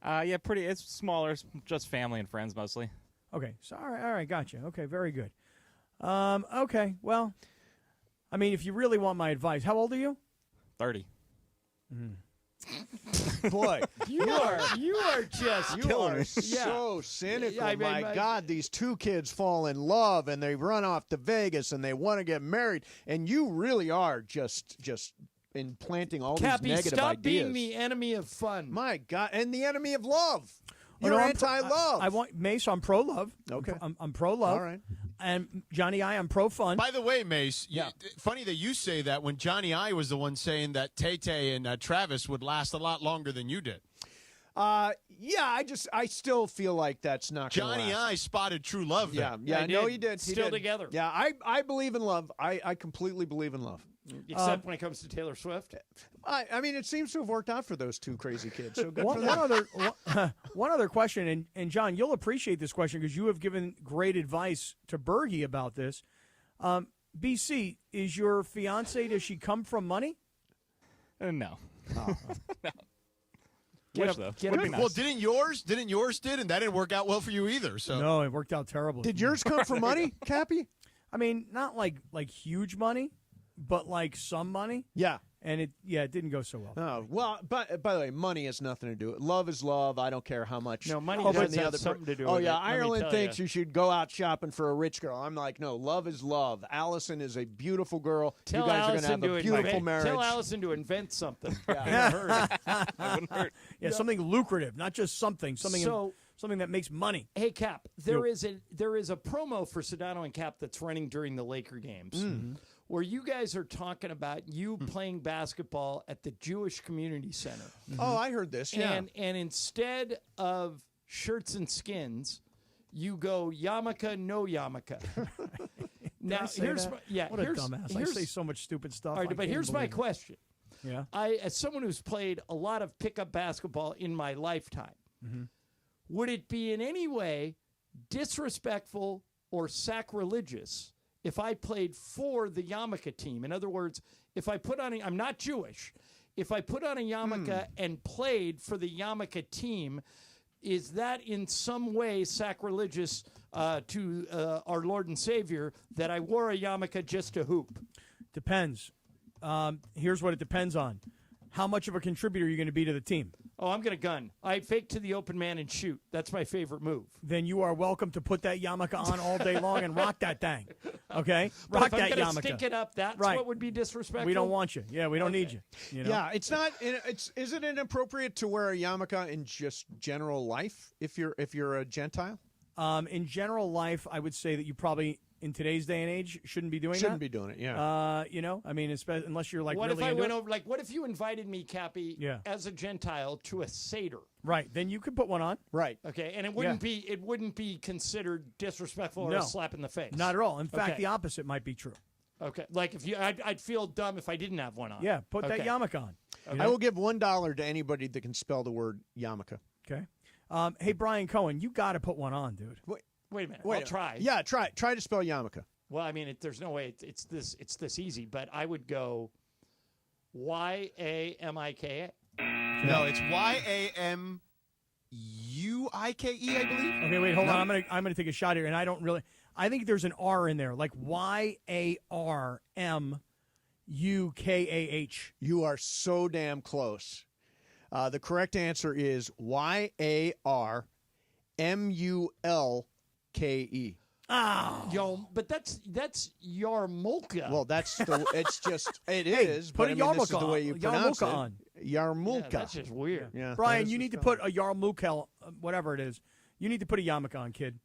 [SPEAKER 7] Yeah, pretty. It's smaller. It's just family and friends mostly.
[SPEAKER 12] Okay. So all right, gotcha. Okay, very good. Okay. Well, I mean, if you really want my advice, how old are you?
[SPEAKER 7] 30.
[SPEAKER 5] Boy,
[SPEAKER 4] You are just
[SPEAKER 5] you
[SPEAKER 4] killing
[SPEAKER 5] are
[SPEAKER 4] me.
[SPEAKER 5] so cynical.
[SPEAKER 4] Yeah, I mean,
[SPEAKER 5] my God, these two kids fall in love and they run off to Vegas and they want to get married, and you really are just implanting all
[SPEAKER 4] Cappy,
[SPEAKER 5] these negative
[SPEAKER 4] stop
[SPEAKER 5] ideas.
[SPEAKER 4] being the enemy of fun.
[SPEAKER 5] My God, and the enemy of love.
[SPEAKER 12] Oh,
[SPEAKER 5] You're
[SPEAKER 12] no, I'm
[SPEAKER 5] anti-love.
[SPEAKER 12] I want Mace. I'm pro love.
[SPEAKER 5] Okay.
[SPEAKER 12] I'm pro love.
[SPEAKER 5] All right.
[SPEAKER 12] And Johnny I, I'm pro fun.
[SPEAKER 8] By the way, Mace,
[SPEAKER 12] Yeah.
[SPEAKER 8] funny that you say that when Johnny I was the one saying that Tay-Tay and Travis would last a lot longer than you did.
[SPEAKER 5] Yeah, I still feel like that's not gonna
[SPEAKER 8] Johnny
[SPEAKER 5] last.
[SPEAKER 8] I spotted true love there.
[SPEAKER 5] Yeah, no, he did. He
[SPEAKER 4] Still
[SPEAKER 5] did.
[SPEAKER 4] together.
[SPEAKER 5] Yeah, I believe in love. I completely believe in love.
[SPEAKER 4] Except when it comes to Taylor Swift.
[SPEAKER 5] I mean, it seems to have worked out for those two crazy kids. So good for
[SPEAKER 12] One
[SPEAKER 5] them.
[SPEAKER 12] one other question, and John, you'll appreciate this question because you have given great advice to Bergie about this. BC, is your fiance? Does she come from money?
[SPEAKER 7] No.
[SPEAKER 12] Oh.
[SPEAKER 7] No.
[SPEAKER 4] Get
[SPEAKER 7] Wish,
[SPEAKER 4] up-
[SPEAKER 7] though.
[SPEAKER 4] get
[SPEAKER 7] Would
[SPEAKER 4] up-
[SPEAKER 7] be nice.
[SPEAKER 8] Well, didn't yours did, and that didn't work out well for you either. So
[SPEAKER 12] No, it worked out terribly.
[SPEAKER 5] Did yours come from money, Cappy?
[SPEAKER 12] I mean, not like huge money, but like some money.
[SPEAKER 5] Yeah.
[SPEAKER 12] And it didn't go so well.
[SPEAKER 5] Oh, well, but by the way, money has nothing to do with it. Love is love. I don't care how much.
[SPEAKER 4] No, money
[SPEAKER 5] you
[SPEAKER 4] does
[SPEAKER 5] and
[SPEAKER 4] have
[SPEAKER 5] the
[SPEAKER 4] something to do
[SPEAKER 5] Oh,
[SPEAKER 4] with
[SPEAKER 5] yeah,
[SPEAKER 4] it, let me
[SPEAKER 5] Ireland
[SPEAKER 4] tell
[SPEAKER 5] thinks
[SPEAKER 4] ya.
[SPEAKER 5] you should go out shopping for a rich girl. I'm like, no, love is love. Allison is a beautiful girl.
[SPEAKER 4] Tell
[SPEAKER 5] you guys
[SPEAKER 4] Allison
[SPEAKER 5] are going to have a beautiful
[SPEAKER 4] invent,
[SPEAKER 5] marriage.
[SPEAKER 4] Tell Allison to invent something.
[SPEAKER 7] That wouldn't hurt.
[SPEAKER 12] Yeah, something lucrative, not just something that makes money.
[SPEAKER 4] Hey, Cap, there is a promo for Sedano and Cap that's running during the Laker games where you guys are talking about you playing basketball at the Jewish Community Center.
[SPEAKER 5] Oh, I heard this. Yeah.
[SPEAKER 4] And instead of shirts and skins, you go yarmulke, no yarmulke. Now, here's
[SPEAKER 12] that?
[SPEAKER 4] my, yeah,
[SPEAKER 12] What a
[SPEAKER 4] here's,
[SPEAKER 12] dumbass. I
[SPEAKER 4] here's,
[SPEAKER 12] say so much stupid stuff.
[SPEAKER 4] all
[SPEAKER 12] I
[SPEAKER 4] right, but
[SPEAKER 12] can't
[SPEAKER 4] here's my
[SPEAKER 12] believe it.
[SPEAKER 4] question.
[SPEAKER 12] Yeah.
[SPEAKER 4] As someone who's played a lot of pickup basketball in my lifetime, would it be in any way disrespectful or sacrilegious if I played for the yarmulke team? In other words, if I put on I'm not Jewish. If I put on a yarmulke and played for the yarmulke team, is that in some way sacrilegious to our Lord and Savior that I wore a yarmulke just to hoop?
[SPEAKER 12] Depends. Here's what it depends on. How much of a contributor are you going to be to the team?
[SPEAKER 4] Oh, I'm going to gun. I fake to the open man and shoot. That's my favorite move.
[SPEAKER 12] Then you are welcome to put that yarmulke on all day long and rock that thing. Okay?
[SPEAKER 4] But
[SPEAKER 12] Rock
[SPEAKER 4] if I'm
[SPEAKER 12] that
[SPEAKER 4] gonna
[SPEAKER 12] yarmulke.
[SPEAKER 4] stick it up, that's
[SPEAKER 12] Right.
[SPEAKER 4] what would be disrespectful?
[SPEAKER 12] We don't want you. Yeah, we don't need you. You know?
[SPEAKER 5] Yeah, it's not. Is it inappropriate to wear a yarmulke in just general life if you're a Gentile?
[SPEAKER 12] In general life, I would say that you probably, in today's day and age, shouldn't be doing that.
[SPEAKER 5] Shouldn't be doing it. Yeah.
[SPEAKER 12] I mean, unless you're like
[SPEAKER 4] What
[SPEAKER 12] really
[SPEAKER 4] if I
[SPEAKER 12] into
[SPEAKER 4] went
[SPEAKER 12] it.
[SPEAKER 4] over? Like, what if you invited me, Cappy,
[SPEAKER 12] Yeah.
[SPEAKER 4] as a Gentile to a seder?
[SPEAKER 12] Right. Then you could put one on.
[SPEAKER 5] Right.
[SPEAKER 4] Okay, and it wouldn't be considered disrespectful or
[SPEAKER 12] No.
[SPEAKER 4] a slap in the face.
[SPEAKER 12] Not at all. In fact,
[SPEAKER 4] Okay.
[SPEAKER 12] the opposite might be true.
[SPEAKER 4] Okay, like if I'd feel dumb if I didn't have one on.
[SPEAKER 12] Yeah, put that
[SPEAKER 4] Okay.
[SPEAKER 12] yarmulke on.
[SPEAKER 5] I will give $1 to anybody that can spell the word yarmulke.
[SPEAKER 12] Okay. Hey, Brian Cohen, you got to put one on, dude.
[SPEAKER 4] Wait a minute. I'll try.
[SPEAKER 5] Yeah, try to spell yarmulke.
[SPEAKER 4] Well, I mean, there's no way it's this easy, but I would go YAMIKA.
[SPEAKER 8] No, it's YAMUIKE, I believe.
[SPEAKER 12] Okay, wait, hold on. I'm gonna take a shot here, and I think there's an R in there, like YARMUKAH.
[SPEAKER 5] You are so damn close. The correct answer is YARMULKE.
[SPEAKER 4] Oh, yo, but that's yarmulke.
[SPEAKER 5] Well, it
[SPEAKER 12] Hey,
[SPEAKER 5] is.
[SPEAKER 12] put
[SPEAKER 5] but
[SPEAKER 12] a
[SPEAKER 5] this is
[SPEAKER 12] yarmulke
[SPEAKER 5] the way you pronounce
[SPEAKER 12] yarmulke
[SPEAKER 5] it.
[SPEAKER 12] on.
[SPEAKER 5] Yarmulke.
[SPEAKER 4] Yeah, that's just weird.
[SPEAKER 5] Yeah,
[SPEAKER 12] Brian, you need to put a yarmulke, whatever it is. You need to put a yarmulke on, kid.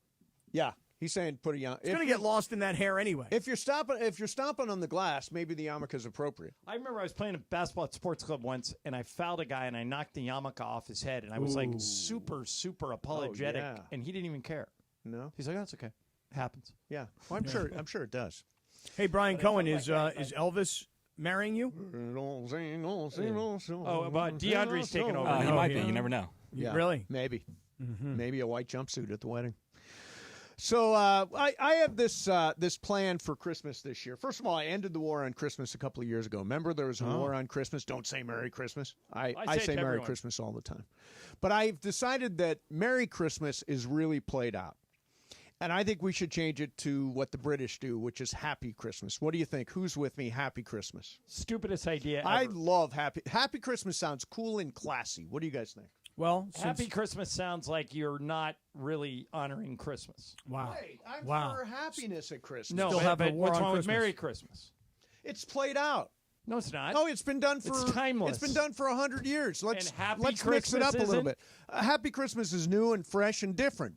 [SPEAKER 5] Yeah, he's saying put a yarmulke.
[SPEAKER 12] It's gonna get lost in that hair anyway.
[SPEAKER 5] If you're stomping on the glass, maybe the yarmulke is appropriate.
[SPEAKER 4] I remember I was playing a basketball at sports club once, and I fouled a guy, and I knocked the yarmulke off his head, and I was like super apologetic, and he didn't even care.
[SPEAKER 5] No,
[SPEAKER 4] he's like, "That's okay, it happens."
[SPEAKER 5] Yeah, well, I'm sure it does.
[SPEAKER 12] Hey, Brian Cohen, is Elvis marrying you?
[SPEAKER 4] Oh, about DeAndre's taking over.
[SPEAKER 7] He might be. You never know.
[SPEAKER 5] Yeah,
[SPEAKER 12] really?
[SPEAKER 5] Maybe. Maybe a white jumpsuit at the wedding. So I have this plan for Christmas this year. First of all, I ended the war on Christmas a couple of years ago. Remember, there was a war on Christmas. Don't say Merry Christmas. I say Merry Christmas all the time. But I've decided that Merry Christmas is really played out. And I think we should change it to what the British do, which is Happy Christmas. What do you think? Who's with me? Happy Christmas.
[SPEAKER 4] Stupidest idea ever.
[SPEAKER 5] I love Happy Christmas. Sounds cool and classy. What do you guys think?
[SPEAKER 12] Well,
[SPEAKER 4] Happy Christmas sounds like you're not really honoring Christmas.
[SPEAKER 12] Wow.
[SPEAKER 5] Wait, I'm
[SPEAKER 12] Wow.
[SPEAKER 5] for happiness at Christmas.
[SPEAKER 4] No, but what's wrong with Merry Christmas?
[SPEAKER 5] It's played out.
[SPEAKER 4] No, it's not.
[SPEAKER 5] Oh, it's been done for
[SPEAKER 4] It's timeless.
[SPEAKER 5] It's been done for 100 years. Let's
[SPEAKER 4] Happy
[SPEAKER 5] mix it up
[SPEAKER 4] Christmas
[SPEAKER 5] a little
[SPEAKER 4] isn't?
[SPEAKER 5] bit. Happy Christmas is new and fresh and different.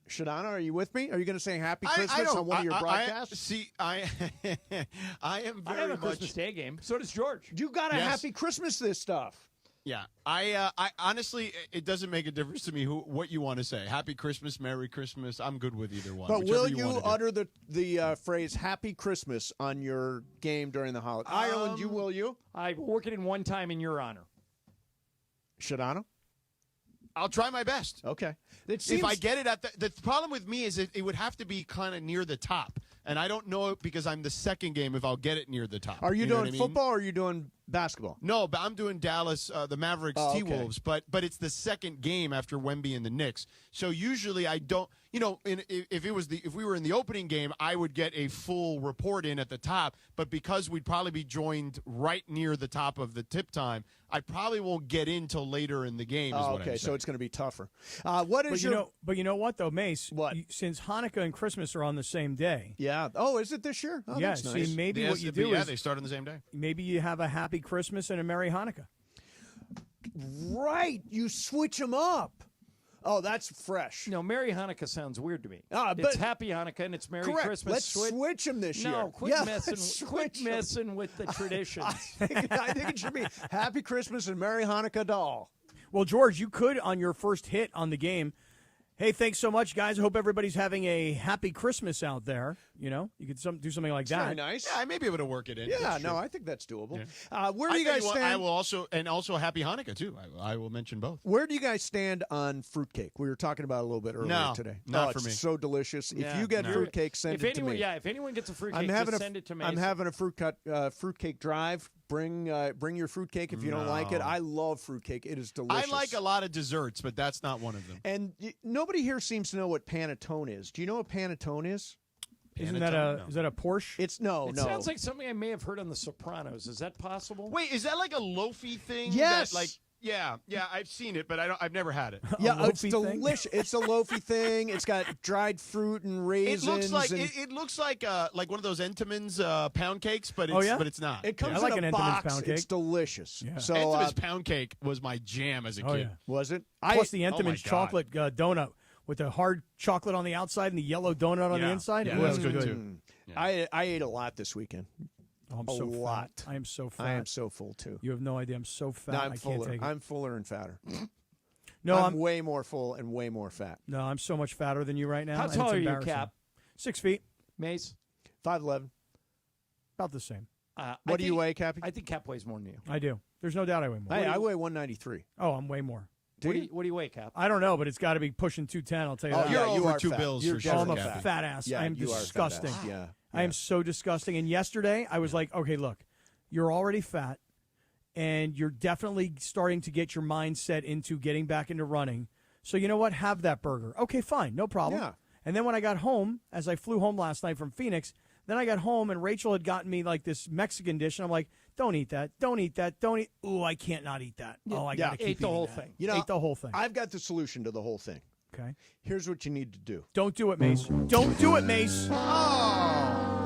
[SPEAKER 5] Shadana, are you with me? Are you going to say Happy Christmas on one of your broadcasts?
[SPEAKER 8] I am very
[SPEAKER 4] I have a
[SPEAKER 8] much.
[SPEAKER 4] Christmas Day game. So does George.
[SPEAKER 5] You got a
[SPEAKER 8] Yes.
[SPEAKER 5] Happy Christmas this stuff.
[SPEAKER 8] Yeah, I honestly, it doesn't make a difference to me what you want to say. Happy Christmas, Merry Christmas. I'm good with either one.
[SPEAKER 5] But
[SPEAKER 8] whichever
[SPEAKER 5] will
[SPEAKER 8] you
[SPEAKER 5] you
[SPEAKER 8] wanna do.
[SPEAKER 5] utter the phrase Happy Christmas on your game during the holiday? Ireland, will you?
[SPEAKER 4] I work it in one time in your honor.
[SPEAKER 5] Shadana?
[SPEAKER 8] I'll try my best.
[SPEAKER 5] Okay.
[SPEAKER 8] If I get it at the problem with me is it would have to be kind of near the top, and I don't know because I'm the second game if I'll get it near the top.
[SPEAKER 5] Are you
[SPEAKER 8] know
[SPEAKER 5] doing
[SPEAKER 8] what I mean?
[SPEAKER 5] football or are you doing basketball?
[SPEAKER 8] No, but I'm doing Dallas, the Mavericks,
[SPEAKER 5] Oh, okay.
[SPEAKER 8] T-Wolves, but it's the second game after Wemby and the Knicks. So usually I don't, if we were in the opening game, I would get a full report in at the top, but because we'd probably be joined right near the top of the tip time, I probably won't get in till later in the game. Is what
[SPEAKER 5] okay,
[SPEAKER 8] I'm
[SPEAKER 5] so
[SPEAKER 8] saying.
[SPEAKER 5] it's going to be tougher. What is
[SPEAKER 12] But you know what though, Mace? What? Since Hanukkah and Christmas are on the same day.
[SPEAKER 5] Yeah. Oh, is it this year? Oh,
[SPEAKER 12] yeah.
[SPEAKER 5] that's nice.
[SPEAKER 12] See, maybe what you do is
[SPEAKER 8] they start on the same day.
[SPEAKER 12] Maybe you have a Happy Christmas and a Merry Hanukkah.
[SPEAKER 5] Right. You switch them up. Oh, that's fresh.
[SPEAKER 4] No, Merry Hanukkah sounds weird to me.
[SPEAKER 5] But
[SPEAKER 4] it's Happy Hanukkah and it's Merry
[SPEAKER 5] correct.
[SPEAKER 4] Christmas.
[SPEAKER 5] Let's switch them this year.
[SPEAKER 4] No, quit messing with the traditions.
[SPEAKER 5] I think it should be Happy Christmas and Merry Hanukkah doll.
[SPEAKER 12] Well, George, you could on your first hit on the game. Hey, thanks so much, guys. I hope everybody's having a happy Christmas out there. You know, you could do something like that.
[SPEAKER 5] Very nice.
[SPEAKER 8] Yeah, I may be able to work it in.
[SPEAKER 5] Yeah,
[SPEAKER 8] That's
[SPEAKER 5] no,
[SPEAKER 8] true.
[SPEAKER 5] I think that's doable.
[SPEAKER 8] Yeah.
[SPEAKER 5] Where do you
[SPEAKER 8] tell
[SPEAKER 5] guys
[SPEAKER 8] what,
[SPEAKER 5] stand?
[SPEAKER 8] I will also Happy Hanukkah too. I will mention both.
[SPEAKER 5] Where do you guys stand on fruitcake? We were talking about it a little bit earlier today.
[SPEAKER 8] Not
[SPEAKER 5] it's
[SPEAKER 8] for me.
[SPEAKER 5] So delicious.
[SPEAKER 4] Yeah.
[SPEAKER 5] If you get
[SPEAKER 4] No.
[SPEAKER 5] fruitcake, send it to me.
[SPEAKER 4] Yeah, if anyone gets a fruitcake,
[SPEAKER 5] I'm
[SPEAKER 4] just send it to me.
[SPEAKER 5] I'm having a fruitcake drive. Bring your fruitcake if you don't like it. I love fruitcake. It is delicious.
[SPEAKER 8] I like a lot of desserts, but that's not one of them.
[SPEAKER 5] And nobody here seems to know what panettone is. Do you know what panettone is?
[SPEAKER 12] Isn't that is that a Porsche?
[SPEAKER 5] It's no.
[SPEAKER 4] Sounds like something I may have heard on The Sopranos. Is that possible?
[SPEAKER 8] Wait, is that like a loafy thing?
[SPEAKER 5] Yes.
[SPEAKER 8] That, yeah, I've seen it, but I've never had it.
[SPEAKER 5] Yeah, it's delicious. It's a loafy thing. It's got dried fruit and raisins.
[SPEAKER 8] It looks like one of those Entenmann's pound cakes, but it's but it's not.
[SPEAKER 5] It comes
[SPEAKER 12] like
[SPEAKER 5] in a
[SPEAKER 12] an Entenmann's
[SPEAKER 5] box.
[SPEAKER 12] pound cake.
[SPEAKER 5] It's delicious.
[SPEAKER 12] Yeah.
[SPEAKER 5] So
[SPEAKER 8] Entenmann's pound cake was my jam as a kid.
[SPEAKER 12] yeah.
[SPEAKER 5] Was it?
[SPEAKER 12] Plus the
[SPEAKER 8] oh my
[SPEAKER 12] Entenmann's
[SPEAKER 8] God.
[SPEAKER 12] chocolate donut with the hard chocolate on the outside and the yellow donut on the inside.
[SPEAKER 8] Yeah,
[SPEAKER 12] Ooh,
[SPEAKER 8] that's
[SPEAKER 12] that was
[SPEAKER 8] good too.
[SPEAKER 5] I ate a lot this weekend.
[SPEAKER 12] Oh, I'm
[SPEAKER 5] a
[SPEAKER 12] so
[SPEAKER 5] lot.
[SPEAKER 12] Fat. I am so fat.
[SPEAKER 5] I am so full too.
[SPEAKER 12] You have no idea. I'm so fat.
[SPEAKER 5] No, I'm
[SPEAKER 12] I
[SPEAKER 5] fuller.
[SPEAKER 12] can't take it.
[SPEAKER 5] I'm fuller and fatter.
[SPEAKER 12] No,
[SPEAKER 5] I'm way more full and way more fat.
[SPEAKER 12] No, I'm so much fatter than you right now.
[SPEAKER 4] How
[SPEAKER 12] and
[SPEAKER 4] tall
[SPEAKER 12] it's
[SPEAKER 4] are you,
[SPEAKER 12] embarrassing.
[SPEAKER 4] Cap?
[SPEAKER 12] 6 feet.
[SPEAKER 4] Mace?
[SPEAKER 5] 5'11".
[SPEAKER 12] About the same.
[SPEAKER 5] What do you weigh, Cappy?
[SPEAKER 4] I think Cap weighs more than you.
[SPEAKER 12] I do. There's no doubt I weigh more.
[SPEAKER 5] Hey, I weigh 193.
[SPEAKER 12] Oh, I'm way more.
[SPEAKER 4] What do you weigh, Cap?
[SPEAKER 12] I don't know, but it's got to be pushing 210. I'll tell you that.
[SPEAKER 8] You're
[SPEAKER 5] you
[SPEAKER 8] over
[SPEAKER 5] are
[SPEAKER 8] 2
[SPEAKER 5] fat.
[SPEAKER 8] bills
[SPEAKER 5] You're
[SPEAKER 8] for sure.
[SPEAKER 12] I'm a
[SPEAKER 8] Captain.
[SPEAKER 12] fat ass.
[SPEAKER 5] Yeah,
[SPEAKER 12] I am
[SPEAKER 5] you are a fat
[SPEAKER 12] disgusting.
[SPEAKER 5] ass. Yeah.
[SPEAKER 12] I am so disgusting. And yesterday, I was like, okay, look, you're already fat, and you're definitely starting to get your mindset into getting back into running. So you know what? Have that burger. Okay, fine. No problem.
[SPEAKER 5] Yeah.
[SPEAKER 12] And then when I got home, as I flew home last night from Phoenix, then I got home, and Rachel had gotten me like this Mexican dish, and I'm like, don't eat that. Don't eat that. Don't eat. Ooh, I can't not eat that. Oh, I got to keep
[SPEAKER 4] ate the
[SPEAKER 12] eating
[SPEAKER 4] whole
[SPEAKER 12] that.
[SPEAKER 4] thing.
[SPEAKER 5] You know,
[SPEAKER 12] Ate the whole thing.
[SPEAKER 5] I've got the solution to the whole thing.
[SPEAKER 12] Okay.
[SPEAKER 5] Here's what you need to do.
[SPEAKER 12] Don't do it, Mace. Don't do it, Mace.
[SPEAKER 5] Oh.